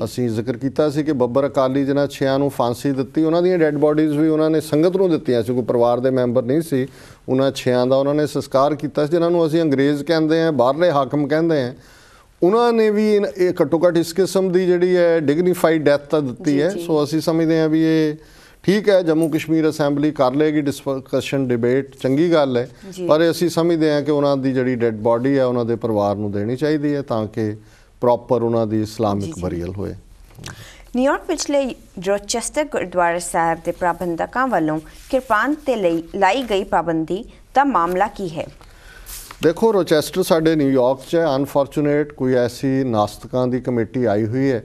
असीं जिक्र किया कि बब्बर अकाली जिन्हां 6 नूं फांसी दी उन्होंने डेड बॉडीज़ भी उन्होंने संगत नूं दित्तियां सी, कोई परिवार के मैंबर नहीं सी। उन्हां 6 का उन्होंने संस्कार किया जिन्होंने असीं अंग्रेज़ कहते हैं, बाहरले हाकम कहते हैं, उन्होंने भी घट्टो घट्ट इस किस्म की जिहड़ी है डिगनीफाइड डेथ तो दी है। सो असीं समझते हैं भी ये ठीक है, जम्मू कश्मीर असैंबली कर लेगी डिस्कशन डिबेट, चंगी गल है, पर असीं समझते हैं कि उन्होंने जिहड़ी डेड बॉडी है उन्होंने परिवार नूं देनी चाहिए है ताकि प्रॉपर उन्होंने इस्लामिक बरीअल होए। ਨਿਊਯਾਰਕ ਵਿਚਲੇ ਰੋਚੈਸਟਰ ਗੁਰਦੁਆਰਾ ਸਾਹਿਬ ਦੇ ਪ੍ਰਬੰਧਕਾਂ ਵੱਲੋਂ ਕਿਰਪਾਨ ਤੇ ਲਾਈ ਗਈ ਪਾਬੰਦੀ ਦਾ ਮਾਮਲਾ ਕੀ ਹੈ? ਦੇਖੋ, ਰੋਚੈਸਟਰ ਸਾਡੇ ਨਿਊਯਾਰਕ 'ਚ ਹੈ। ਅਨਫੋਰਚੂਨੇਟ ਕੋਈ ਐਸੀ ਨਾਸਤਕਾਂ ਦੀ ਕਮੇਟੀ ਆਈ ਹੋਈ ਹੈ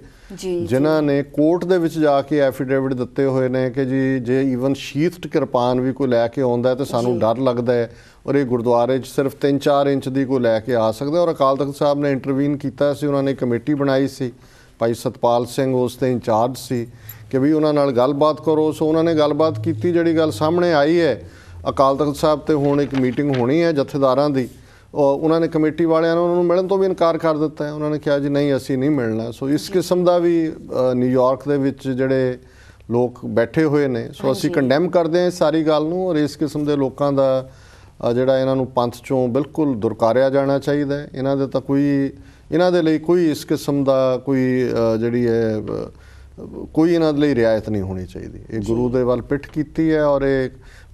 ਜਿਨ੍ਹਾਂ ਨੇ ਕੋਰਟ ਦੇ ਵਿੱਚ ਜਾ ਕੇ ਐਫੀਡੇਵਿਟ ਦਿੱਤੇ ਹੋਏ ਨੇ ਕਿ ਜੀ ਜੇ ਈਵਨ ਸ਼ੀਥਡ ਕਿਰਪਾਨ ਵੀ ਕੋਈ ਲੈ ਕੇ ਆਉਂਦਾ ਤਾਂ ਸਾਨੂੰ ਡਰ ਲੱਗਦਾ ਹੈ, ਔਰ ਇਹ ਗੁਰਦੁਆਰੇ 'ਚ ਸਿਰਫ 3-4 ਇੰਚ ਦੀ ਕੋਈ ਲੈ ਕੇ ਆ ਸਕਦਾ। ਔਰ ਅਕਾਲ ਤਖਤ ਸਾਹਿਬ ਨੇ ਇੰਟਰਵੀਨ ਕੀਤਾ ਸੀ, ਉਹਨਾਂ ਨੇ ਕਮੇਟੀ ਬਣਾਈ ਸੀ, ਭਾਈ ਸਤਪਾਲ ਸਿੰਘ ਉਸ ਦੇ ਇੰਚਾਰਜ ਸੀ ਕਿ ਵੀ ਉਹਨਾਂ ਨਾਲ ਗੱਲਬਾਤ ਕਰੋ। ਸੋ ਉਹਨਾਂ ਨੇ ਗੱਲਬਾਤ ਕੀਤੀ, ਜਿਹੜੀ ਗੱਲ ਸਾਹਮਣੇ ਆਈ ਹੈ ਅਕਾਲ ਤਖਤ ਸਾਹਿਬ ਤੇ ਹੁਣ ਇੱਕ ਮੀਟਿੰਗ ਹੋਣੀ ਹੈ ਜਥੇਦਾਰਾਂ ਦੀ। ਉਹਨਾਂ ਨੇ ਕਮੇਟੀ ਵਾਲਿਆਂ ਨੇ ਉਹਨਾਂ ਨੂੰ ਮਿਲਣ ਤੋਂ ਵੀ ਇਨਕਾਰ ਕਰ ਦਿੱਤਾ ਹੈ। ਉਹਨਾਂ ਨੇ ਕਿਹਾ ਜੀ ਨਹੀਂ, ਅਸੀਂ ਨਹੀਂ ਮਿਲਣਾ। ਸੋ ਇਸ ਕਿਸਮ ਦਾ ਵੀ ਨਿਊਯਾਰਕ ਦੇ ਵਿੱਚ ਜਿਹੜੇ ਲੋਕ ਬੈਠੇ ਹੋਏ ਨੇ, ਸੋ ਅਸੀਂ ਕੰਡੈਮ ਕਰਦੇ ਹਾਂ ਇਸ ਸਾਰੀ ਗੱਲ ਨੂੰ, ਔਰ ਇਸ ਕਿਸਮ ਦੇ ਲੋਕਾਂ ਦਾ ਜਿਹੜਾ ਇਹਨਾਂ ਨੂੰ ਪੰਥ 'ਚੋਂ ਬਿਲਕੁਲ ਦੁਰਕਾਰਿਆ ਜਾਣਾ ਚਾਹੀਦਾ ਹੈ। ਇਹਨਾਂ ਦੇ ਤਾਂ ਇਹਨਾਂ ਦੇ ਲਈ ਕੋਈ ਇਸ ਕਿਸਮ ਦਾ ਕੋਈ ਜਿਹੜੀ ਹੈ ਕੋਈ ਇਹਨਾਂ ਦੇ ਲਈ ਰਿਆਇਤ ਨਹੀਂ ਹੋਣੀ ਚਾਹੀਦੀ। ਇਹ ਗੁਰੂ ਦੇ ਵੱਲ ਪਿੱਠ ਕੀਤੀ ਹੈ, ਔਰ ਇਹ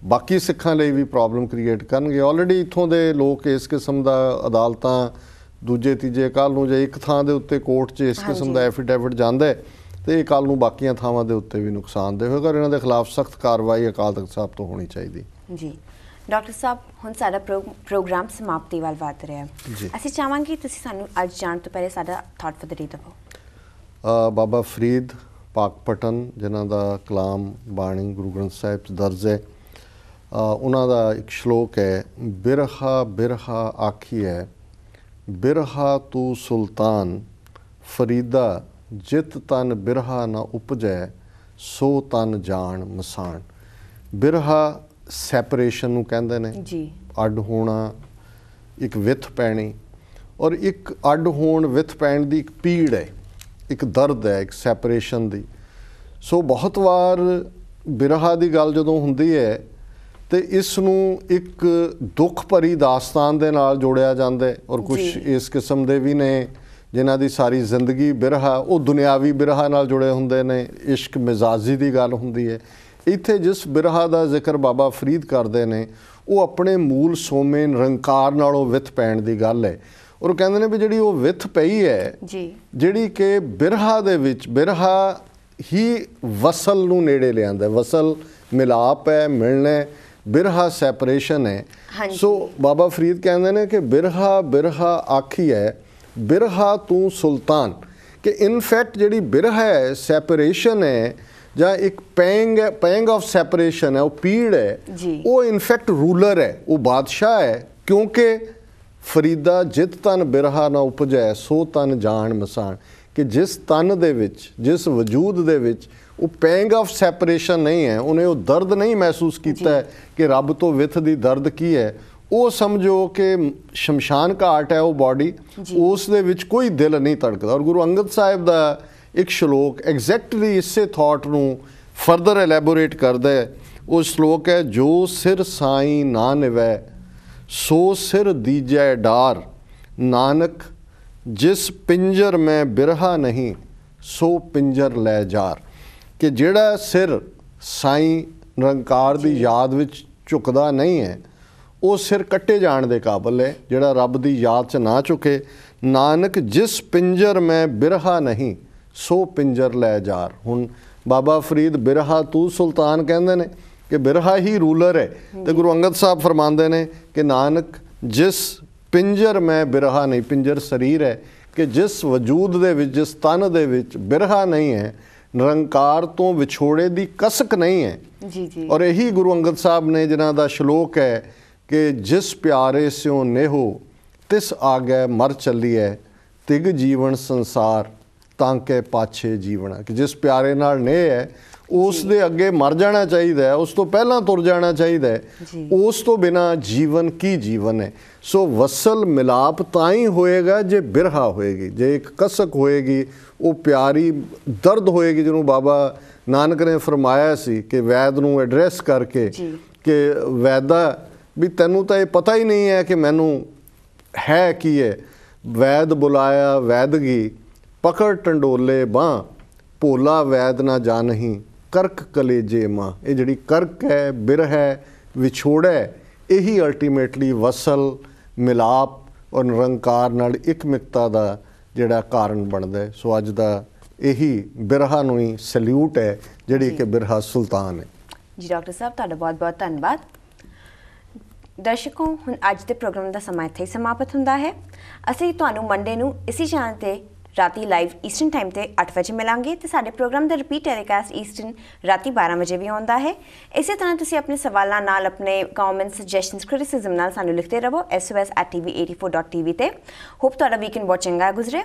ਬਾਕੀ ਸਿੱਖਾਂ ਲਈ ਵੀ ਪ੍ਰੋਬਲਮ ਕ੍ਰੀਏਟ ਕਰਨਗੇ। ਆਲਰੇਡੀ ਇੱਥੋਂ ਦੇ ਲੋਕ ਇਸ ਕਿਸਮ ਦਾ ਅਦਾਲਤਾਂ ਦੂਜੇ ਤੀਜੇ ਕੱਲ੍ਹ ਨੂੰ ਜੇ ਇੱਕ ਥਾਂ ਦੇ ਉੱਤੇ ਕੋਰਟ 'ਚ ਇਸ ਕਿਸਮ ਦਾ ਐਫੀਡੇਵਿਟ ਜਾਂਦਾ ਹੈ ਤੇ ਇਹ ਕੱਲ੍ਹ ਨੂੰ ਬਾਕੀਆਂ ਥਾਵਾਂ ਦੇ ਉੱਤੇ ਵੀ ਨੁਕਸਾਨਦੇਹ ਹੋਏਗਾ, ਔਰ ਇਹਨਾਂ ਦੇ ਖਿਲਾਫ ਸਖਤ ਕਾਰਵਾਈ ਅਕਾਲ ਤਖਤ ਸਾਹਿਬ ਤੋਂ ਹੋਣੀ ਚਾਹੀਦੀ। ਜੀ ਡਾਕਟਰ ਸਾਹਿਬ, ਹੁਣ ਸਾਡਾ ਪ੍ਰੋਗਰਾਮ ਸਮਾਪਤੀ ਵੱਲ ਵੱਧ ਰਿਹਾ ਹੈ। ਅਸੀਂ ਚਾਹਾਂਗੇ ਤੁਸੀਂ ਸਾਨੂੰ ਅੱਜ ਜਾਣ ਤੋਂ ਪਹਿਲੇ ਸਾਡਾ ਥਾਟ ਫॉर द ਡੇ ਦਿਓ। ਬਾਬਾ ਫਰੀਦ ਪਾਕਪਟਨ, ਜਿਨ੍ਹਾਂ ਦਾ ਕਲਾਮ ਬਾਣੀ ਗੁਰੂ ਗ੍ਰੰਥ ਸਾਹਿਬ 'ਚ ਦਰਜ ਹੈ, ਉਹਨਾਂ ਦਾ ਇੱਕ ਸ਼ਲੋਕ ਹੈ, ਬਿਰਹਾ ਬਿਰਹਾ ਆਖੀਐ ਬਿਰਹਾ ਤੂੰ ਸੁਲਤਾਨ, ਫਰੀਦਾ ਜਿਤ ਤਨ ਬਿਰਹਾ ਨਾ ਉਪਜੈ, ਸੋ ਤਨ ਜਾਣ ਮਸਾਣ। ਬਿਰਹਾ ਸੈਪਰੇਸ਼ਨ ਨੂੰ ਕਹਿੰਦੇ ਨੇ ਜੀ, ਅੱਡ ਹੋਣਾ, ਇੱਕ ਵਿੱਥ ਪੈਣੀ, ਔਰ ਇੱਕ ਅੱਡ ਹੋਣ ਵਿੱਥ ਪੈਣ ਦੀ ਇੱਕ ਪੀੜ ਹੈ, ਇੱਕ ਦਰਦ ਹੈ, ਇੱਕ ਸੈਪਰੇਸ਼ਨ ਦੀ। ਸੋ ਬਹੁਤ ਵਾਰ ਬਿਰਹਾ ਦੀ ਗੱਲ ਜਦੋਂ ਹੁੰਦੀ ਹੈ ਤੇ ਇਸ ਨੂੰ ਇੱਕ ਦੁੱਖ ਭਰੀ ਦਾਸਤਾਨ ਦੇ ਨਾਲ ਜੋੜਿਆ ਜਾਂਦਾ ਹੈ, ਔਰ ਕੁਝ ਇਸ ਕਿਸਮ ਦੇ ਵੀ ਨੇ ਜਿਨ੍ਹਾਂ ਦੀ ਸਾਰੀ ਜ਼ਿੰਦਗੀ ਬਿਰਹਾ, ਉਹ ਦੁਨਿਆਵੀ ਬਿਰਹਾ ਨਾਲ ਜੁੜੇ ਹੁੰਦੇ ਨੇ, ਇਸ਼ਕ ਮਿਜ਼ਾਜੀ ਦੀ ਗੱਲ ਹੁੰਦੀ ਹੈ। ਇੱਥੇ ਜਿਸ ਬਿਰਹਾ ਦਾ ਜ਼ਿਕਰ ਬਾਬਾ ਫਰੀਦ ਕਰਦੇ ਨੇ ਉਹ ਆਪਣੇ ਮੂਲ ਸੋਮੇ ਨਿਰੰਕਾਰ ਨਾਲੋਂ ਵਿੱਥ ਪੈਣ ਦੀ ਗੱਲ ਹੈ। ਔਰ ਕਹਿੰਦੇ ਨੇ ਵੀ ਜਿਹੜੀ ਉਹ ਵਿੱਥ ਪਈ ਹੈ ਜਿਹੜੀ ਕਿ ਬਿਰਹਾ ਦੇ ਵਿੱਚ, ਬਿਰਹਾ ਹੀ ਵਸਲ ਨੂੰ ਨੇੜੇ ਲਿਆਂਦਾ, ਵਸਲ ਮਿਲਾਪ ਹੈ, ਮਿਲਣਾ, ਬਿਰਹਾ ਸੈਪਰੇਸ਼ਨ ਹੈ। ਸੋ ਬਾਬਾ ਫਰੀਦ ਕਹਿੰਦੇ ਨੇ ਕਿ ਬਿਰਹਾ ਬਿਰਹਾ ਆਖੀ ਹੈ ਬਿਰਹਾ ਤੂੰ ਸੁਲਤਾਨ, ਕਿ ਇਨਫੈਕਟ ਜਿਹੜੀ ਬਿਰਹਾ ਹੈ, ਸੈਪਰੇਸ਼ਨ ਹੈ, ਜਾਂ ਇੱਕ ਪੈਂਗ ਆਫ ਸੈਪਰੇਸ਼ਨ ਹੈ, ਉਹ ਪੀੜ ਹੈ, ਉਹ ਇਨਫੈਕਟ ਰੂਲਰ ਹੈ, ਉਹ ਬਾਦਸ਼ਾਹ ਹੈ। ਕਿਉਂਕਿ ਫਰੀਦਾ ਜਿਤ ਤਨ ਬਿਰਹਾ ਨਾ ਉਪਜੈ, ਸੋ ਤਨ ਜਾਣ ਮਸਾਣ, ਕਿ ਜਿਸ ਤਨ ਦੇ ਵਿੱਚ, ਜਿਸ ਵਜੂਦ ਦੇ ਵਿੱਚ ਉਹ ਪੈਂਗ ਆਫ ਸੈਪਰੇਸ਼ਨ ਨਹੀਂ ਹੈ, ਉਹਨੇ ਉਹ ਦਰਦ ਨਹੀਂ ਮਹਿਸੂਸ ਕੀਤਾ ਹੈ ਕਿ ਰੱਬ ਤੋਂ ਵਿੱਥ ਦੀ ਦਰਦ ਕੀ ਹੈ, ਉਹ ਸਮਝੋ ਕਿ ਸ਼ਮਸ਼ਾਨ ਘਾਟ ਹੈ ਉਹ ਬਾਡੀ, ਉਸ ਦੇ ਵਿੱਚ ਕੋਈ ਦਿਲ ਨਹੀਂ ਧੜਕਦਾ। ਔਰ ਗੁਰੂ ਅੰਗਦ ਸਾਹਿਬ ਦਾ ਇੱਕ ਸ਼ਲੋਕ ਐਗਜ਼ੈਕਟਲੀ ਇਸੇ ਥਾਟ ਨੂੰ ਫਰਦਰ ਐਲੈਬੋਰੇਟ ਕਰਦਾ ਹੈ। ਉਹ ਸ਼ਲੋਕ ਹੈ, ਜੋ ਸਿਰ ਸਾਈਂ ਨਾ ਨਿਵੈ ਸੋ ਸਿਰ ਦੀਜੈ ਡਾਰ, ਨਾਨਕ ਜਿਸ ਪਿੰਜਰ ਮੈਂ ਬਿਰਹਾ ਨਹੀਂ ਸੋ ਪਿੰਜਰ ਲੈ ਜਾਰ। ਕਿ ਜਿਹੜਾ ਸਿਰ ਸਾਈਂ ਨਿਰੰਕਾਰ ਦੀ ਯਾਦ ਵਿੱਚ ਝੁਕਦਾ ਨਹੀਂ ਹੈ ਉਹ ਸਿਰ ਕੱਟੇ ਜਾਣ ਦੇ ਕਾਬਲ ਹੈ, ਜਿਹੜਾ ਰੱਬ ਦੀ ਯਾਦ 'ਚ ਨਾ ਝੁਕੇ। ਨਾਨਕ ਜਿਸ ਪਿੰਜਰ ਮੈਂ ਬਿਰਹਾ ਨਹੀਂ ਸੋ ਪਿੰਜਰ ਲੈ ਜਾਰ। ਹੁਣ ਬਾਬਾ ਫਰੀਦ ਬਿਰਹਾ ਤੂੰ ਸੁਲਤਾਨ ਕਹਿੰਦੇ ਨੇ ਕਿ ਬਿਰਹਾ ਹੀ ਰੂਲਰ ਹੈ, ਤੇ ਗੁਰੂ ਅੰਗਦ ਸਾਹਿਬ ਫਰਮਾਉਂਦੇ ਨੇ ਕਿ ਨਾਨਕ ਜਿਸ ਪਿੰਜਰ ਮੈਂ ਬਿਰਹਾ ਨਹੀਂ, ਪਿੰਜਰ ਸਰੀਰ ਹੈ, ਕਿ ਜਿਸ ਵਜੂਦ ਦੇ ਵਿੱਚ, ਜਿਸ ਤਨ ਦੇ ਵਿੱਚ ਬਿਰਹਾ ਨਹੀਂ ਹੈ, ਨਿਰੰਕਾਰ ਤੋਂ ਵਿਛੋੜੇ ਦੀ ਕਸਕ ਨਹੀਂ ਹੈ। ਔਰ ਇਹੀ ਗੁਰੂ ਅੰਗਦ ਸਾਹਿਬ ਨੇ ਜਿਨ੍ਹਾਂ ਦਾ ਸ਼ਲੋਕ ਹੈ ਕਿ ਜਿਸ ਪਿਆਰੇ ਸਿਓ ਨੇਹੋ ਤਿਸ ਆਗੈ ਮਰ ਚੱਲੀਐ, ਤਿਗ ਜੀਵਨ ਸੰਸਾਰ ਤਾਂ ਕਿ ਪਾਛੇ ਜੀਵਣਾ। ਕਿ ਜਿਸ ਪਿਆਰੇ ਨਾਲ ਨੇਹ ਹੈ ਉਸ ਦੇ ਅੱਗੇ ਮਰ ਜਾਣਾ ਚਾਹੀਦਾ ਹੈ, ਉਸ ਤੋਂ ਪਹਿਲਾਂ ਤੁਰ ਜਾਣਾ ਚਾਹੀਦਾ ਹੈ, ਉਸ ਤੋਂ ਬਿਨਾਂ ਜੀਵਨ ਕੀ ਜੀਵਨ ਹੈ। ਸੋ ਵਸਲ ਮਿਲਾਪ ਤਾਂ ਹੀ ਹੋਏਗਾ ਜੇ ਬਿਰਹਾ ਹੋਏਗੀ, ਜੇ ਇੱਕ ਕਸਕ ਹੋਏਗੀ, ਉਹ ਪਿਆਰੀ ਦਰਦ ਹੋਏਗੀ, ਜਿਹਨੂੰ ਬਾਬਾ ਨਾਨਕ ਨੇ ਫਰਮਾਇਆ ਸੀ ਕਿ ਵੈਦ ਨੂੰ ਐਡਰੈਸ ਕਰਕੇ ਕਿ ਵੈਦਾ ਵੀ ਤੈਨੂੰ ਤਾਂ ਇਹ ਪਤਾ ਹੀ ਨਹੀਂ ਹੈ ਕਿ ਮੈਨੂੰ ਹੈ ਕੀ ਹੈ। ਵੈਦ ਬੁਲਾਇਆ ਵੈਦਗੀ ਪਕੜ ਟੰਡੋਲੇ ਬਾਂਹ, ਭੋਲਾ ਵੈਦ ਨਾ ਜਾਣਹੀ ਕਰਕ ਕਲੇਜੇ ਮਾਂ। ਇਹ ਜਿਹੜੀ ਕਰਕ ਹੈ, ਬਿਰਹ ਹੈ, ਵਿਛੋੜਾ ਹੈ, ਇਹੀ ਅਲਟੀਮੇਟਲੀ ਵਸਲ ਮਿਲਾਪ ਔਰ ਨਿਰੰਕਾਰ ਨਾਲ ਇੱਕਮਿਕਤਾ ਦਾ ਜਿਹੜਾ ਕਾਰਨ ਬਣਦਾ ਹੈ। ਸੋ ਅੱਜ ਦਾ ਇਹੀ ਬਿਰਹਾ ਨੂੰ ਹੀ ਸੈਲਿਊਟ ਹੈ ਜਿਹੜੀ ਕਿ ਬਿਰਹਾ ਸੁਲਤਾਨ ਹੈ। ਜੀ ਡਾਕਟਰ ਸਾਹਿਬ ਤੁਹਾਡਾ ਬਹੁਤ ਬਹੁਤ ਧੰਨਵਾਦ। ਦਰਸ਼ਕੋ ਹੁਣ ਅੱਜ ਦੇ ਪ੍ਰੋਗਰਾਮ ਦਾ ਸਮਾਂ ਇੱਥੇ ਹੀ ਸਮਾਪਤ ਹੁੰਦਾ ਹੈ। ਅਸੀਂ ਤੁਹਾਨੂੰ ਮੰਡੇ ਨੂੰ ਇਸੇ ਚੈਨਲ ਤੇ ਰਾਤੀ ਲਾਈਵ ਈਸਟਰਨ ਟਾਈਮ ਤੇ 8 ਵਜੇ ਮਿਲਾਂਗੇ ਤੇ ਸਾਡੇ ਪ੍ਰੋਗਰਾਮ ਦਾ ਰਿਪੀਟ ਟੈਲੀਕਾਸਟ ਈਸਟਰਨ ਰਾਤੀ 12 ਵਜੇ ਵੀ ਆਉਂਦਾ ਹੈ। ਇਸੇ ਤਰ੍ਹਾਂ ਤੁਸੀਂ ਆਪਣੇ ਸਵਾਲਾਂ ਨਾਲ, ਆਪਣੇ ਕਮੈਂਟਸ, ਸੁਜੈਸ਼ਨਸ, ਕ੍ਰਿਟਿਸਿਜ਼ਮ ਨਾਲ ਸਾਨੂੰ ਲਿਖਦੇ ਰਹੋ sos@tv84.tv ਤੇ। ਹੋਪ ਤੁਹਾਡਾ ਵੀਕਐਂਡ ਬਹੁਤ ਚੰਗਾ ਗੁਜ਼ਰੇ।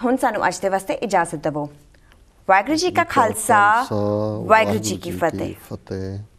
ਹੁਣ ਸਾਨੂੰ ਅੱਜ ਦੇ ਵਾਸਤੇ ਇਜਾਜ਼ਤ ਦਿਵੋ। ਵਾਹਿਗੁਰੂ ਜੀ ਕਾ ਖਾਲਸਾ, ਵਾਹਿਗੁਰੂ ਜੀ ਕੀ ਫਤਿਹ।